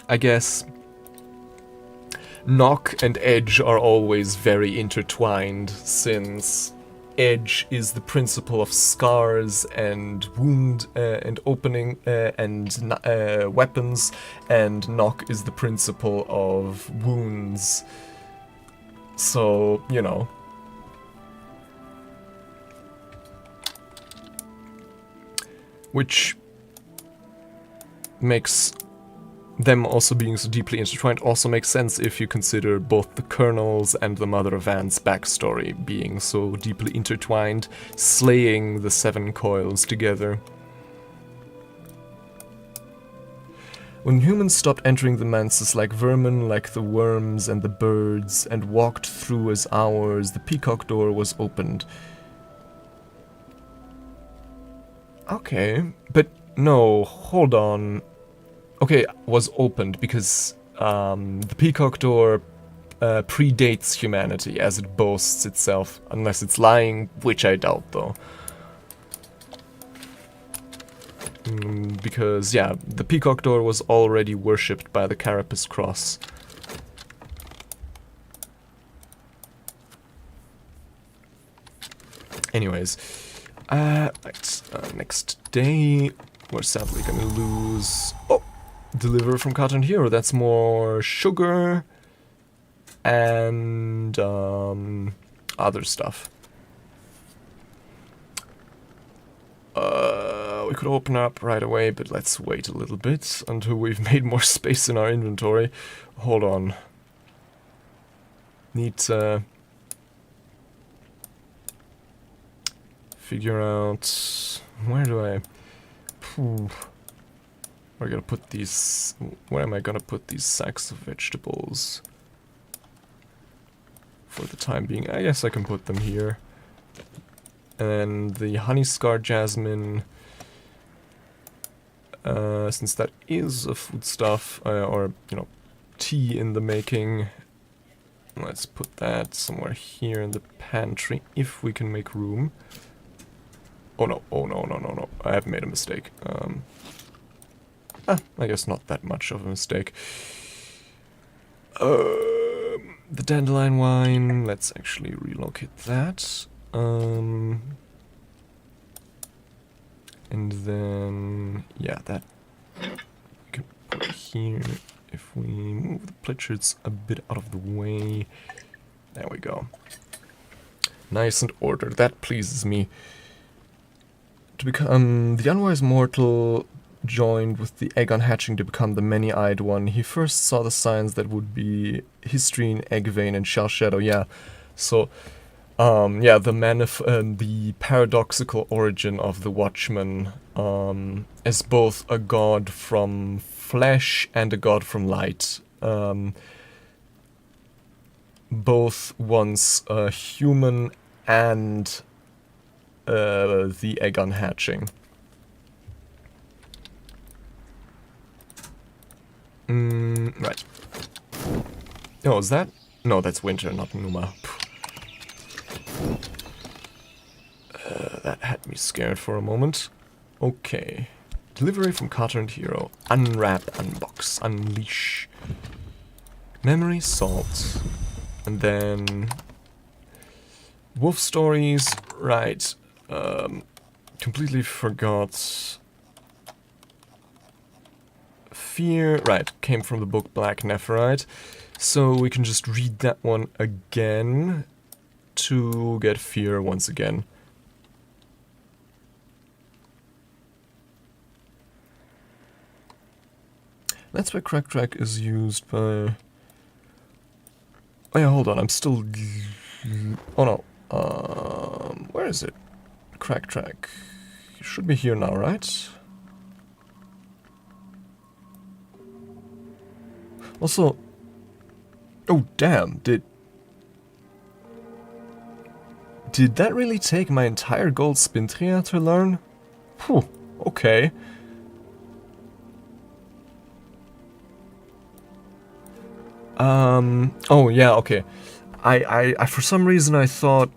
I guess knock and edge are always very intertwined, since edge is the principle of scars and wound and opening and weapons, and knock is the principle of wounds. So, you know. Which makes them also being so deeply intertwined also makes sense if you consider both the Colonel's and the Mother of Anne's backstory being so deeply intertwined, slaying the 7 coils together. When humans stopped entering the manses like vermin, like the worms and the birds, and walked through as ours, the peacock door was opened. Okay, but no, hold on. Okay, was opened because the peacock door predates humanity, as it boasts itself, unless it's lying, which I doubt though. Because, yeah, the peacock door was already worshipped by the Carapace cross. Anyways, next day, we're sadly gonna lose... Oh! Deliver from Cotton Hero, that's more sugar and other stuff. We could open up right away, but let's wait a little bit until we've made more space in our inventory. Hold on. Need to figure out... Where do I... We're gonna put these... Where am I gonna put these sacks of vegetables? For the time being, I guess I can put them here. And the honey scar jasmine, since that is a foodstuff, or, you know, tea in the making, let's put that somewhere here in the pantry, if we can make room. Oh no, no, I have made a mistake. I guess not that much of a mistake. The dandelion wine, let's actually relocate that. And then, yeah, that we can put here. If we move the Pritchards a bit out of the way, there we go. Nice and ordered. That pleases me. To become the unwise mortal joined with the egg on hatching to become the many-eyed one. He first saw the signs that would be histrine, egg vein, and shell shadow. Yeah, so yeah, the paradoxical origin of the Watchman as both a god from flesh and a god from light. Both once human and the egg on hatching. Right. Oh, is that? No, that's winter, not Numa. That had me scared for a moment. Okay. Delivery from Carter and Hero. Unwrap, unbox, unleash. Memory, salt. And then... Wolf stories. Right. Completely forgot... Fear, right, came from the book Black Nephirite, so we can just read that one again to get fear once again. That's why Crack Track is used by... Oh yeah, hold on, I'm still... Oh no, where is it? Crack Track. It should be here now, right? Also, oh damn, did that really take my entire gold Spintria to learn? Whew, okay. Oh yeah, okay. I for some reason I thought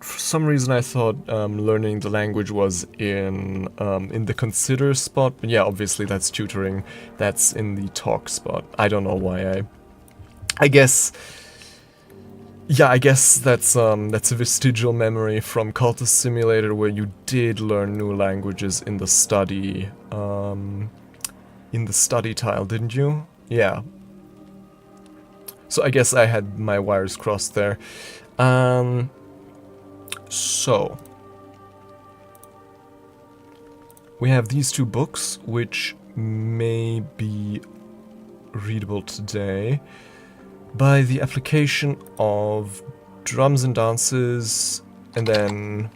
learning the language was in the consider spot, but yeah, obviously that's tutoring. That's in the talk spot. I don't know why I guess, yeah, I guess that's a vestigial memory from Cultist Simulator where you did learn new languages in the study tile, didn't you? Yeah. So I guess I had my wires crossed there. So we have these two books which may be readable today by the application of drums and dances, and then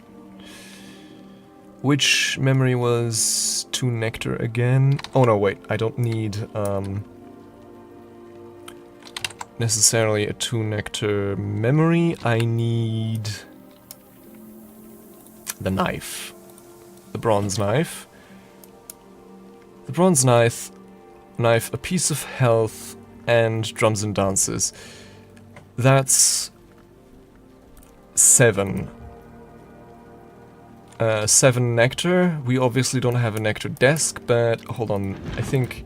which memory was to nectar again? Oh no, wait, I don't need necessarily a 2 nectar memory. I need the knife. The bronze knife. The bronze knife, a piece of health, and drums and dances. That's 7. 7 nectar. We obviously don't have a nectar desk, but hold on, I think...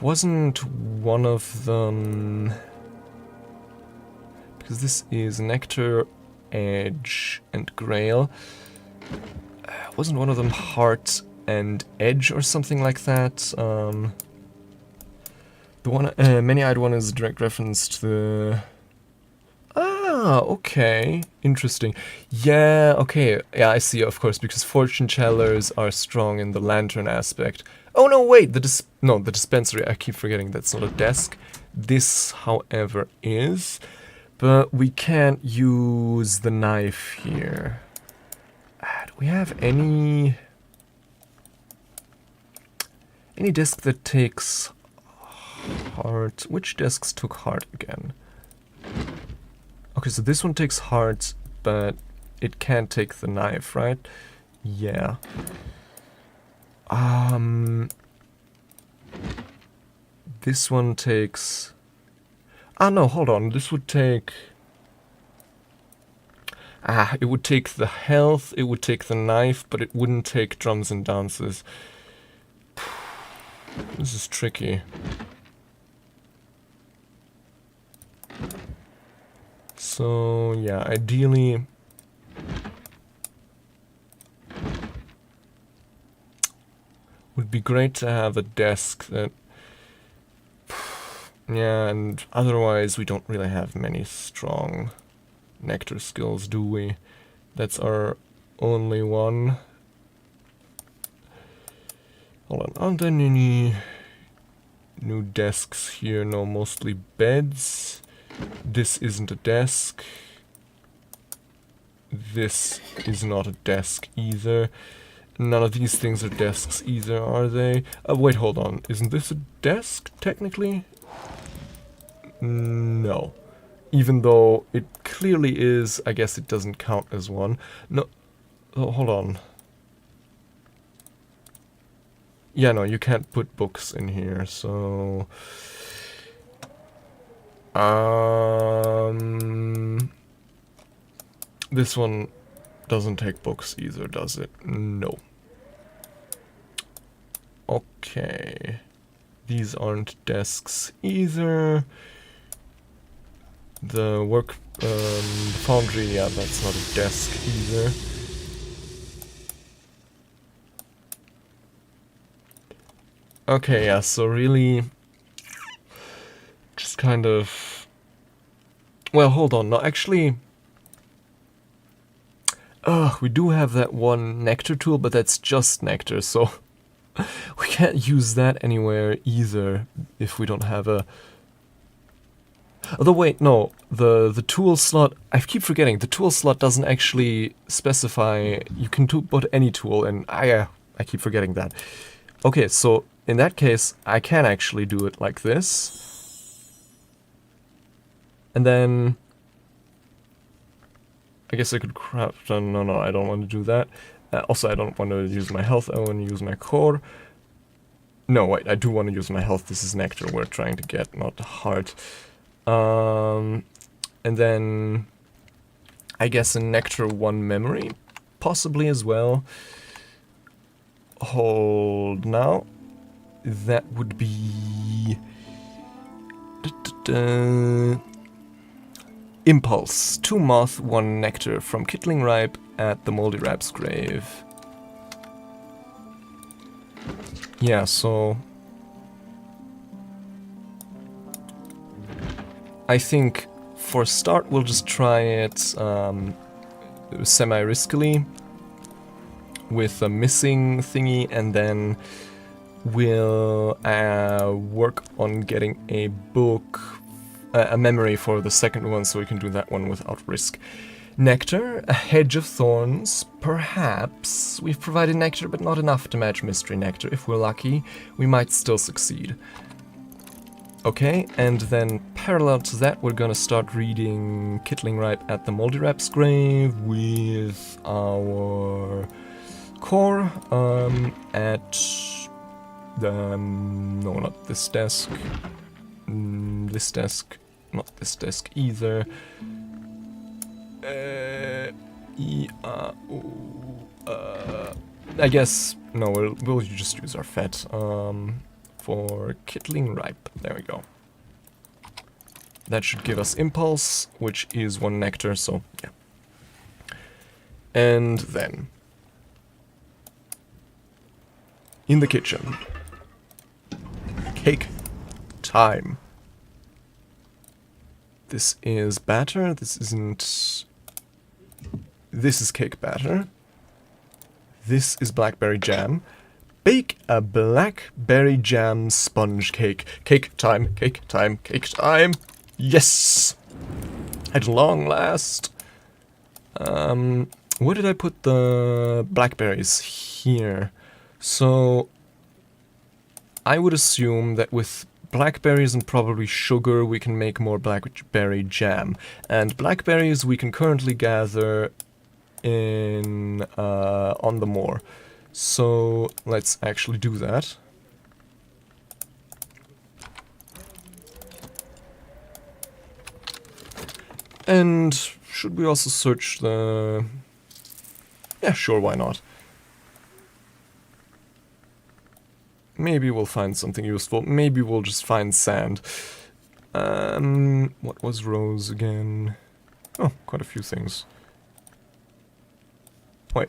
Wasn't one of them... Because this is nectar, edge, and grail. Wasn't one of them heart and edge or something like that? The one, many-eyed one is a direct reference to the... Ah, okay. Interesting. Yeah, okay. Yeah, I see, of course, because fortune tellers are strong in the lantern aspect. Oh, no, wait, the dispensary. I keep forgetting that's not a desk. This, however, is. But we can't use the knife here. Do we have any desk that takes heart? Which desks took heart again? Okay, so this one takes heart, but it can't take the knife, right? Yeah. This one takes... Ah, no, hold on. This would take... Ah, it would take the health, it would take the knife, but it wouldn't take drums and dances. This is tricky. So, yeah, ideally... would be great to have a desk that... Yeah, and otherwise we don't really have many strong nectar skills, do we? That's our only one. Hold on, aren't there any new desks here? No, mostly beds. This isn't a desk. This is not a desk either. None of these things are desks either, are they? Wait, hold on. Isn't this a desk, technically? No. Even though it clearly is, I guess it doesn't count as one. No. Oh, hold on. Yeah, no, you can't put books in here, so... This one doesn't take books either, does it? No. Okay. These aren't desks either. The work foundry, yeah, that's not a desk either. Okay, yeah, so really just kind of... Well, hold on, no, actually... we do have that one nectar tool, but that's just nectar, so we can't use that anywhere either if we don't have a... Although wait, no, the tool slot, I keep forgetting, the tool slot doesn't actually specify, you can put any tool, and I keep forgetting that. Okay, so in that case, I can actually do it like this. And then... I guess I could craft... No, I don't want to do that. Also, I don't want to use my health, I want to use my core. No, wait, I do want to use my health. This is nectar we're trying to get, not heart. And then... I guess a nectar 1 memory, possibly as well. Hold now. That would be... Impulse. 2 moth, 1 nectar from ℍ𝕠𦦦𤤬𝐸 at the ℍ𝕠𝕦𝕤𝐬𝐸 grave. Yeah, so... I think for a start we'll just try it semi-riskily with a missing thingy, and then we'll work on getting a book, a memory for the second one, so we can do that one without risk. Nectar, a hedge of thorns, perhaps. We've provided nectar, but not enough to match mystery nectar. If we're lucky, we might still succeed. Okay, and then parallel to that, we're gonna start reading ℍ𝕠𦦦𤬬𝐸 at the ℍ𝕠𝕦𝕬𝐸𝐸's grave with our core at the... no, not this desk. This desk. Not this desk either. I guess... no, we'll just use our FET. For ℍ𝕠𦦦𤬬𝐸. There we go. That should give us impulse, which is 1 nectar, so yeah. And then... in the kitchen. Cake time. This is batter, this isn't... This is cake batter. This is blackberry jam. Bake a blackberry jam sponge cake. Cake time, cake time, cake time. Yes! At long last. Where did I put the blackberries? Here. So, I would assume that with blackberries and probably sugar we can make more blackberry jam. And blackberries we can currently gather in on the moor. So let's actually do that. And should we also search the... yeah, sure, why not? Maybe we'll find something useful. Maybe we'll just find sand. What was rose again? Oh, quite a few things. Wait.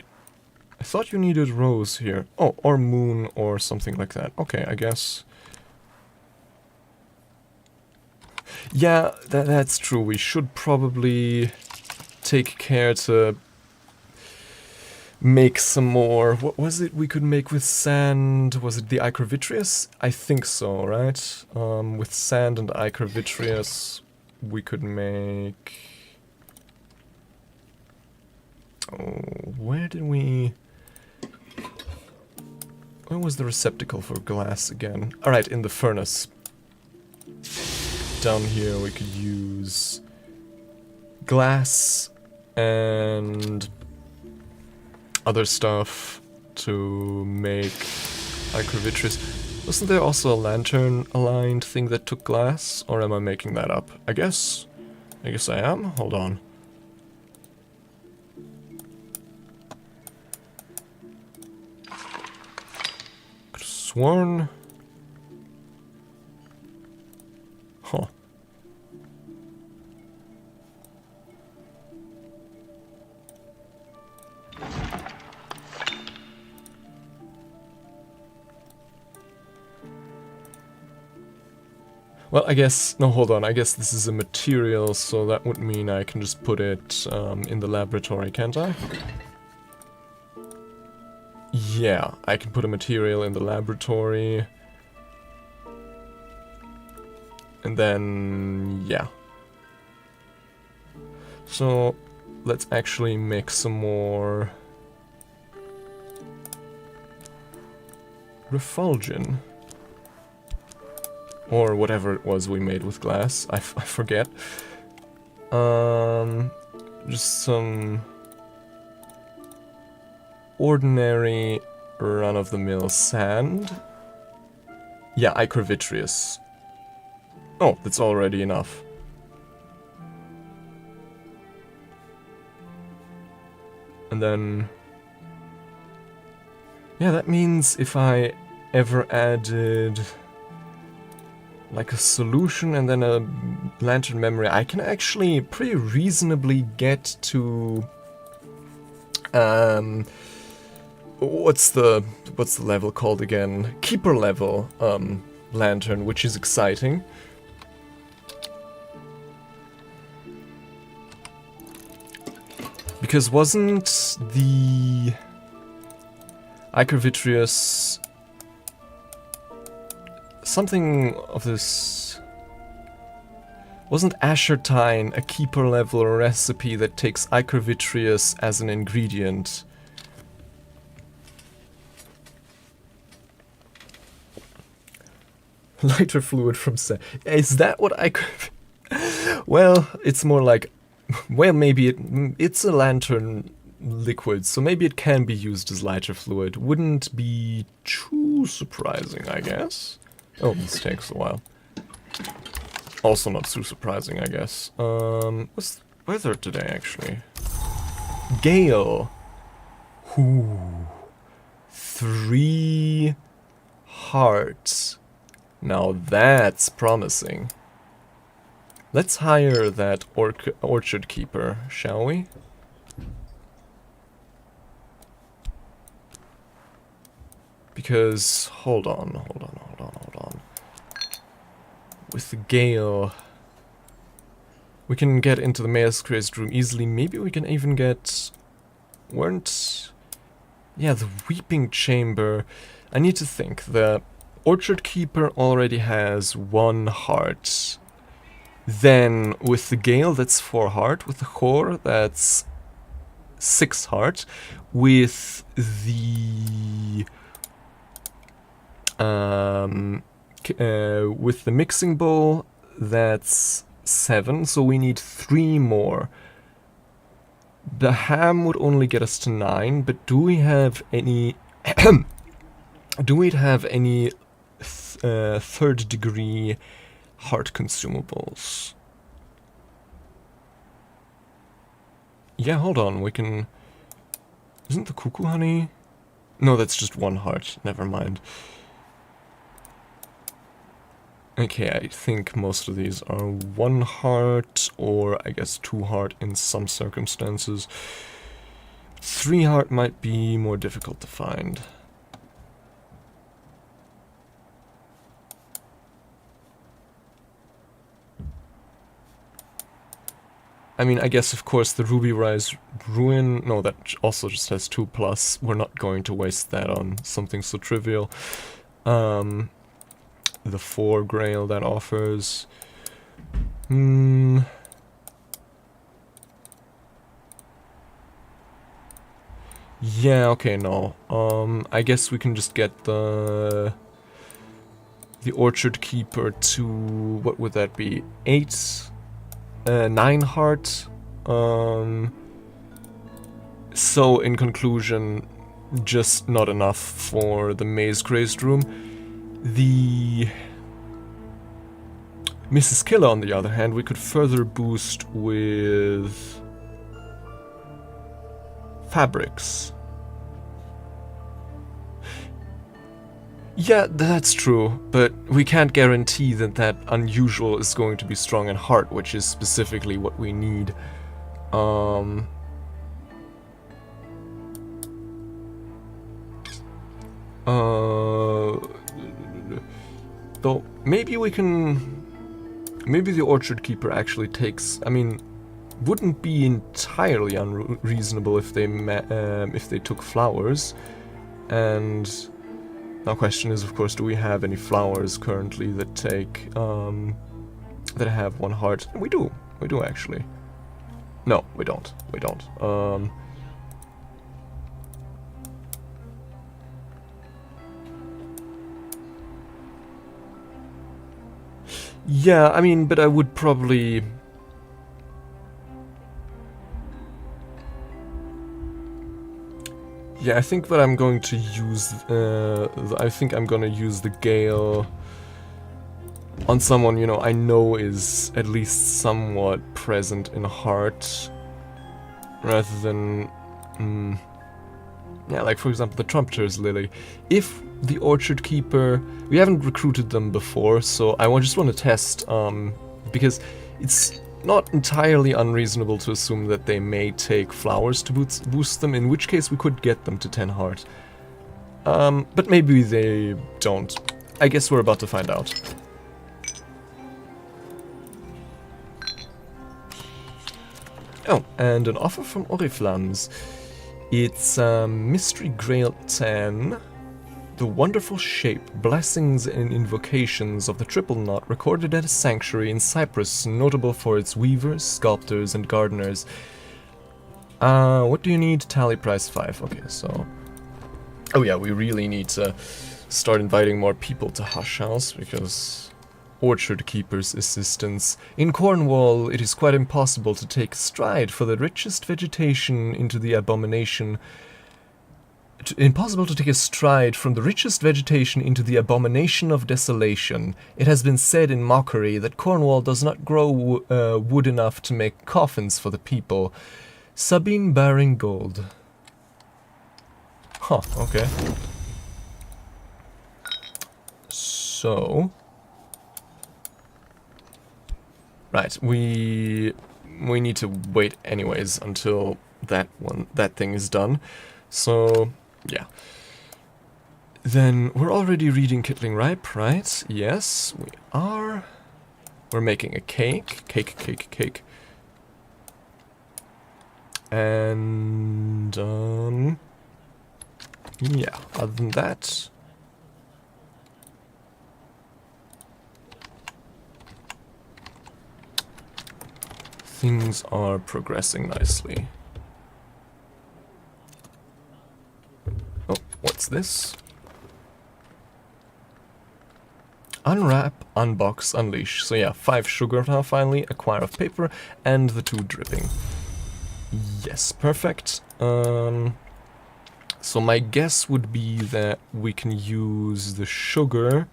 I thought you needed rose here. Oh, or moon or something like that. Okay, I guess. Yeah, that's true. We should probably take care to make some more. What was it we could make with sand? Was it the ichor vitreous? I think so, right? With sand and ichor vitreous, we could make... Oh, where did we... Where was the receptacle for glass again? Alright, in the furnace. Down here we could use glass and other stuff to make ichor vitreous. Wasn't there also a lantern aligned thing that took glass? Or am I making that up? I guess I am. Hold on. Could've sworn. Huh. Well, I guess... No, hold on. I guess this is a material, so that would mean I can just put it in the laboratory, can't I? Yeah, I can put a material in the laboratory. And then... yeah. So, let's actually make some more... refulgin. Or whatever it was we made with glass. I forget. Just some ordinary run-of-the-mill sand. Yeah, ichor vitreous. Oh, that's already enough. And then... yeah, that means if I ever added... like a solution and then a lantern memory, I can actually pretty reasonably get to what's the level called again? Keeper level lantern, which is exciting. Because wasn't the ichor vitreous something of this... wasn't ashertine a keeper level recipe that takes ichor vitreous as an ingredient? Lighter fluid from sand. Is that what ichor... well, it's more like... well, maybe it's a lantern liquid, so maybe it can be used as lighter fluid. Wouldn't be too surprising, I guess. Oh, this takes a while. Also not too surprising, I guess. What's the weather today, actually? Gale. Ooh. 3 hearts. Now that's promising. Let's hire that orchard keeper, shall we? Because, hold on. With the gale, we can get into the mayor's crazed room easily. Maybe we can even get... yeah, the weeping chamber. I need to think. The orchard keeper already has 1 heart. Then, with the gale, that's 4 heart. With the whore, that's 6 heart. With the... with the mixing bowl, that's 7, so we need 3 more. The ham would only get us to 9, but do we have any... do we have any 3rd degree heart consumables? Yeah, hold on, we can... Isn't the cuckoo honey? No, that's just 1 heart, never mind. Okay, I think most of these are 1 heart, or I guess 2 heart in some circumstances. 3 heart might be more difficult to find. I mean, I guess, of course, the Ruby Rise Ruin... No, that also just has 2+. We're not going to waste that on something so trivial. The 4 Grail that offers... Yeah, okay, no. I guess we can just get the Orchard Keeper to... What would that be? 9 heart. So, in conclusion, just not enough for the Maze Crazed room. The Mrs. Killer, on the other hand, we could further boost with fabrics. Yeah, that's true, but we can't guarantee that that unusual is going to be strong in heart, which is specifically what we need. Though, maybe we can... Maybe the Orchard Keeper actually takes... I mean, wouldn't be entirely unreasonable if they took flowers. And... Now, question is, of course, do we have any flowers currently that take, that have 1 heart? We do actually. No, we don't. Yeah, I mean, but I would probably... Yeah, I think that I'm going to use, I think I'm gonna use the Gale on someone, you know, I know is at least somewhat present in heart, rather than, yeah, like for example the Trumpeter's Lily. If the Orchard Keeper, we haven't recruited them before, so I just want to test, because it's not entirely unreasonable to assume that they may take flowers to boost them, in which case we could get them to 10 heart. But maybe they don't. I guess we're about to find out. Oh, and an offer from Oriflammes. It's Mystery Grail 10. The wonderful shape, blessings and invocations of the Triple Knot recorded at a sanctuary in Cyprus, notable for its weavers, sculptors, and gardeners. What do you need? Tally price 5. Okay, so... Oh yeah, we really need to start inviting more people to Hush House, because... Orchard Keeper's assistance. In Cornwall, it is quite impossible to take stride for the richest vegetation into the abomination... Impossible to take a stride from the richest vegetation into the abomination of desolation. It has been said in mockery that Cornwall does not grow wood enough to make coffins for the people. Sabine Baring-Gold. Huh, okay. So... Right, we need to wait anyways until that thing is done. So... Yeah. Then we're already reading Kittling Ripe, right? Yes, we are. We're making a cake. Cake. And, yeah, other than that... Things are progressing nicely. Oh, what's this? Unwrap, unbox, unleash. So yeah, 5 sugar now finally, a quire of paper, and the 2 dripping. Yes, perfect. So my guess would be that we can use the sugar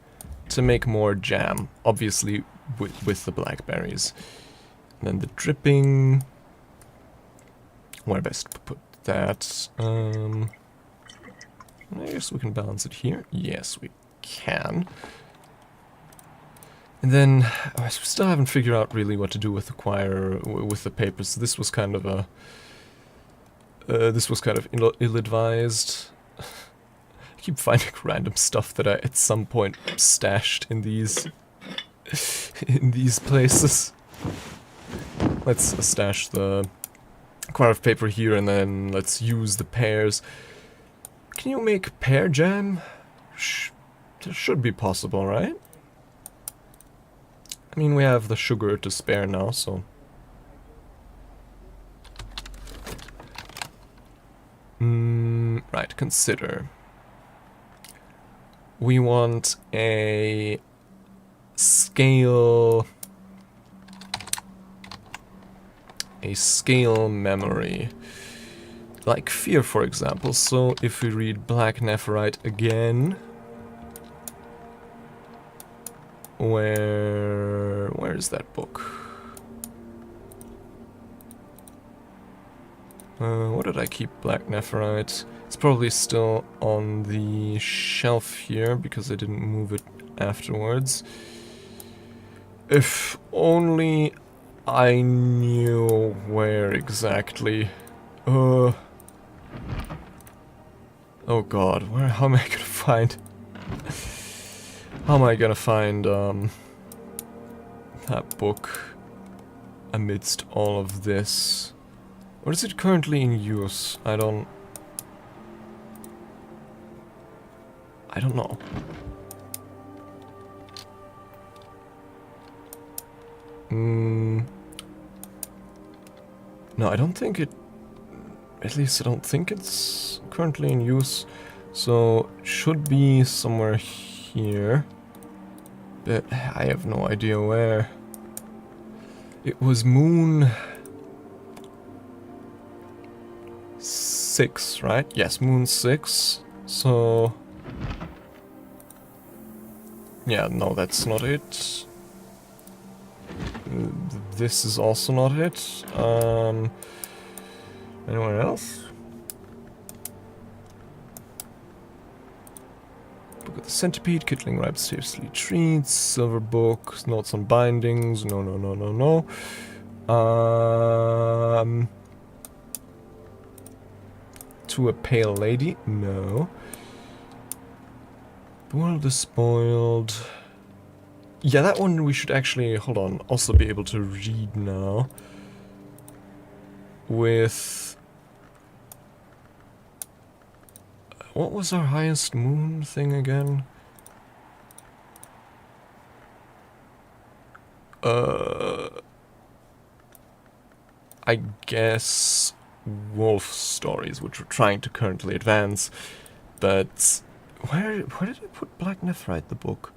to make more jam, obviously with the blackberries. And then the dripping... Where best to put that? I guess we can balance it here. Yes, we can. And then I still haven't figured out really what to do with the quire, with the paper. So this was kind of a ill-advised. I keep finding random stuff that I at some point stashed in these places. let's stash the quart of paper here, and then let's use the pears. Can you make pear jam? It should be possible, right? I mean, we have the sugar to spare now, so... right, consider. We want a scale... a scale memory. Like fear, for example. So if we read Black Nephrite again... Where is that book? Where did I keep Black Nephrite? It's probably still on the shelf here, because I didn't move it afterwards. If only I knew where exactly. Oh god, how am I gonna find... How am I gonna find, that book amidst all of this? Or is it currently in use? I don't know. No, I don't think it... At least I don't think it's currently in use. So, it should be somewhere here. But I have no idea where. It was Moon 6, right? Yes, Moon 6. So... yeah, no, that's not it. This is also not it. Anyone else? Book of the Centipede, Kittling Ripe Seriously Treats, Silver Book, Notes on Bindings, no. To a Pale Lady, no. The World is Spoiled. Yeah, that one we should actually, hold on, also be able to read now. With... what was our highest moon thing again? I guess wolf stories, which we're trying to currently advance. But where did I put Black Nephrite, the book?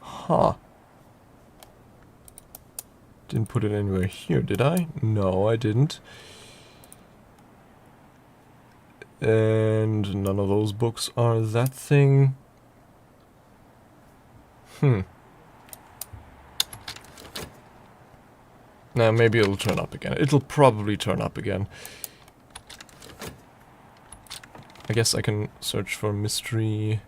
Huh. Didn't put it anywhere here, did I? No, I didn't. And none of those books are that thing. Now maybe it'll turn up again. It'll probably turn up again. I guess I can search for Mystery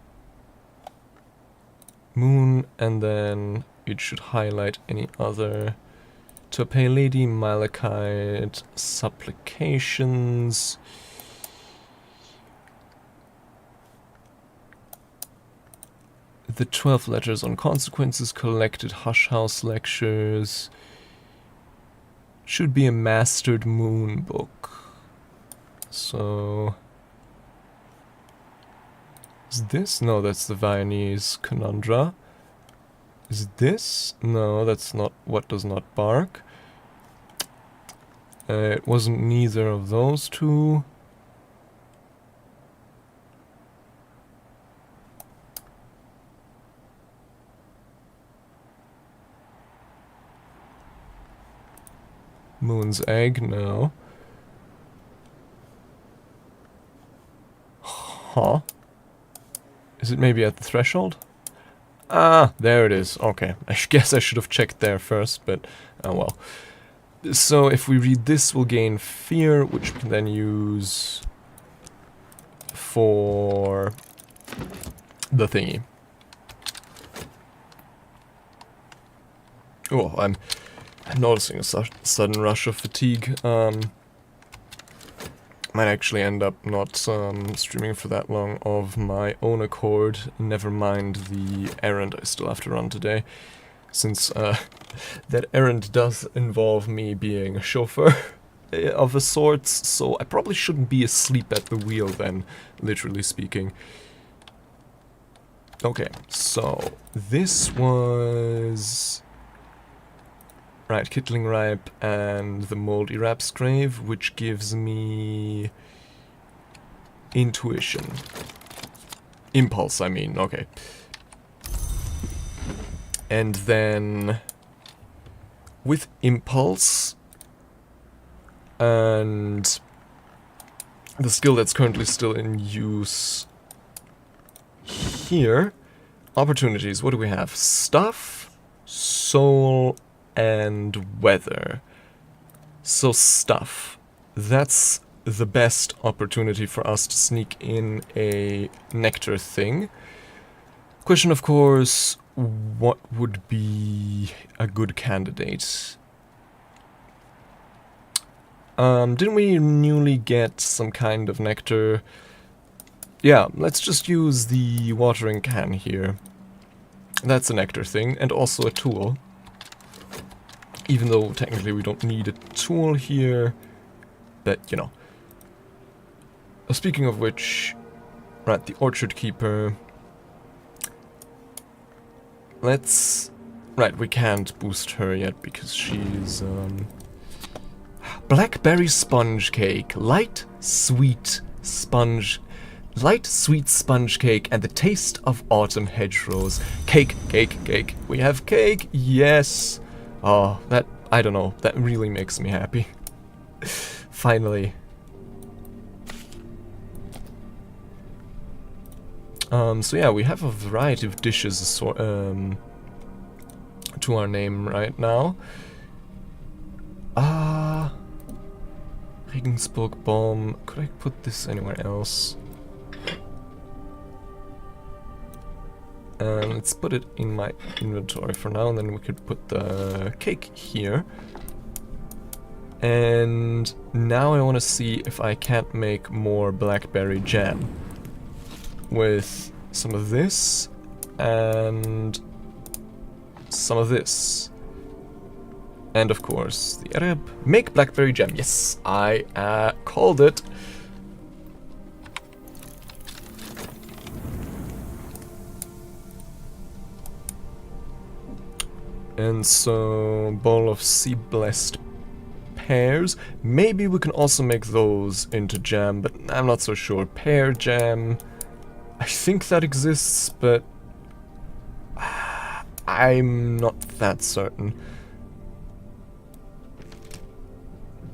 Moon, and then it should highlight any other. To a Pale Lady, Malachite, Supplications. The 12 Letters on Consequences, Collected Hush House Lectures. Should be a Mastered Moon book. So... is this? No, that's the Viennese Conundra. Is this? No, that's not What Does Not Bark. It wasn't neither of those two. Moon's Egg, no. Huh? Is it maybe at the threshold? Ah, there it is. Okay, I guess I should have checked there first, but oh well. So if we read this, we'll gain Fear, which we can then use for the thingy. Oh, I'm noticing a sudden rush of fatigue. Might actually end up not streaming for that long of my own accord, never mind the errand I still have to run today, since that errand does involve me being a chauffeur of a sort, so I probably shouldn't be asleep at the wheel then, literally speaking. Okay, so this was... right, ℍ𝕠𝕦𝕤𝕤𝐬 and the ℍ𝕠𝕦𝕤𝕤𝐬, which gives me... intuition. Impulse, I mean, okay. And then... with impulse... and... the skill that's currently still in use... here... opportunities, what do we have? Stuff, soul, and weather. So stuff. That's the best opportunity for us to sneak in a nectar thing. Question, of course, what would be a good candidate? Didn't we newly get some kind of nectar? Yeah, let's just use the watering can here. That's a nectar thing, and also a tool. Even though technically we don't need a tool here, but you know. Speaking of which, right, the orchard keeper. Let's... right, we can't boost her yet because she's... blackberry sponge cake. Light, sweet sponge... light, sweet sponge cake and the taste of autumn hedgerows. Cake, cake, cake. We have cake, yes! Oh, that, I don't know, that really makes me happy. Finally. So yeah, we have a variety of dishes to our name right now. Regensburg bomb. Could I put this anywhere else? Let's put it in my inventory for now, and then we could put the cake here. And now I want to see if I can't make more blackberry jam with some of this and some of this. And of course, the Arab. Make blackberry jam. Yes, I called it. And so, bowl of sea-blessed pears. Maybe we can also make those into jam, but I'm not so sure. Pear jam, I think that exists, but I'm not that certain.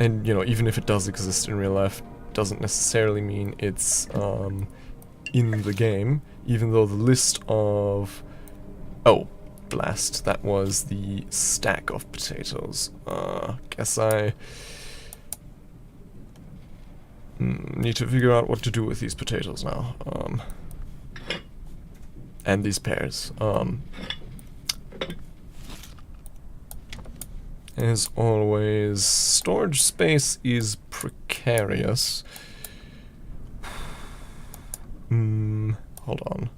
And, you know, even if it does exist in real life, doesn't necessarily mean it's in the game, even though the list of... oh. Blast, that was the stack of potatoes. Guess I need to figure out what to do with these potatoes now. And these pears. As always, storage space is precarious. Hold on.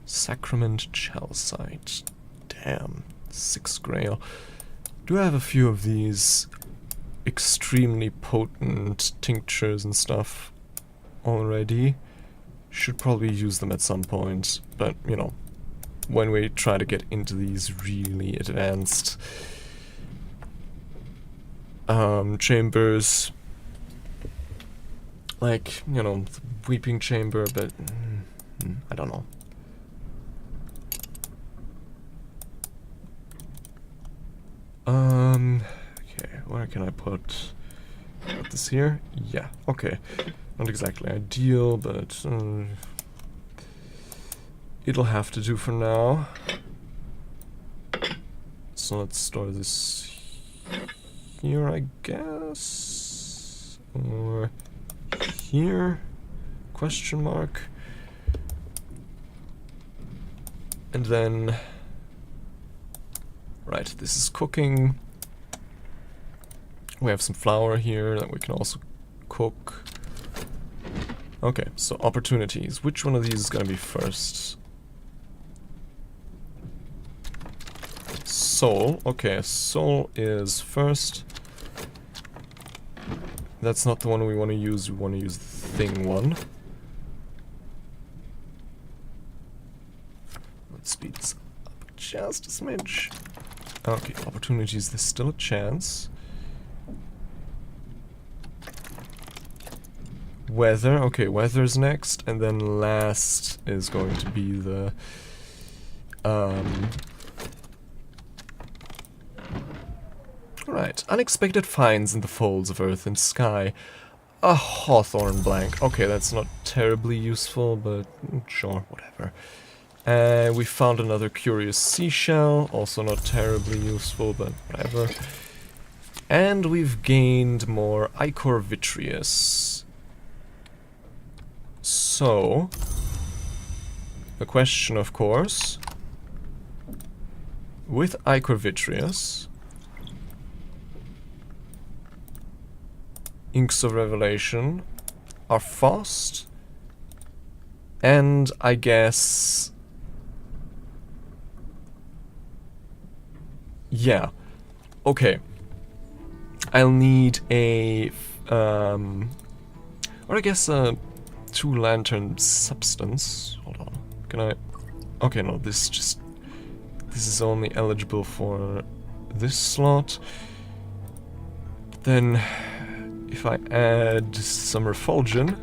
Sacrament chalcite. Damn. 6 grail. Do I have a few of these extremely potent tinctures and stuff already? Should probably use them at some point, but, you know, when we try to get into these really advanced chambers, like, you know, the weeping chamber, but I don't know. Okay, where can I put this here? Yeah, okay. Not exactly ideal, but it'll have to do for now. So let's store this here, I guess, or here, question mark, and then Right, this is cooking. We have some flour here that we can also cook. Okay, so opportunities. Which one of these is gonna be first? Soul. Okay, soul is first. That's not the one we want to use. We want to use the thing one. That speeds up just a smidge. Okay, opportunities. There's still a chance. Weather. Okay, weather's next, and then last is going to be the Right, unexpected finds in the folds of earth and sky. A hawthorn blank. Okay, that's not terribly useful, but sure, whatever. We found another curious seashell, also not terribly useful, but whatever. And we've gained more ichor vitreous. So, the question, of course, with ichor vitreous, Inks of Revelation are fast, and I guess, yeah, okay, I'll need a, or I guess a 2-lantern substance. Hold on, can I, okay, no, this is only eligible for this slot. Then if I add some refulgin,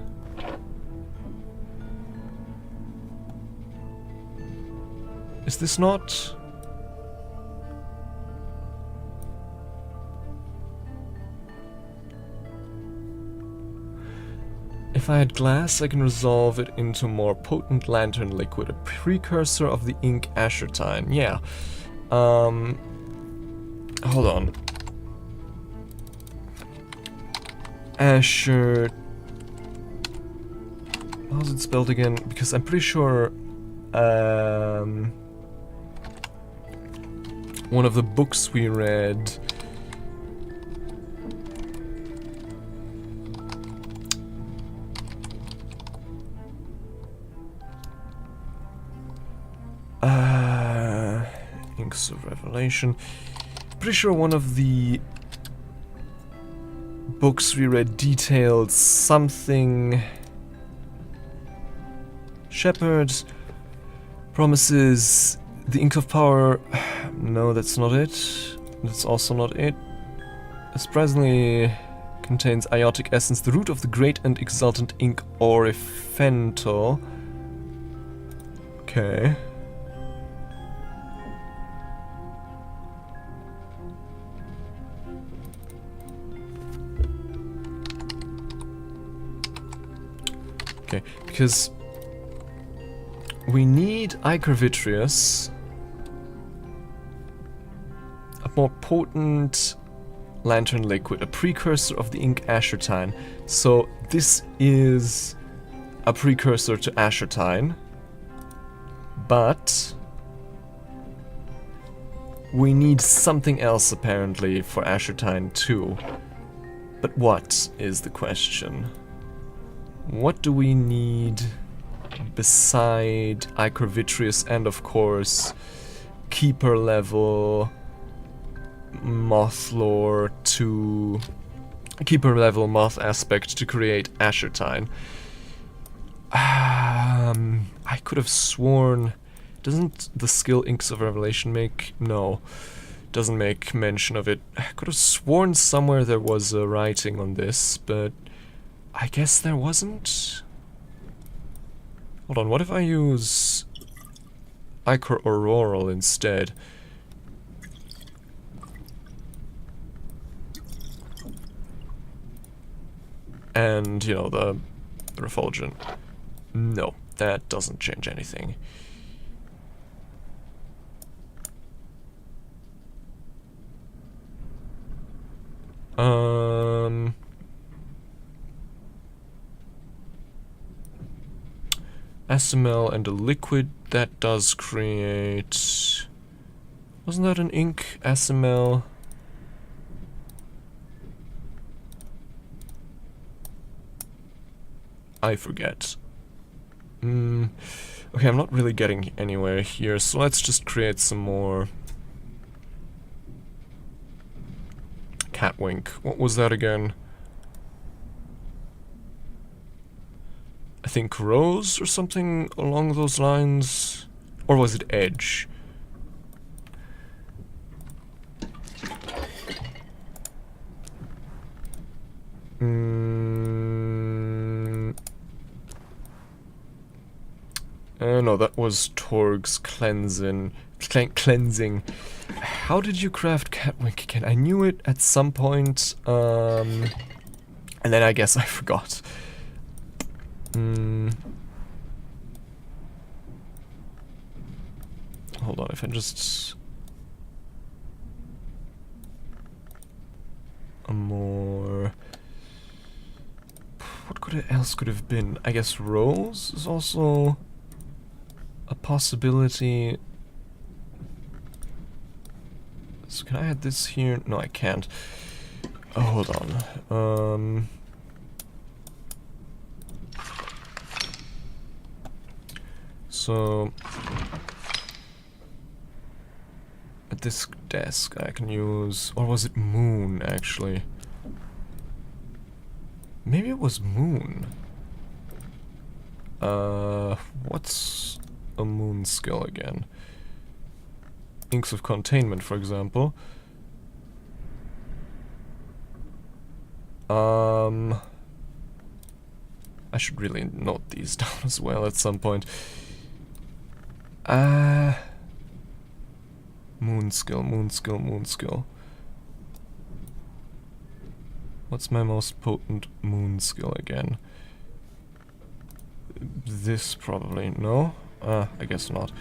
is this not? If I add glass, I can resolve it into more potent lantern liquid, a precursor of the ink ashertine. Yeah. Hold on. Asher... how's it spelled again? Because I'm pretty sure one of the books we read Inks of Revelation. Pretty sure one of the books we read detailed something. Shepherd promises the ink of power. No, that's not it. That's also not it. Surprisingly contains iotic essence, the root of the great and exultant ink orifental. Okay. Okay, because we need ichor vitreous, a more potent lantern liquid, a precursor of the ink ashertine. So this is a precursor to ashertine, but we need something else apparently for ashertine too. But what is the question? What do we need beside ichor vitreous and of course keeper level moth lore to keeper level moth aspect to create ashertine? I could have sworn, doesn't the skill Inks of Revelation make? No, doesn't make mention of it. I could have sworn somewhere there was a writing on this, but I guess there wasn't. Hold on, what if I use Ichor Auroral instead? And, you know, the refulgent. No, that doesn't change anything. SML and a liquid, that does create... Wasn't that an ℍ𝕠𝐬? I forget. Okay, I'm not really getting anywhere here, so let's just create some more ℍ𝕠𝐬. What was that again? I think rose or something along those lines? Or was it edge? No, that was ℍ𝕠𝕦𝕤𝕬𝕤𝐻𝕠𝕬𝕬𝕬𝕬𝕬𝕬𝕬𝕬𝕬𝕬𝕬. How did you craft ℍ𝕠𝐬𝐬 again? I knew it at some point, and then I guess I forgot. Hold on, if I just... a more... What else could have been? I guess rose is also a possibility. So can I add this here? No, I can't. Oh, hold on. So at this desk I can use, or was it moon actually? Maybe it was moon. What's a moon skill again? Inks of containment, for example. I should really note these down as well at some point. Moon skill, moon skill, moon skill. What's my most potent moon skill again? This probably, no? I guess not.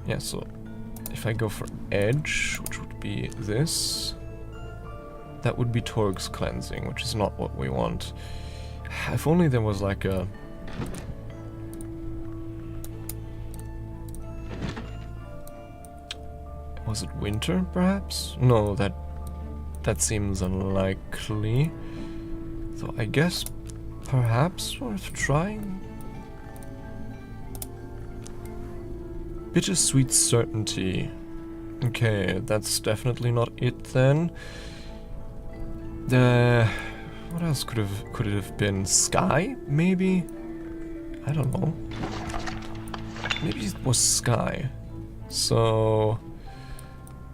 Yeah, so if I go for edge, which would be this, that would be Torg's cleansing, which is not what we want. If only there was like a... Was it winter, perhaps? No, that seems unlikely. So I guess perhaps worth trying? Bittersweet certainty. Okay, that's definitely not it then. What else could it have been? Sky, maybe? I don't know. Maybe it was sky. So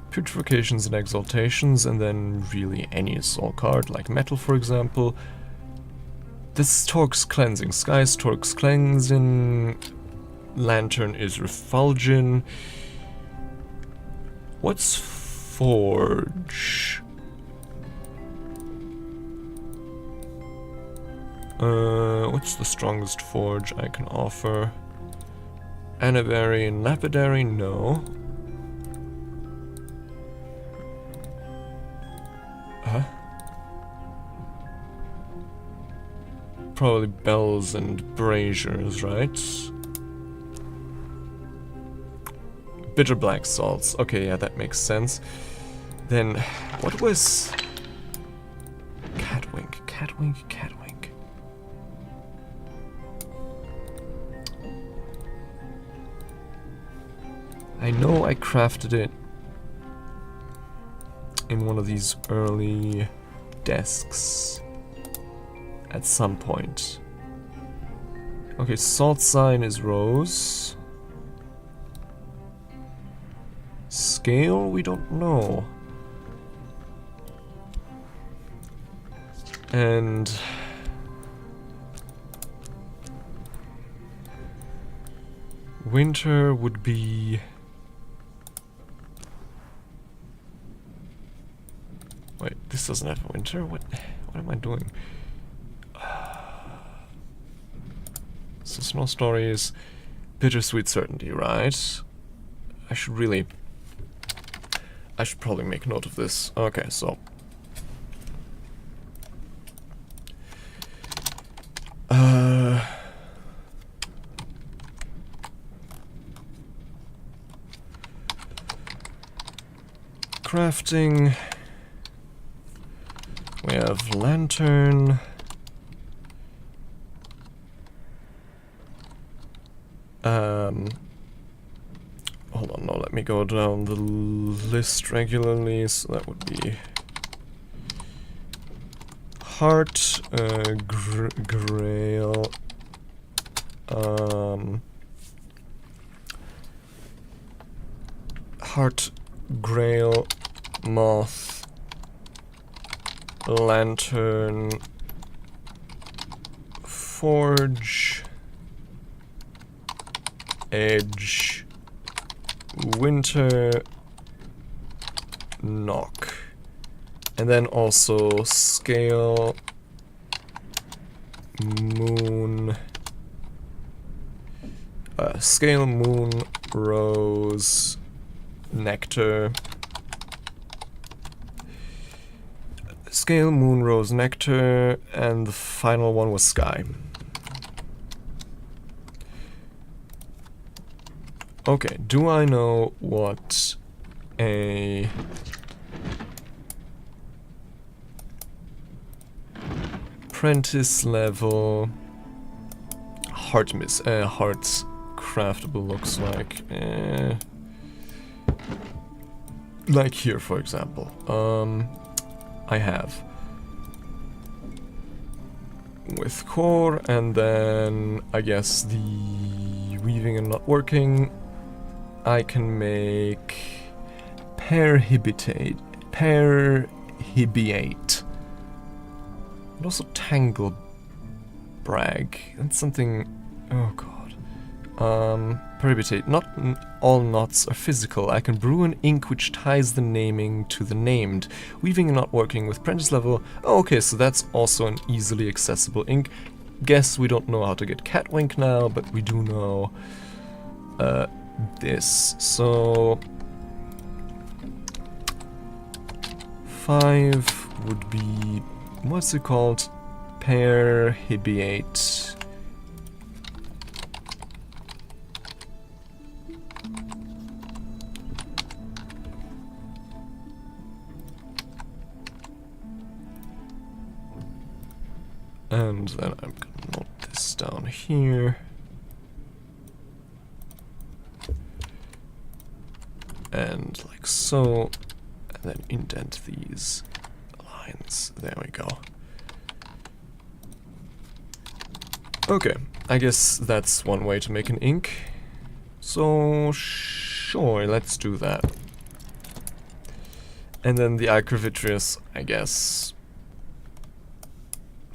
putrefacitions and exaltations, and then really any soul card, like metal for example. This is Torg's cleansing. Sky is Torg's cleansing. Lantern is refulgin. What's forge? What's the strongest forge I can offer? Anniversary and lapidary? No. Huh? Probably bells and braziers, right? Bitter black salts. Okay, yeah, that makes sense. Then, what was... ℍ𝕠𝐬𝐬, ℍ𝕠𝐬𝐬, ℍ𝕠𝐬𝐬. I know I crafted it in one of these early desks at some point. Okay, salt sign is rose. Scale, we don't know. And winter would be... Wait, this doesn't have winter? What am I doing? So Snow Stories, bittersweet certainty, right? I should probably make note of this. Okay, so crafting. We have lantern. Hold on, no, let me go down the list regularly, so that would be heart, grail, heart, grail, moth, lantern, forge, edge, winter, knock, and then also scale, moon, rose, nectar, scale, moon, rose, nectar, and the final one was sky. Okay, do I know what a apprentice level hearts craftable looks like? Like here, for example. I have with core, and then I guess the weaving and not working. I can make ℍ𝕠𝕦𝕤𝕤𝕤𝕤, and also tangle brag. That's something. Oh god. ℍ𝕠𝕦𝕤𝕤𝕤. Not all knots are physical. I can brew an ink which ties the naming to the named. Weaving and not working with apprentice level. Oh, okay, so that's also an easily accessible ink. Guess we don't know how to get catwink now, but we do know this. So 5 would be, what's it called? ℍ𝕠𝕦𝕤𝕤𝕤. And then I'm gonna note this down here. And like so, and then indent these lines. There we go. Okay, I guess that's one way to make an ink. So sure, let's do that. And then the ℍ𝕠𝕤𝕤𝕤𝕤, I guess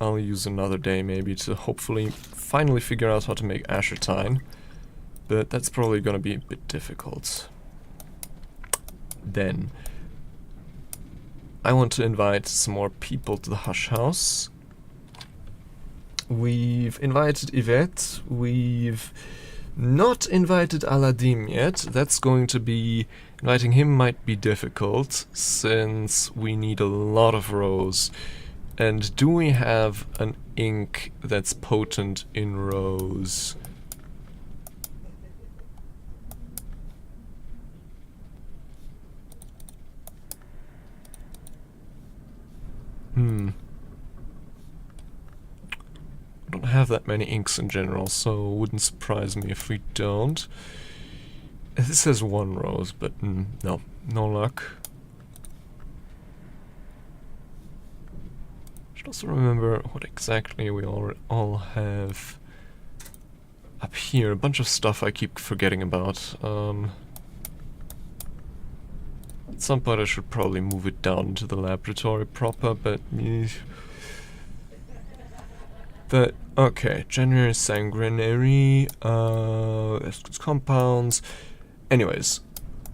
I'll use another day maybe to hopefully finally figure out how to make ashertine. But that's probably gonna be a bit difficult. Then I want to invite some more people to the Hush house. We've invited Yvette, we've not invited ℍ𝕠𝕦𝕤𝕤𝕤 yet. That's going to be, inviting him might be difficult since we need a lot of rows. And do we have an ink that's potent in rows? I don't have that many inks in general, so it wouldn't surprise me if we don't. This has 1 rose, but no luck. Should also remember what exactly we all have up here. A bunch of stuff I keep forgetting about. At some point I should probably move it down into the laboratory proper, but okay, January sanguinary, compounds. Anyways,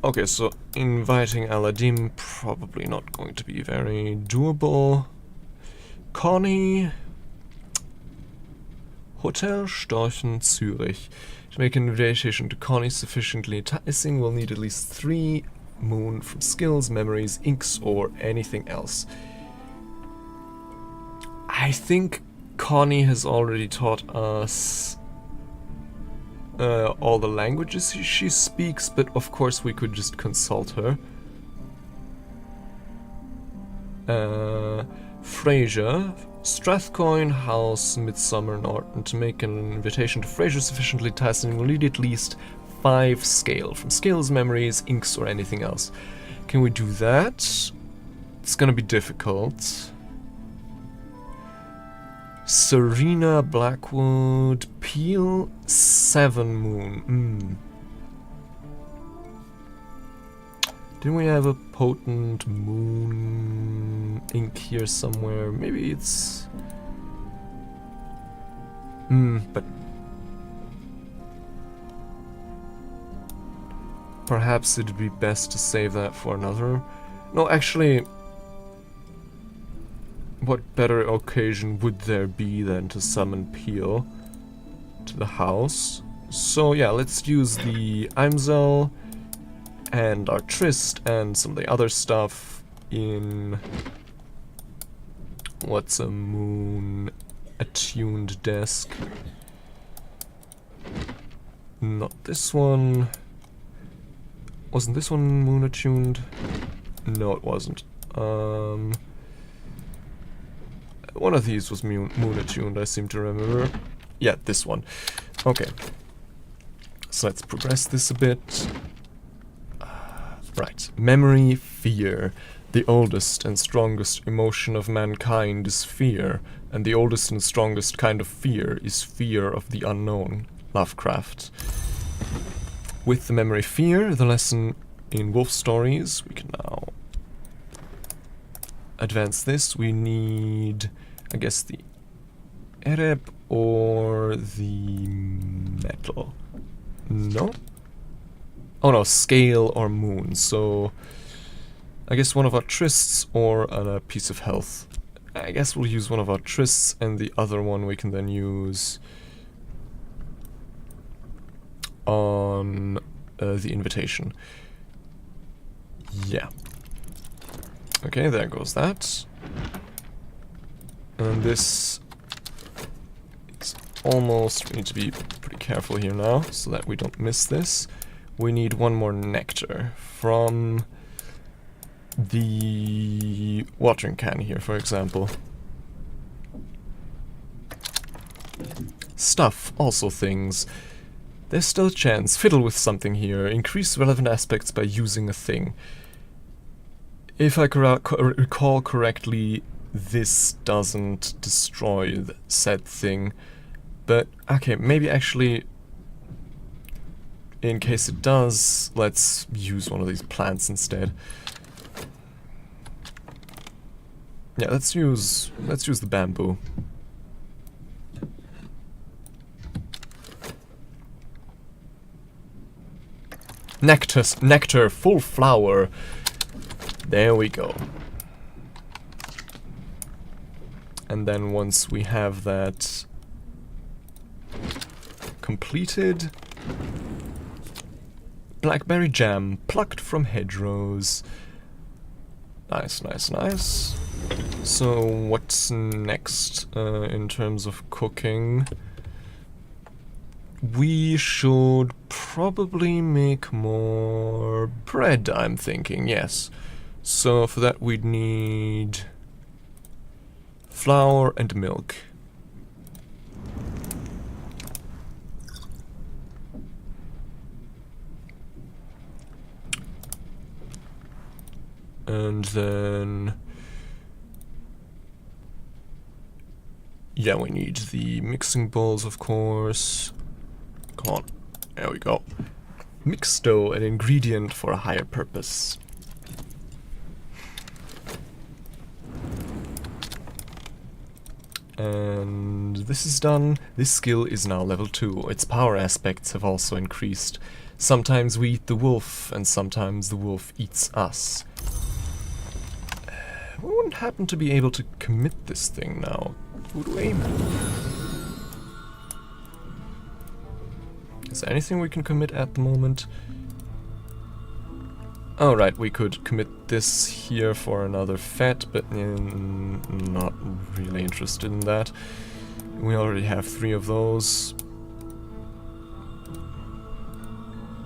okay, so inviting Aladdin probably not going to be very doable. Connie, Hotel Storchen, Zürich. To make an invitation to Connie sufficiently enticing, we'll need at least 3 moon from skills, memories, inks, or anything else. I think Connie has already taught us all the languages she speaks, but of course we could just consult her. Fraser, Strathcoyne House, Midsummer Norton. To make an invitation to Fraser sufficiently enticing, we'll need at least 5 scale from skills, memories, inks, or anything else. Can we do that? It's gonna be difficult. Serena Blackwood, Peel, 7 moon. Didn't we have a potent moon ink here somewhere? Maybe it's... but... perhaps it'd be best to save that for another... No, actually... what better occasion would there be than to summon Peel to the house? So yeah, let's use the ℍ𝕠𝕦𝕤𝐬 and our Tryst and some of the other stuff in... what's a moon attuned desk? Not this one. Wasn't this one moon attuned? No, it wasn't. One of these was moon attuned, I seem to remember. Yeah, this one. Okay. So let's progress this a bit. Right. Memory, fear. The oldest and strongest emotion of mankind is fear, and the oldest and strongest kind of fear is fear of the unknown. Lovecraft. With the memory fear, the lesson in wolf stories, we can now advance this. We need, I guess, the ℍ𝕠𝕦𝕤𝕬 or the metal. No? Oh no, scale or moon. So I guess one of our Trysts or a piece of health. I guess we'll use one of our Trysts, and the other one we can then use on the invitation. Yeah. Okay, there goes that. And this is almost... we need to be pretty careful here now, so that we don't miss this. We need one more nectar from the watering can here, for example. Stuff, also things. There's still a chance. Fiddle with something here. Increase relevant aspects by using a thing. If I recall correctly, this doesn't destroy said thing. But, okay, maybe actually, in case it does, let's use one of these plants instead. Yeah, let's use the bamboo. Nectar, full flower. There we go. And then once we have that completed, blackberry jam plucked from hedgerows. Nice, nice, nice. So what's next in terms of cooking? We should probably make more bread, I'm thinking, yes. So for that we'd need flour and milk. And then... yeah, we need the mixing bowls, of course. Come on, there we go. Mixed dough, an ingredient for a higher purpose. And this is done. This skill is now level 2. Its power aspects have also increased. Sometimes we eat the wolf, and sometimes the wolf eats us. We wouldn't happen to be able to commit this thing now, would we? Is there anything we can commit at the moment? Oh, right, we could commit this here for another fet, but not really interested in that. We already have 3 of those.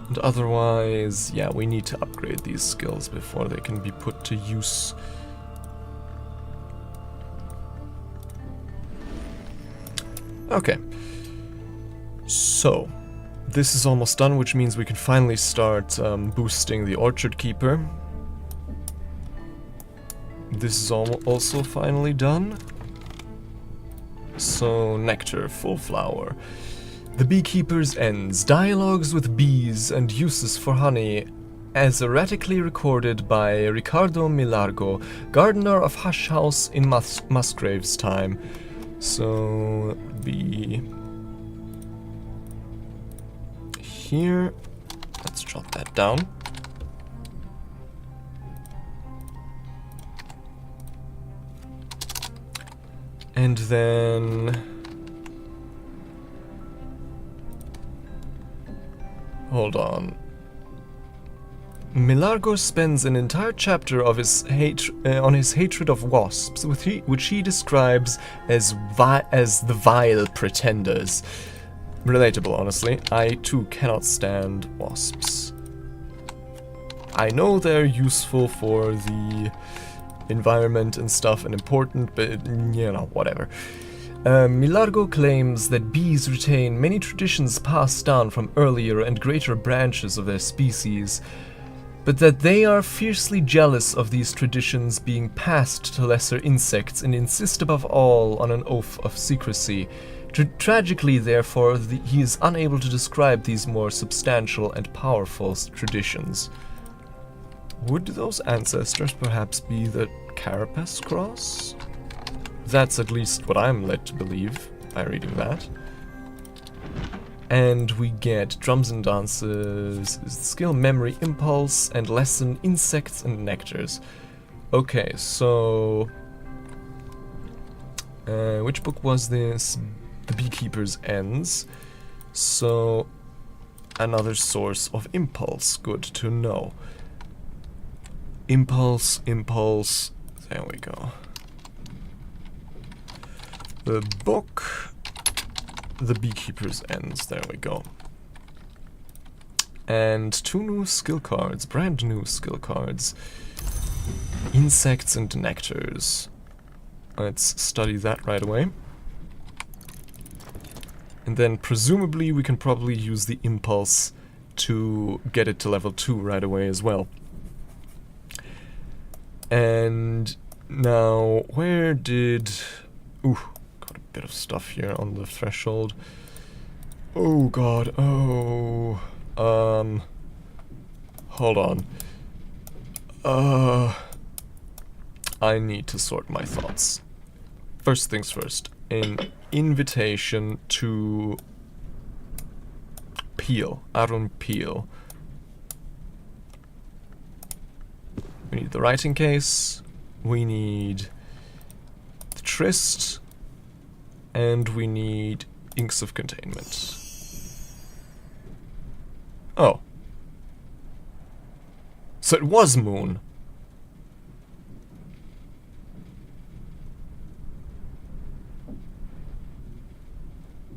And otherwise, yeah, we need to upgrade these skills before they can be put to use. Okay. So, this is almost done, which means we can finally start boosting the Orchard Keeper. This is also finally done. So, Nectar, full flower. The Beekeeper's Ends, dialogues with bees and uses for honey, as erratically recorded by ℍ𝕠𝕦𝕤𝕤𝐬, gardener of Hush House in Musgrave's time. So, be here. Let's jot that down. And then hold on. ℍ𝕠𝕦𝕤𝐬 spends an entire chapter of his on his hatred of wasps, which he describes as the vile pretenders. Relatable, honestly. I too cannot stand wasps. I know they're useful for the environment and stuff and important, but you know, whatever. ℍ𝕠𝕦𝕤𝐬 claims that bees retain many traditions passed down from earlier and greater branches of their species, but that they are fiercely jealous of these traditions being passed to lesser insects and insist above all on an oath of secrecy. Tragically, therefore, he is unable to describe these more substantial and powerful traditions. Would those ancestors perhaps be the Carapace cross? That's at least what I'm led to believe by reading that. And we get drums and dances, skill memory impulse, and lesson insects and nectars. Okay, so which book was this? The Beekeeper's Ends. So another source of impulse. Good to know. Impulse, impulse. There we go. The book, The Beekeeper's Ends. There we go. And 2 new skill cards, brand new skill cards. Insects and nectars. Let's study that right away. And then presumably we can probably use the impulse to get it to level 2 right away as well. And now, where did... Ooh, got a bit of stuff here on the threshold. Oh god, oh... Hold on. I need to sort my thoughts. First things first, an invitation to Peel, Arun Peel. We need the writing case, we need the tryst, and we need inks of containment. Oh. So it was Moon.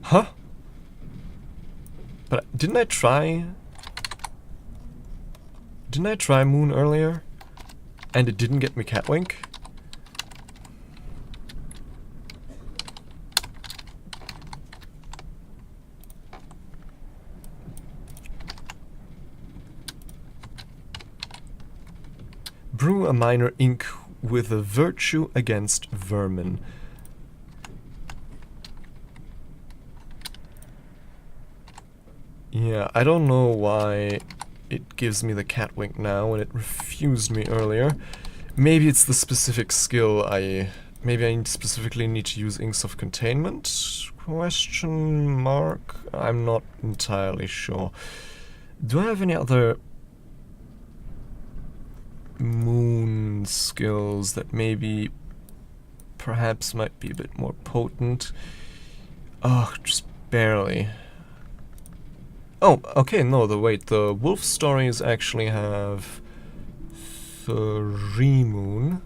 Huh? But didn't I try Moon earlier? And it didn't get me Catwink? Brew a minor ink with a virtue against vermin. Yeah, I don't know why it gives me the Catwink now when it refused me earlier. Maybe it's the specific skill maybe I specifically need to use Inks of Containment? Question mark? I'm not entirely sure. Do I have any other moon skills that maybe perhaps might be a bit more potent? Oh, just barely. Oh, okay, no, wait, the wolf stories actually have 3 moon.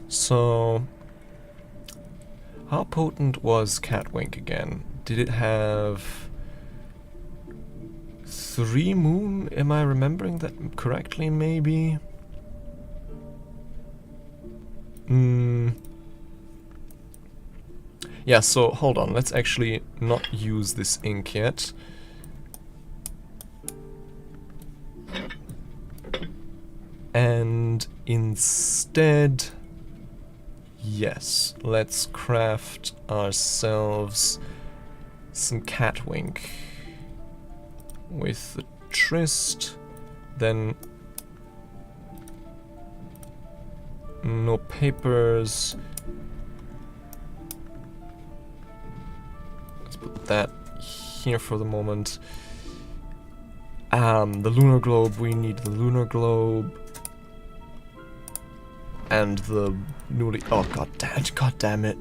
So, how potent was ℍ𝐿 again? Did it have 3 moon? Am I remembering that correctly, maybe? Yeah, so hold on, let's actually not use this ink yet. And instead, yes, let's craft ourselves some ℍ𝐿 with the tryst, then no papers. Let's put that here for the moment. The lunar globe, we need the lunar globe. And the newly... Oh, god damn it.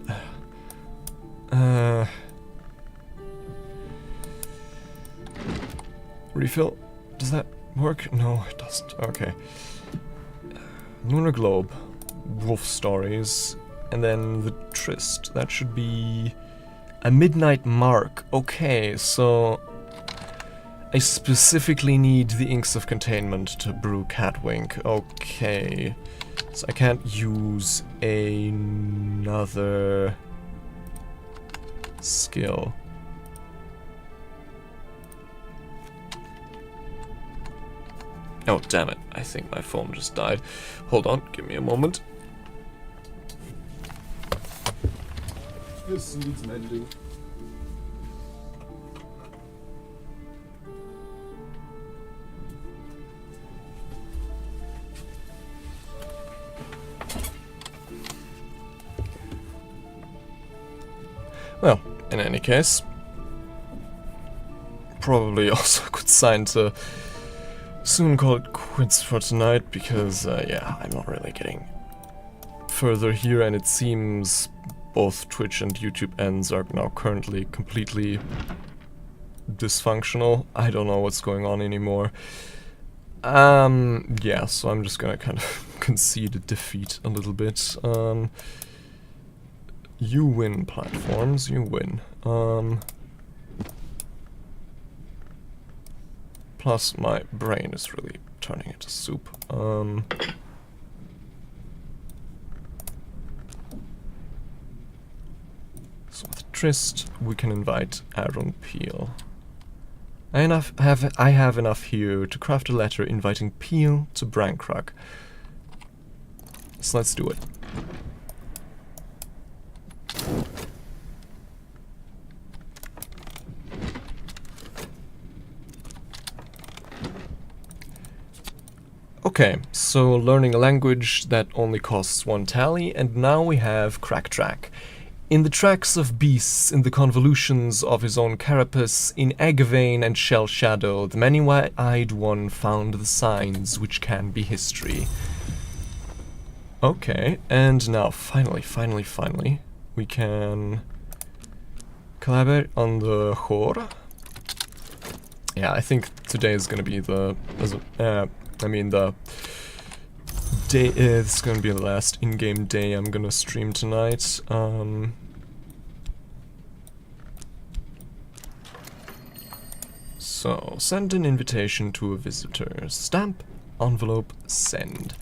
Refill? Does that work? No, it doesn't. Okay. Lunar globe. Wolf stories. And then the tryst. That should be... a midnight mark. Okay, so... I specifically need the inks of containment to brew ℍ𝐿. Okay. So I can't use another skill. Oh, damn it. I think my phone just died. Hold on, give me a moment. This needs mending. Well, in any case, probably also a good sign to soon call it quits for tonight, because, yeah, I'm not really getting further here, and it seems both Twitch and YouTube ends are now currently completely dysfunctional. I don't know what's going on anymore. Yeah, so I'm just gonna kind of concede a defeat a little bit. You win, platforms, you win. Plus, my brain is really turning into soup. So with tryst, we can invite Aaron Peel. I have enough here to craft a letter inviting Peel to Brancrock. So let's do it. Okay, so learning a language that only costs 1 tally, and now we have Crack Track. In the tracks of beasts, in the convolutions of his own carapace, in Egg-vein and shell shadow, the many-eyed one found the signs which can be history. Okay, and now finally, we can collaborate on the ℍ. Yeah, I think today is gonna be the the day. This is gonna be the last in-game day I'm gonna stream tonight. So send an invitation to a visitor. Stamp, envelope, send.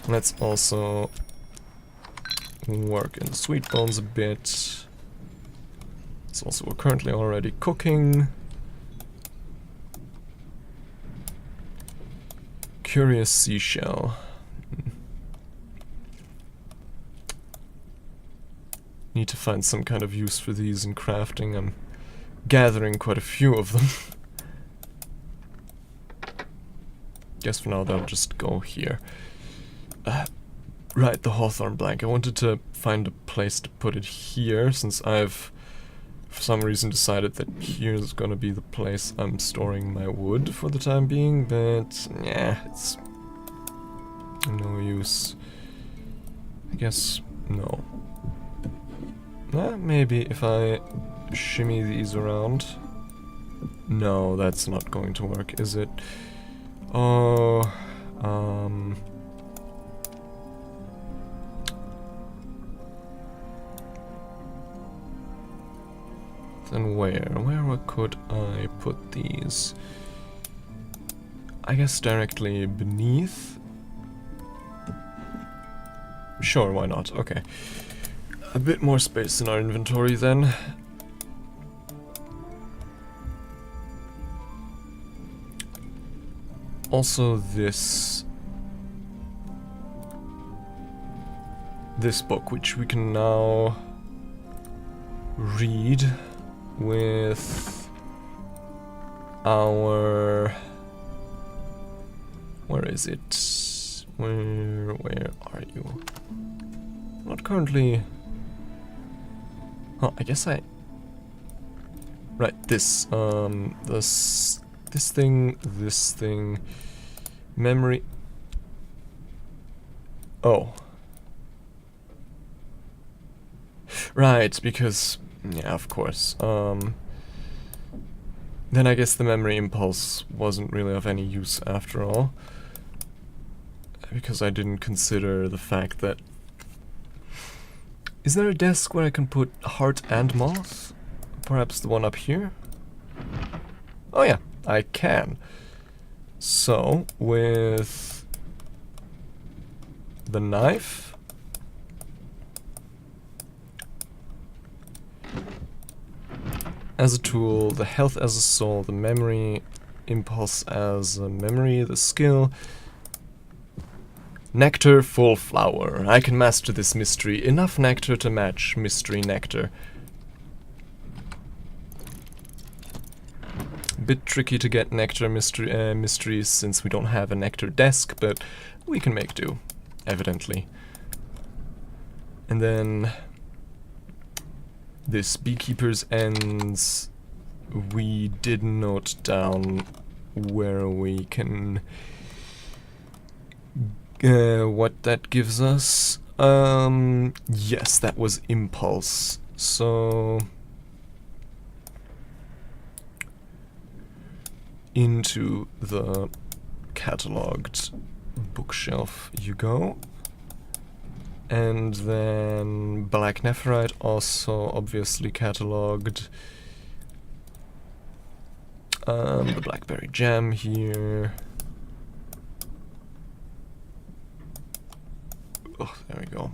Let's also work in the sweet bones a bit. It's also we're currently already cooking. Curious seashell. Need to find some kind of use for these in crafting. I'm gathering quite a few of them. Guess for now they'll just go here. Right, the hawthorn blank. I wanted to find a place to put it here, since I've for some reason decided that here's gonna be the place I'm storing my wood for the time being, but yeah, it's no use. I guess no. Maybe if I shimmy these around. No, that's not going to work, is it? Oh, then where could I put these? I guess directly beneath? Sure, why not? Okay. A bit more space in our inventory then. Also this book, which we can now read with our... Where is it? Where are you? Not currently... Oh, I guess I... Right, this thing... Memory... Oh. Right, because... Yeah, of course. Then I guess the memory impulse wasn't really of any use after all. Because I didn't consider the fact that... Is there a desk where I can put heart and moth? Perhaps the one up here? Oh yeah, I can. So, with the knife... as a tool, the health as a soul, the memory impulse as a memory, the skill... Nectar full flower. I can master this mystery. Enough nectar to match mystery nectar. Bit tricky to get nectar mysteries since we don't have a nectar desk, but we can make do, evidently. And then this beekeeper's ends, we did note down where we can what that gives us. Yes, that was impulse. So into the cataloged bookshelf you go. And then black nephrite, also obviously cataloged. The blackberry jam here. Oh, there we go.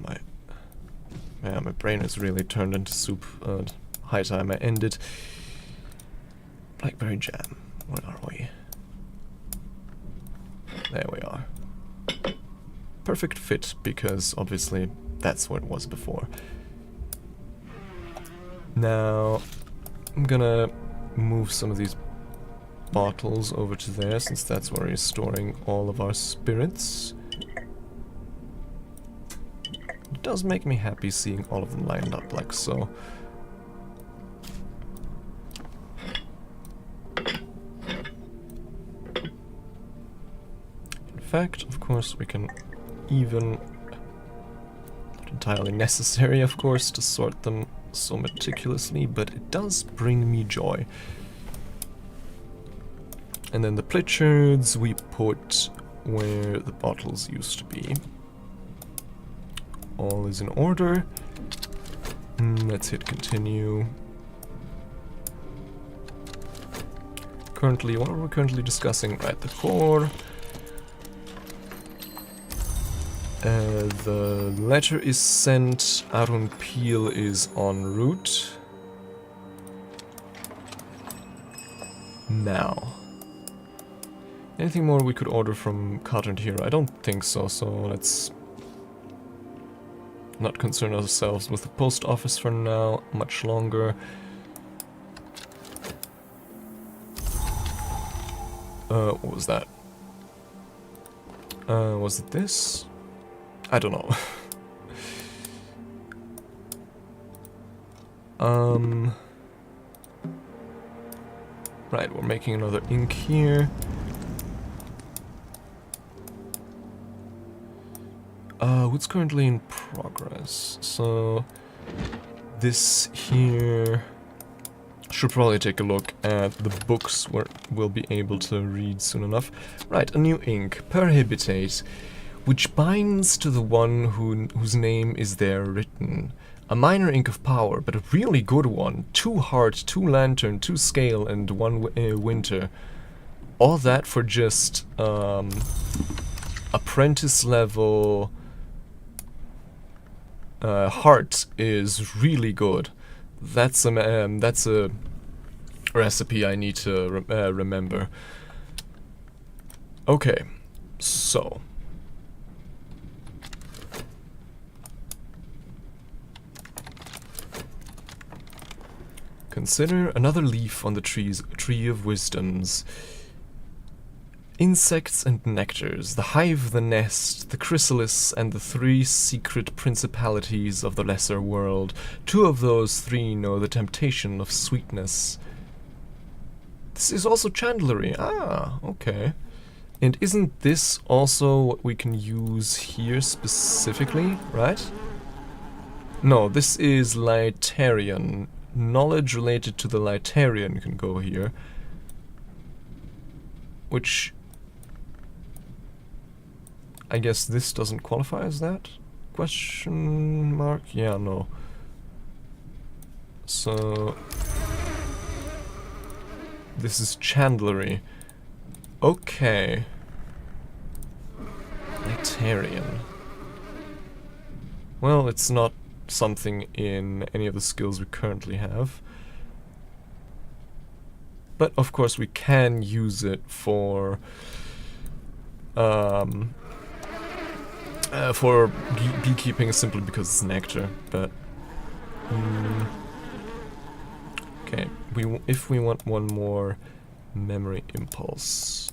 My brain has really turned into soup. High time I ended. Blackberry jam. Where are we? There we are. Perfect fit, because obviously that's what it was before. Now, I'm gonna move some of these bottles over to there, since that's where we're storing all of our spirits. It does make me happy seeing all of them lined up like so. In fact, of course, we can even... Not entirely necessary, of course, to sort them so meticulously, but it does bring me joy. And then the Pritchards we put where the bottles used to be. All is in order. Let's hit continue. Currently, what are we currently discussing? Right, the core. The letter is sent. Arun Peel is en route. Now. Anything more we could order from Cotton Hero? I don't think so, so let's not concern ourselves with the post office for now, much longer. What was that? Was it this? I don't know. Right, we're making another ink here. What's currently in progress? So this here... Should probably take a look at the books we'll be able to read soon enough. Right, a new ink, ℍ𝕠𝕦𝕤𝕤𝐬, which binds to the one whose name is there written. A minor ink of power, but a really good one. 2 heart, 2 lantern, 2 scale, and 1 winter. All that for just apprentice level. Heart is really good. That's a recipe I need to remember. Okay, so consider another leaf on the tree of wisdoms. Insects and nectars, the hive, the nest, the chrysalis, and the 3 secret principalities of the lesser world. 2 of those 3 know the temptation of sweetness. This is also chandlery. Ah, okay. And isn't this also what we can use here specifically, right? No, this is Litarian. Knowledge related to the Litarian can go here. Which... I guess this doesn't qualify as that? Question mark? Yeah, no. So... this is chandlery. Okay. Litarian. Well, it's not something in any of the skills we currently have. But of course we can use it for beekeeping simply because it's nectar, but okay, if we want one more memory impulse,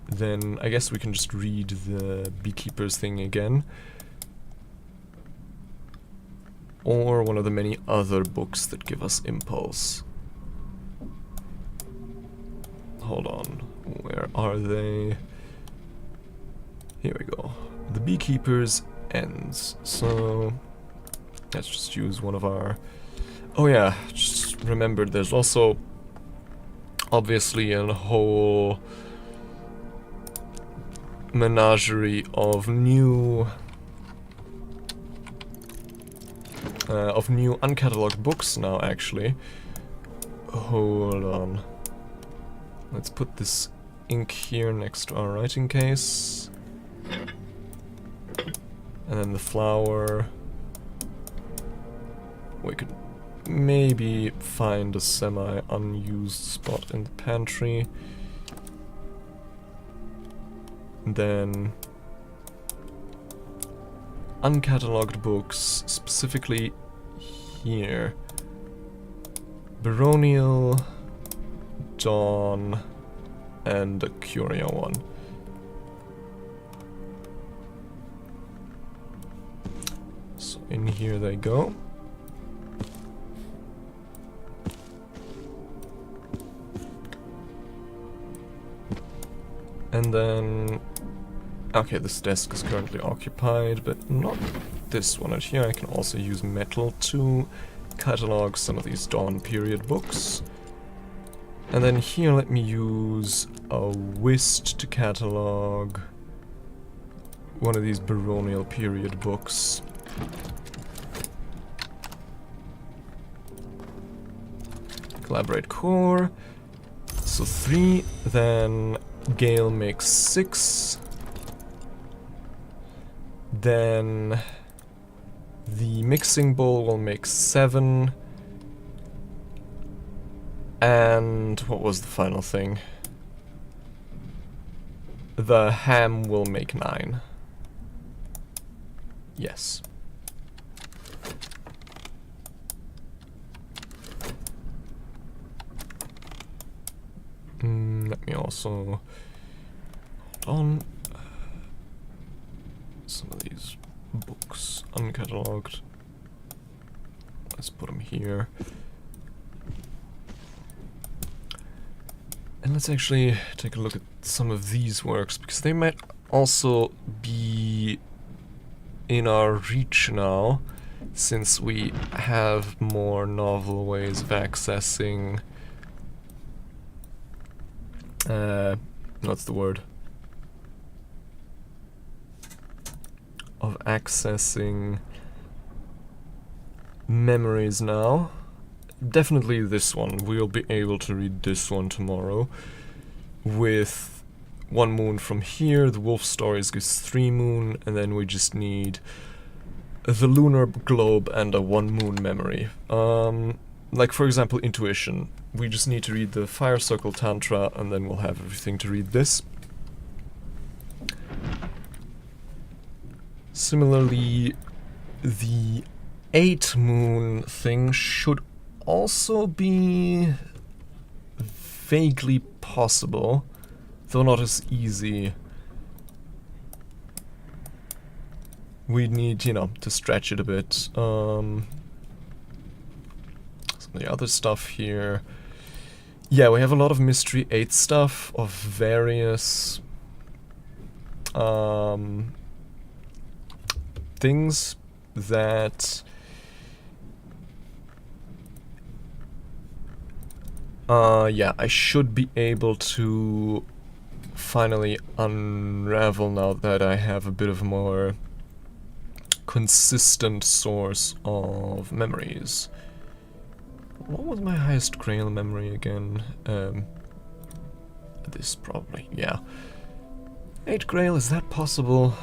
then I guess we can just read the beekeeper's thing again, or one of the many other books that give us impulse. Hold on, where are they? Here we go. The Beekeeper's Ends. So let's just use one of our... Oh yeah, just remembered there's also obviously a whole menagerie of new uncatalogued books now, actually. Hold on. Let's put this ink here next to our writing case. And then the flower. We could maybe find a semi-unused spot in the pantry. And then uncatalogued books, specifically here. Baronial, Dawn, and a Curio one. So in here they go. And then... okay, this desk is currently occupied, but not this one. And here I can also use metal to catalog some of these Dawn period books. And then here let me use a whist to catalog one of these baronial period books. Collaborate core. So 3, then Gale makes 6. Then the mixing bowl will make 7. And what was the final thing? The ham will make 9. Yes. Let me also hold on. Some of these books uncatalogued. Let's put them here. And let's actually take a look at some of these works, because they might also be in our reach now. since we have more novel ways of accessing... what's the word? Of accessing memories now. Definitely this one. We'll be able to read this one tomorrow. With one moon from here, the wolf stories gives 3 moon, and then we just need the lunar globe and a 1 moon memory. Like for example intuition. We just need to read the Fire Circle Tantra, and then we'll have everything to read this. Similarly, the 8 moon thing should also be vaguely possible, though not as easy. We need, you know, to stretch it a bit. Some of the other stuff here. Yeah, we have a lot of Mystery 8 stuff of various things that yeah, I should be able to finally unravel now that I have a bit of a more consistent source of memories. What was my highest grail memory again? This probably, yeah. 8 grail, is that possible?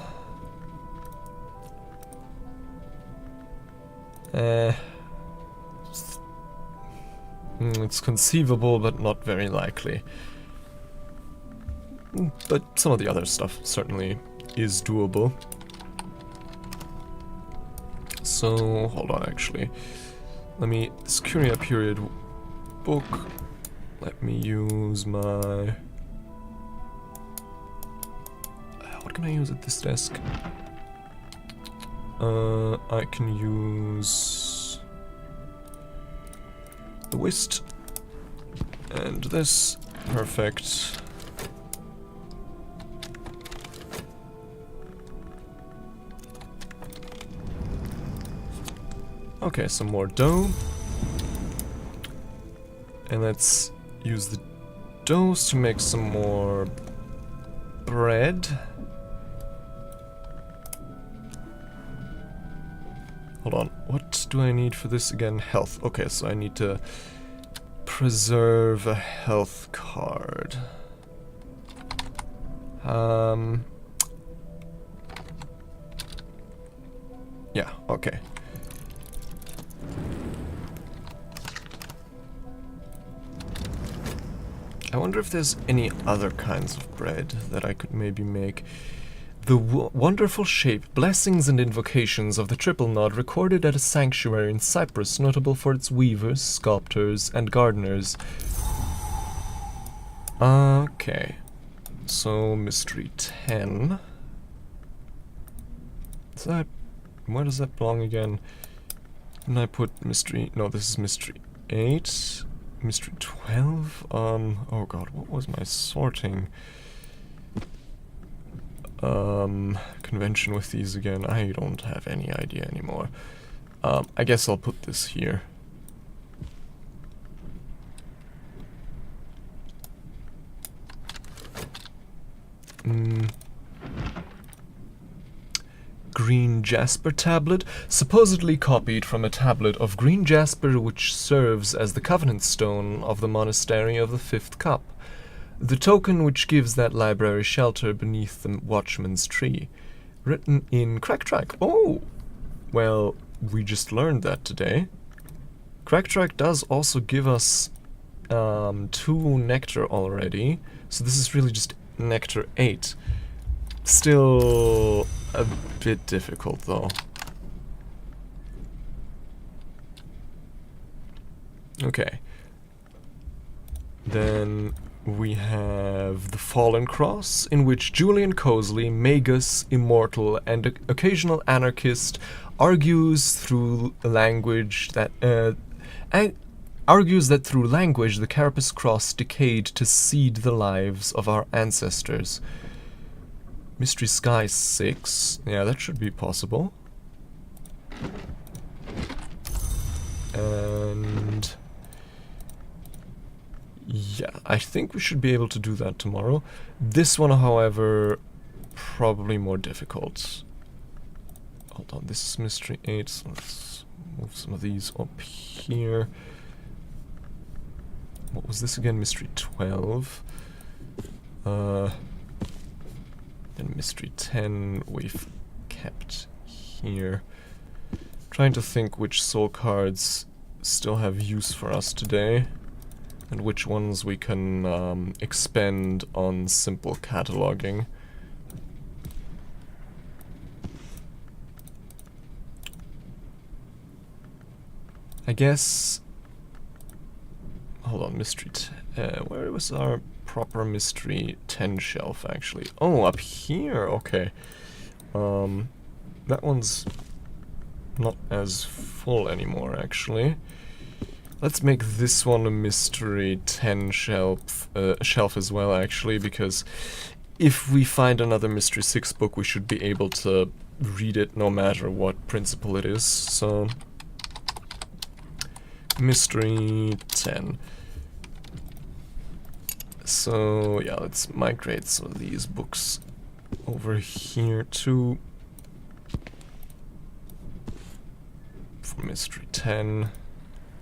It's conceivable, but not very likely. But some of the other stuff certainly is doable. So, hold on actually. Let me, this Curia period book, let me use my... what can I use at this desk? I can use the whist and this. Perfect. Okay, some more dough. And let's use the doughs to make some more bread. Hold on, what do I need for this again? Health. Okay, so I need to preserve a health card. Yeah, okay. I wonder if there's any other kinds of bread that I could maybe make. The wonderful shape, blessings and invocations of the triple nod recorded at a sanctuary in Cyprus, notable for its weavers, sculptors, and gardeners. Okay. So, mystery 10. Is that... where does that belong again? Didn't I put mystery... no, this is mystery 8. Mystery 12? Oh god, what was my sorting convention with these again? I don't have any idea anymore. I guess I'll put this here. Green jasper tablet, supposedly copied from a tablet of green jasper which serves as the covenant stone of the monastery of the Fifth Cup, the token which gives that library shelter beneath the watchman's tree. Written in Cracktrack. Oh! Well, we just learned that today. Cracktrack does also give us 2 nectar already, so this is really just nectar 8. Still a bit difficult though. Okay. Then we have the Fallen Cross, in which Julian Cosley, magus, immortal, and occasional anarchist argues through language that through language the Carapace Cross decayed to seed the lives of our ancestors. Mystery Sky 6. Yeah, that should be possible. And yeah, I think we should be able to do that tomorrow. This one, however, probably more difficult. Hold on, this is Mystery 8, so let's move some of these up here. What was this again? Mystery 12. Then Mystery 10 we've kept here. Trying to think which soul cards still have use for us today, and which ones we can expend on simple cataloging. I guess... Hold on, Mystery 10... where was our proper Mystery 10 shelf, actually? Oh, up here! Okay. That one's not as full anymore, actually. Let's make this one a Mystery 10 shelf as well, actually, because if we find another Mystery 6 book, we should be able to read it no matter what principle it is, so... Mystery 10. So, yeah, let's migrate some of these books over here too. For Mystery 10.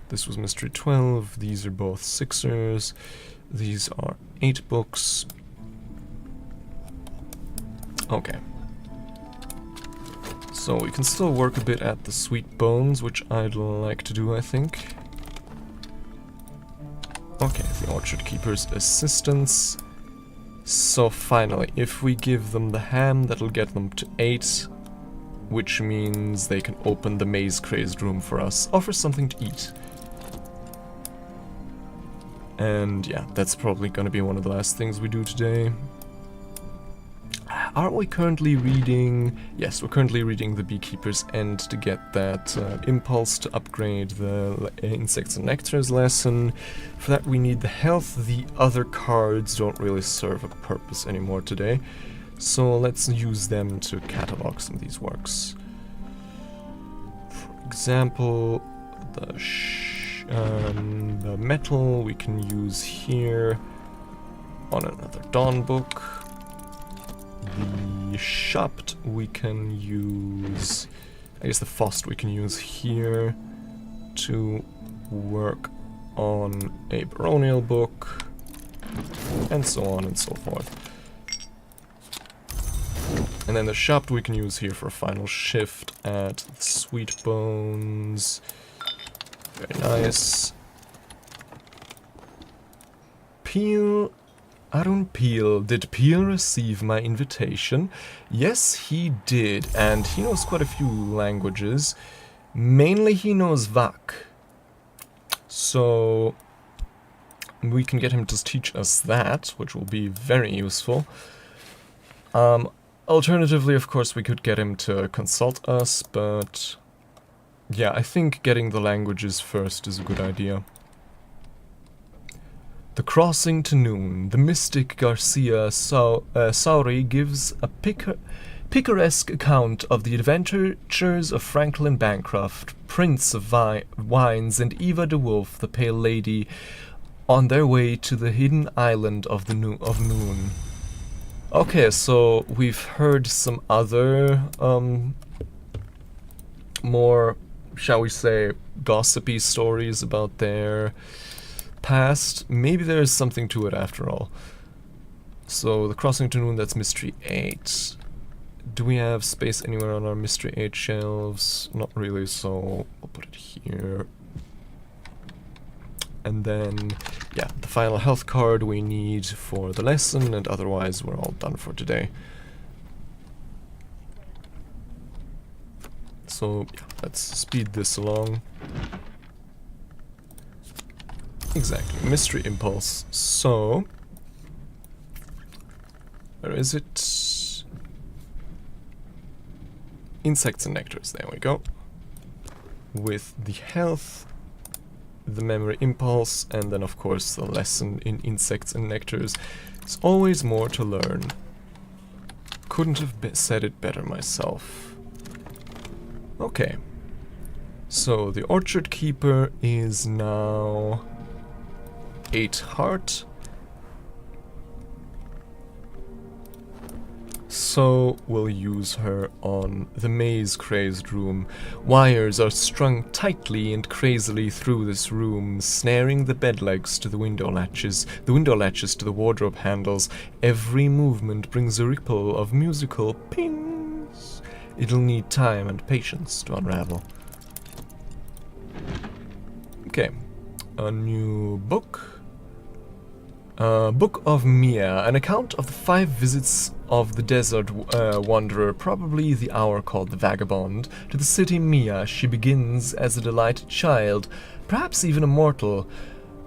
This was Mystery 12. These are both 6ers. These are 8 books. Okay. So we can still work a bit at the Sweet Bones, which I'd like to do, I think. Okay, the Orchard Keeper's Assistance. So finally, if we give them the ham, that'll get them to 8, which means they can open the Maze Crazed room for us, offer something to eat. And yeah, that's probably gonna be one of the last things we do today. Aren't we currently reading... Yes, we're currently reading The Beekeeper's End to get that impulse to upgrade the Insects and Nectars lesson. For that we need the health. The other cards don't really serve a purpose anymore today. So let's use them to catalog some of these works. For example, the metal we can use here on another Dawn book. The Shopped we can use, I guess the Fost we can use here to work on a baronial book, and so on and so forth. And then the Shopped we can use here for a final shift at the Sweet Bones. Very nice. Peel. Arun Peel. Did Peel receive my invitation? Yes, he did, and he knows quite a few languages. Mainly he knows Vak. So we can get him to teach us that, which will be very useful. Alternatively, of course, we could get him to consult us, but yeah, I think getting the languages first is a good idea. The Crossing to Noon. The mystic Garcia Sauri gives a picaresque account of the adventures of Franklin Bancroft, Prince of Wines, and Eva de Wolf, the Pale Lady, on their way to the hidden island of Noon. Okay, so we've heard some other, more, shall we say, gossipy stories about their past. Maybe there's something to it after all. So, the Crossing to Noon, that's Mystery 8. Do we have space anywhere on our Mystery 8 shelves? Not really, so I'll put it here. And then, yeah, the final health card we need for the lesson, and otherwise we're all done for today. So, yeah, let's speed this along. Exactly, Mystery Impulse. So, where is it? Insects and Nectars, there we go. With the health, the Memory Impulse, and then of course the lesson in Insects and Nectars. There's always more to learn. Couldn't have said it better myself. Okay. So the Orchard Keeper is now 8 heart. So we'll use her on the maze-crazed room. Wires are strung tightly and crazily through this room, snaring the bed legs to the window latches to the wardrobe handles. Every movement brings a ripple of musical pings. It'll need time and patience to unravel. Okay, a new book. Book of Mia, an account of the 5 visits of the desert wanderer, probably the hour called the Vagabond, to the city Mia. She begins as a delighted child, perhaps even a mortal,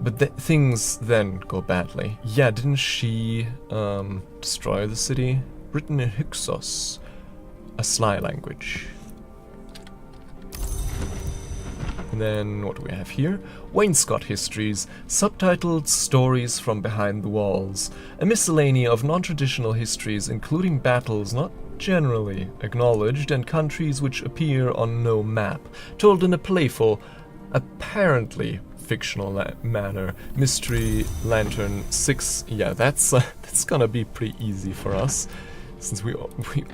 but things then go badly. Yeah, didn't she destroy the city? Written in Hyksos, a sly language. And then, what do we have here? Wainscot Histories, subtitled Stories from Behind the Walls. A miscellany of non-traditional histories, including battles not generally acknowledged and countries which appear on no map, told in a playful, apparently fictional manner. Mystery Lantern 6. Yeah, that's gonna be pretty easy for us, since we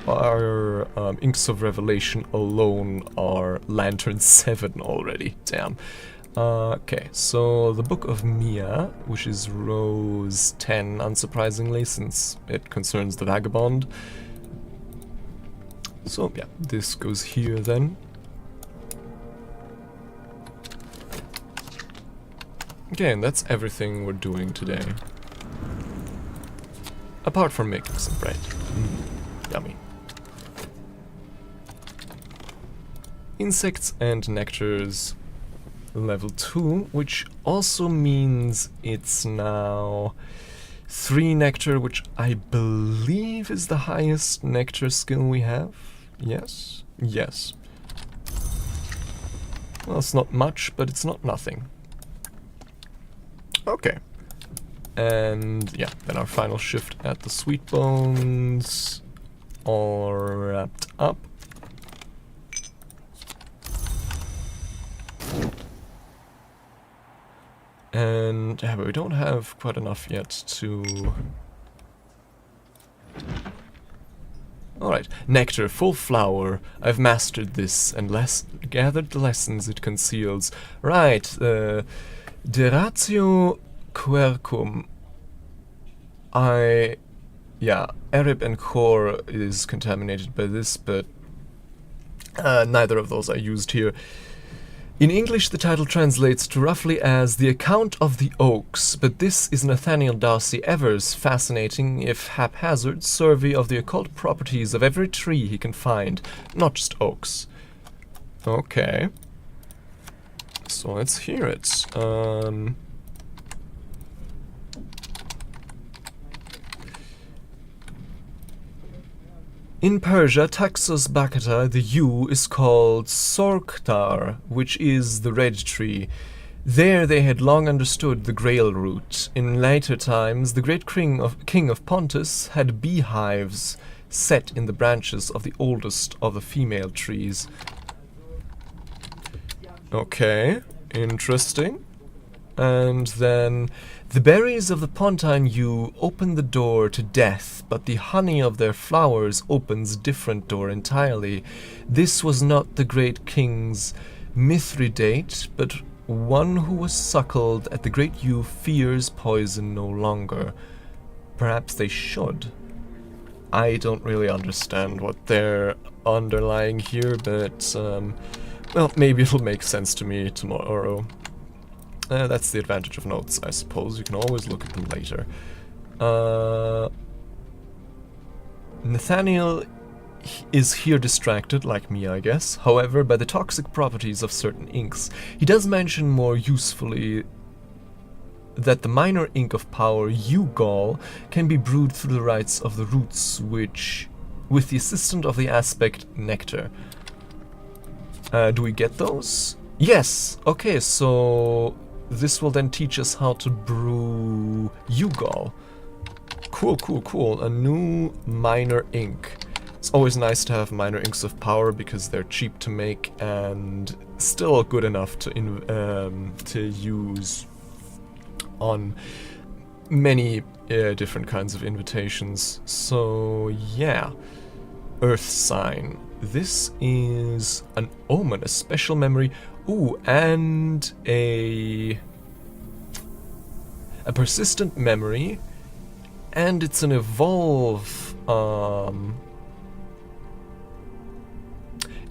are Inks of Revelation alone are Lantern 7 already. Damn. Okay, so the Book of Mia, which is Rose 10, unsurprisingly, since it concerns the Vagabond. So yeah, this goes here then. Okay, and that's everything we're doing today. Apart from making some bread. Yummy. Insects and nectars, level 2, which also means it's now 3 nectar, which I believe is the highest nectar skill we have. Yes? Yes. Well, it's not much, but it's not nothing. Okay. And yeah, then our final shift at the Sweet Bones, all wrapped up. And yeah, but we don't have quite enough yet to... Alright, nectar, full flower. I've mastered this and gathered the lessons it conceals. Right, ℍ𝕠𝕦𝕤𝐬 𝐹𝕠𝕦𝕤𝕬. Yeah, Arab and Khor is contaminated by this, but neither of those are used here. In English, the title translates to roughly as The Account of the Oaks, but this is Nathaniel Darcy Evers' fascinating, if haphazard, survey of the occult properties of every tree he can find, not just oaks. Okay. So let's hear it. In Persia, Taxus Bacata, the yew is called Sorkhtar, which is the red tree. There they had long understood the grail root. In later times, the great king of Pontus had beehives set in the branches of the oldest of the female trees. Okay, interesting. And then, the berries of the pontine yew open the door to death, but the honey of their flowers opens different door entirely. This was not the great king's Mithridate, but one who was suckled at the great yew fears poison no longer. Perhaps they should. I don't really understand what they're underlying here, but, well, maybe it'll make sense to me tomorrow. That's the advantage of notes, I suppose. You can always look at them later. Nathaniel is here distracted, like me, I guess. However, by the toxic properties of certain inks. He does mention more usefully that the minor ink of power, 𝐸 can be brewed through the rites of the roots, which, with the assistance of the aspect nectar. Do we get those? Yes! Okay, so... this will then teach us how to brew 𝐸. Cool, cool, cool. A new minor ink. It's always nice to have minor inks of power because they're cheap to make and still good enough to use on many different kinds of invitations. So yeah, Earth Sign. This is an omen, a special memory. Ooh, and a persistent memory, and it's an evolve.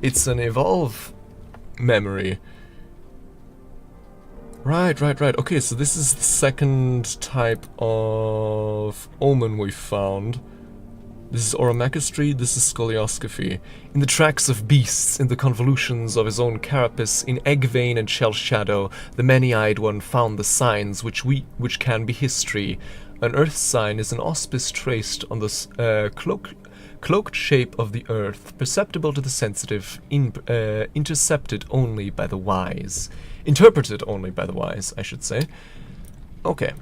It's an evolve memory. Right. Okay, so this is the second type of omen we found. This is ℍ𝕠𝕦𝕤𝕬𝕤, this is Scolioscophy. In the tracks of beasts, in the convolutions of his own carapace, in egg vein and shell shadow, the many-eyed one found the signs which can be history. An earth sign is an auspice traced on the cloaked shape of the earth, perceptible to the sensitive, interpreted only by the wise, I should say. Okay.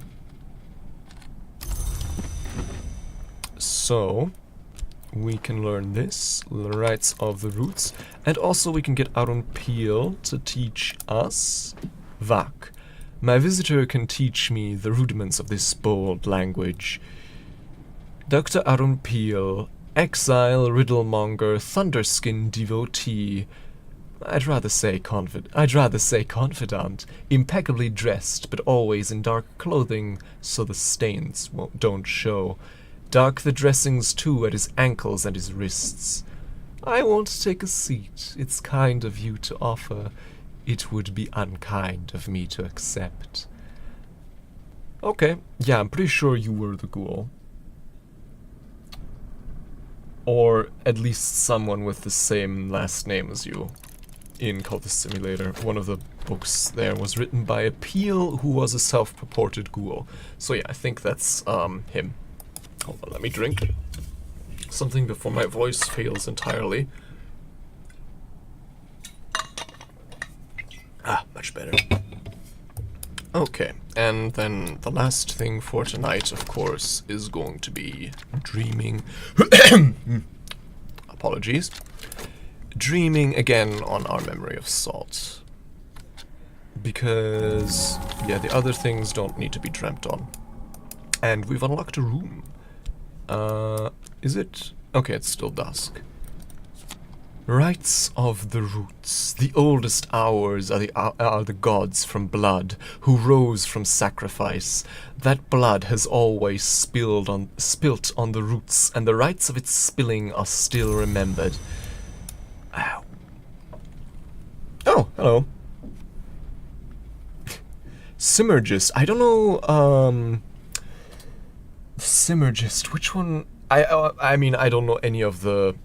So, we can learn this, the rights of the roots, and also we can get ℍ𝕠𝕦𝕤𝕬𝕤 to teach us ℍ𝕠𝕬𝕬𝕬. My visitor can teach me the rudiments of this bold language. Dr. ℍ𝕠𝕬𝕤𝕬, exile, riddlemonger, thunderskin devotee. I'd rather say confidant, impeccably dressed, but always in dark clothing, so the stains don't show. Dark the dressings too at his ankles and his wrists. I won't take a seat. It's kind of you to offer. It would be unkind of me to accept. Okay, yeah, I'm pretty sure you were the ghoul. Or at least someone with the same last name as you in Cultist Simulator. One of the books there was written by ℍ𝕠𝕬𝕬𝕬, who was a self-purported ghoul. So yeah, I think that's him. Hold on, let me drink something before my voice fails entirely. Ah, much better. Okay, and then the last thing for tonight, of course, is going to be dreaming. Apologies. Dreaming again on our memory of salt. Because, yeah, the other things don't need to be dreamt on. And we've unlocked a room. Is it? Okay, it's still dusk. Rights of the roots. The oldest hours are the gods from blood, who rose from sacrifice. That blood has always spilt on the roots, and the rights of its spilling are still remembered. Ow. Oh, hello. Simmergist. I don't know, Simmergist. Which one? I mean, I don't know any of the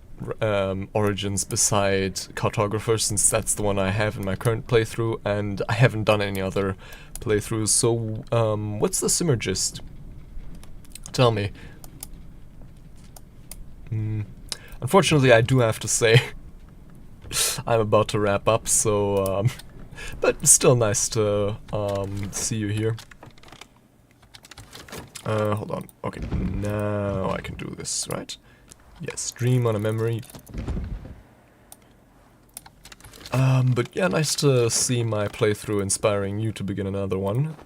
origins beside Cartographer, since that's the one I have in my current playthrough, and I haven't done any other playthroughs. So, what's the Simmergist? Tell me. Unfortunately, I do have to say I'm about to wrap up, so, but still nice to see you here. Hold on. Okay, now I can do this, right? Yes, dream on a memory. But yeah, nice to see my playthrough inspiring you to begin another one.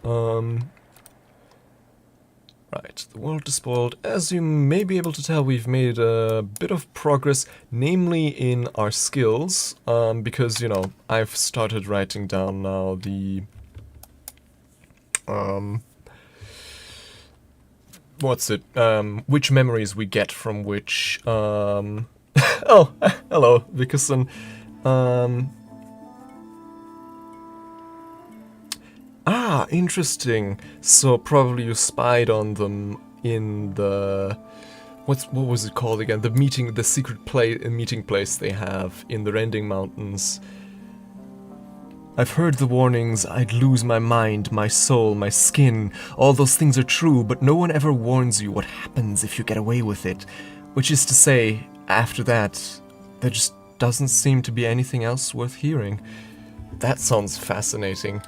Right, the world is spoiled. As you may be able to tell, we've made a bit of progress, namely in our skills, because, you know, I've started writing down now the, which memories we get from which, oh, hello, ℍ𝕠𝕬𝕬𝕬𝕬. Ah, interesting. So probably you spied on them in the, what was it called again? The secret meeting place they have in the Rending Mountains. I've heard the warnings, I'd lose my mind, my soul, my skin. All those things are true, but no one ever warns you what happens if you get away with it. Which is to say, after that, there just doesn't seem to be anything else worth hearing. That sounds fascinating.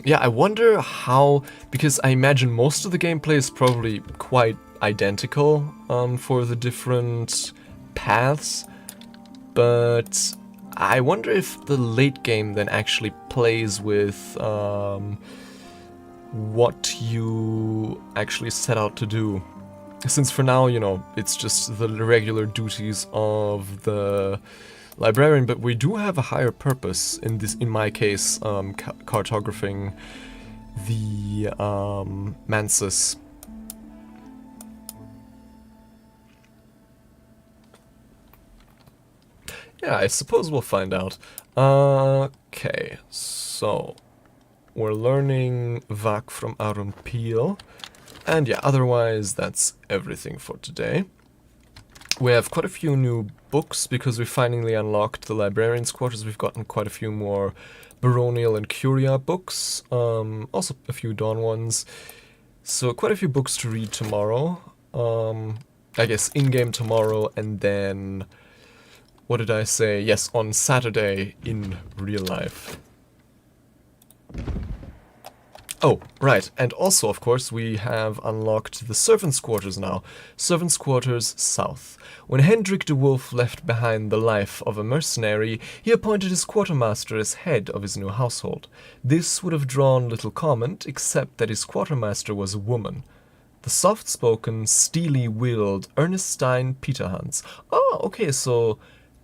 Yeah, I wonder how, because I imagine most of the gameplay is probably quite identical for the different paths, but I wonder if the late game then actually plays with what you actually set out to do. Since for now, you know, it's just the regular duties of the librarian, but we do have a higher purpose in my case, cartographing the mansus. Yeah, I suppose we'll find out. Okay, so we're learning ℍ from Aaron Peel. And yeah, otherwise that's everything for today. We have quite a few new books because we finally unlocked the librarian's quarters. We've gotten quite a few more baronial and curia books, also a few dawn ones. So quite a few books to read tomorrow. I guess in-game tomorrow, and then, what did I say? Yes, on Saturday in real life. Oh, right, and also, of course, we have unlocked the Servants' Quarters now. Servants' Quarters South. When Hendrik de Wolf left behind the life of a mercenary, he appointed his quartermaster as head of his new household. This would have drawn little comment, except that his quartermaster was a woman. The soft-spoken, steely-willed Ernestine Peterhans. Oh, okay, so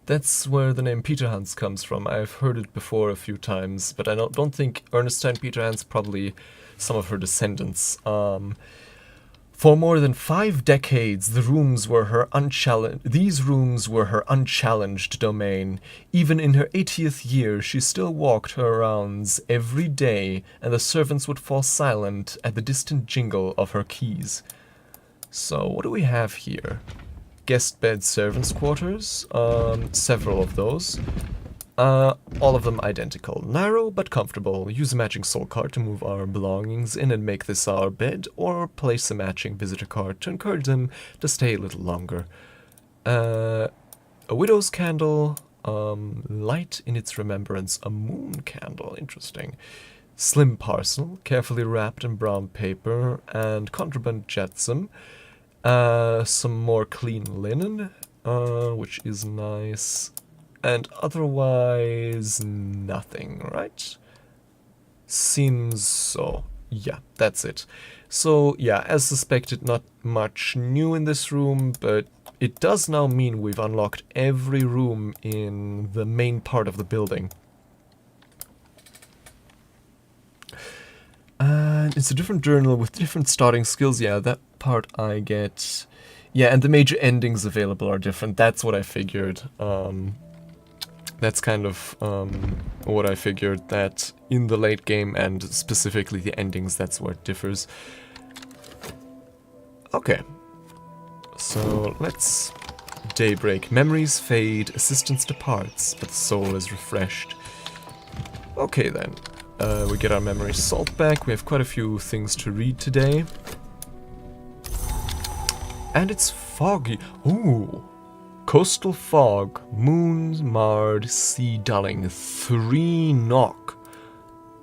that's where the name Peterhans comes from. I've heard it before a few times, but I don't think Ernestine Peterhans, probably some of her descendants. For more than 5 decades, these rooms were her unchallenged domain. Even in her 80th year, she still walked her rounds every day, and the servants would fall silent at the distant jingle of her keys. So, what do we have here? Guest bed servants' quarters, several of those. All of them identical. Narrow but comfortable. Use a matching soul card to move our belongings in and make this our bed, or place a matching visitor card to encourage them to stay a little longer. A widow's candle, light in its remembrance, a moon candle, interesting. Slim parcel, carefully wrapped in brown paper, and contraband jetsam. Some more clean linen, which is nice, and otherwise nothing, right? Seems so. Yeah, that's it. So, yeah, as suspected, not much new in this room, but it does now mean we've unlocked every room in the main part of the building. And it's a different journal with different starting skills. Yeah, that part I get. Yeah, and the major endings available are different. That's what I figured. That's kind of what I figured, that in the late game and specifically the endings, that's where it differs. Okay. So let's daybreak. Memories fade, assistance departs, but the soul is refreshed. Okay then. We get our memory salt back. We have quite a few things to read today. And it's foggy. Ooh. Coastal fog. Moon marred sea dulling. 3 knock.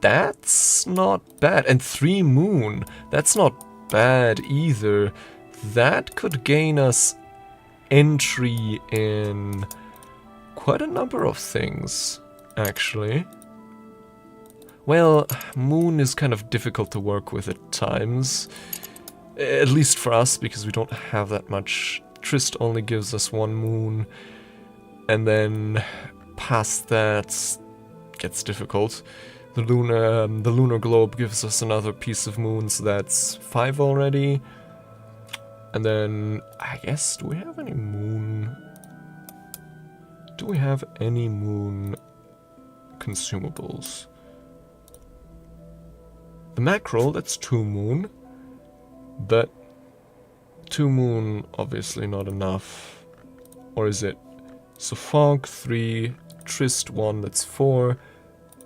That's not bad. And 3 moon. That's not bad either. That could gain us entry in quite a number of things, actually. Well, moon is kind of difficult to work with at times. At least for us, because we don't have that much. Trist only gives us 1 moon. And then past that gets difficult. The lunar globe gives us another piece of moon, so that's 5 already. And then, I guess, do we have any moon? Do we have any moon consumables? The mackerel, that's 2 moon, but 2 moon, obviously not enough. Or is it? So fog, 3, Trist, 1, that's 4,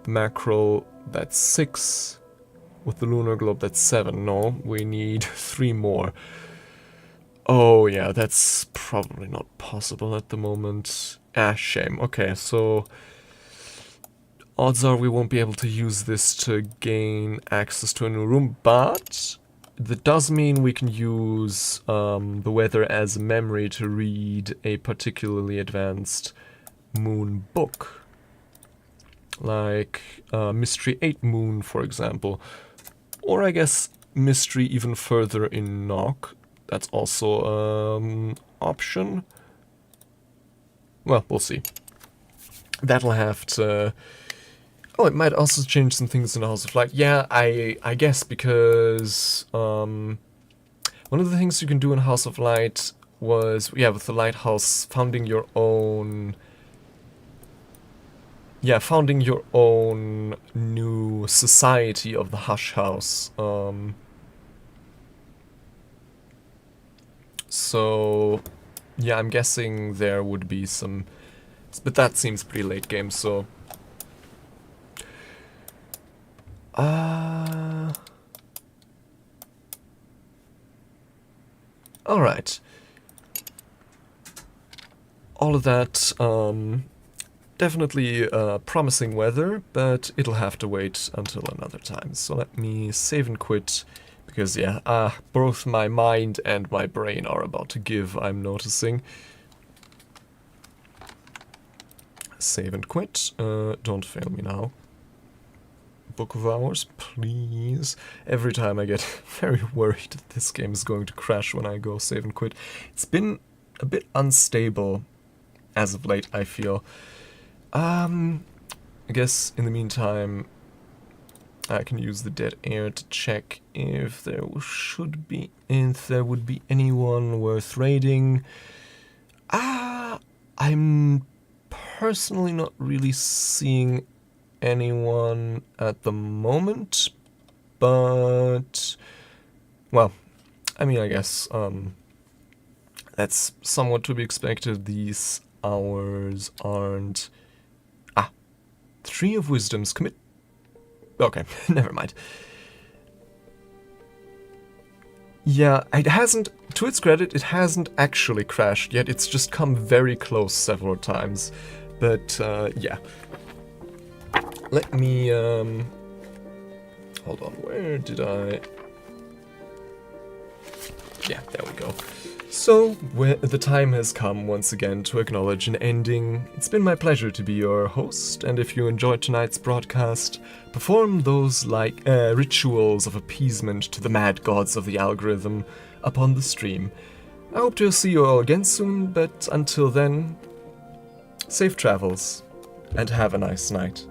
the mackerel, that's 6, with the lunar globe, that's 7. No, we need 3 more. Oh yeah, that's probably not possible at the moment. Ah, shame. Okay, so odds are we won't be able to use this to gain access to a new room, but that does mean we can use the weather as a memory to read a particularly advanced moon book. Like Mystery 8 Moon, for example. Or I guess Mystery even further in ℍ. That's also option. Well, we'll see. That'll have to... Oh, it might also change some things in the House of Light. Yeah, I guess because one of the things you can do in House of Light was, yeah, with the Lighthouse, founding your own... Yeah, founding your own new society of the Hush House. So, yeah, I'm guessing there would be some... But that seems pretty late game, so... Alright. All of that, definitely promising weather, but it'll have to wait until another time. So let me save and quit, because yeah, both my mind and my brain are about to give, I'm noticing. Save and quit. Don't fail me now. Book of Hours, please. Every time I get very worried that this game is going to crash when I go save and quit. It's been a bit unstable as of late, I feel. I guess in the meantime I can use the dead air to check if there would be anyone worth raiding. I'm personally not really seeing anyone at the moment, but well, I mean, I guess that's somewhat to be expected. These hours aren't 3 of Wisdom's commit. Okay, never mind. Yeah, it hasn't, to its credit, it hasn't actually crashed yet. It's just come very close several times. But yeah. Let me, hold on, where did I... Yeah, there we go. So, the time has come once again to acknowledge an ending. It's been my pleasure to be your host, and if you enjoyed tonight's broadcast, perform those rituals of appeasement to the mad gods of the algorithm upon the stream. I hope to see you all again soon, but until then, safe travels, and have a nice night.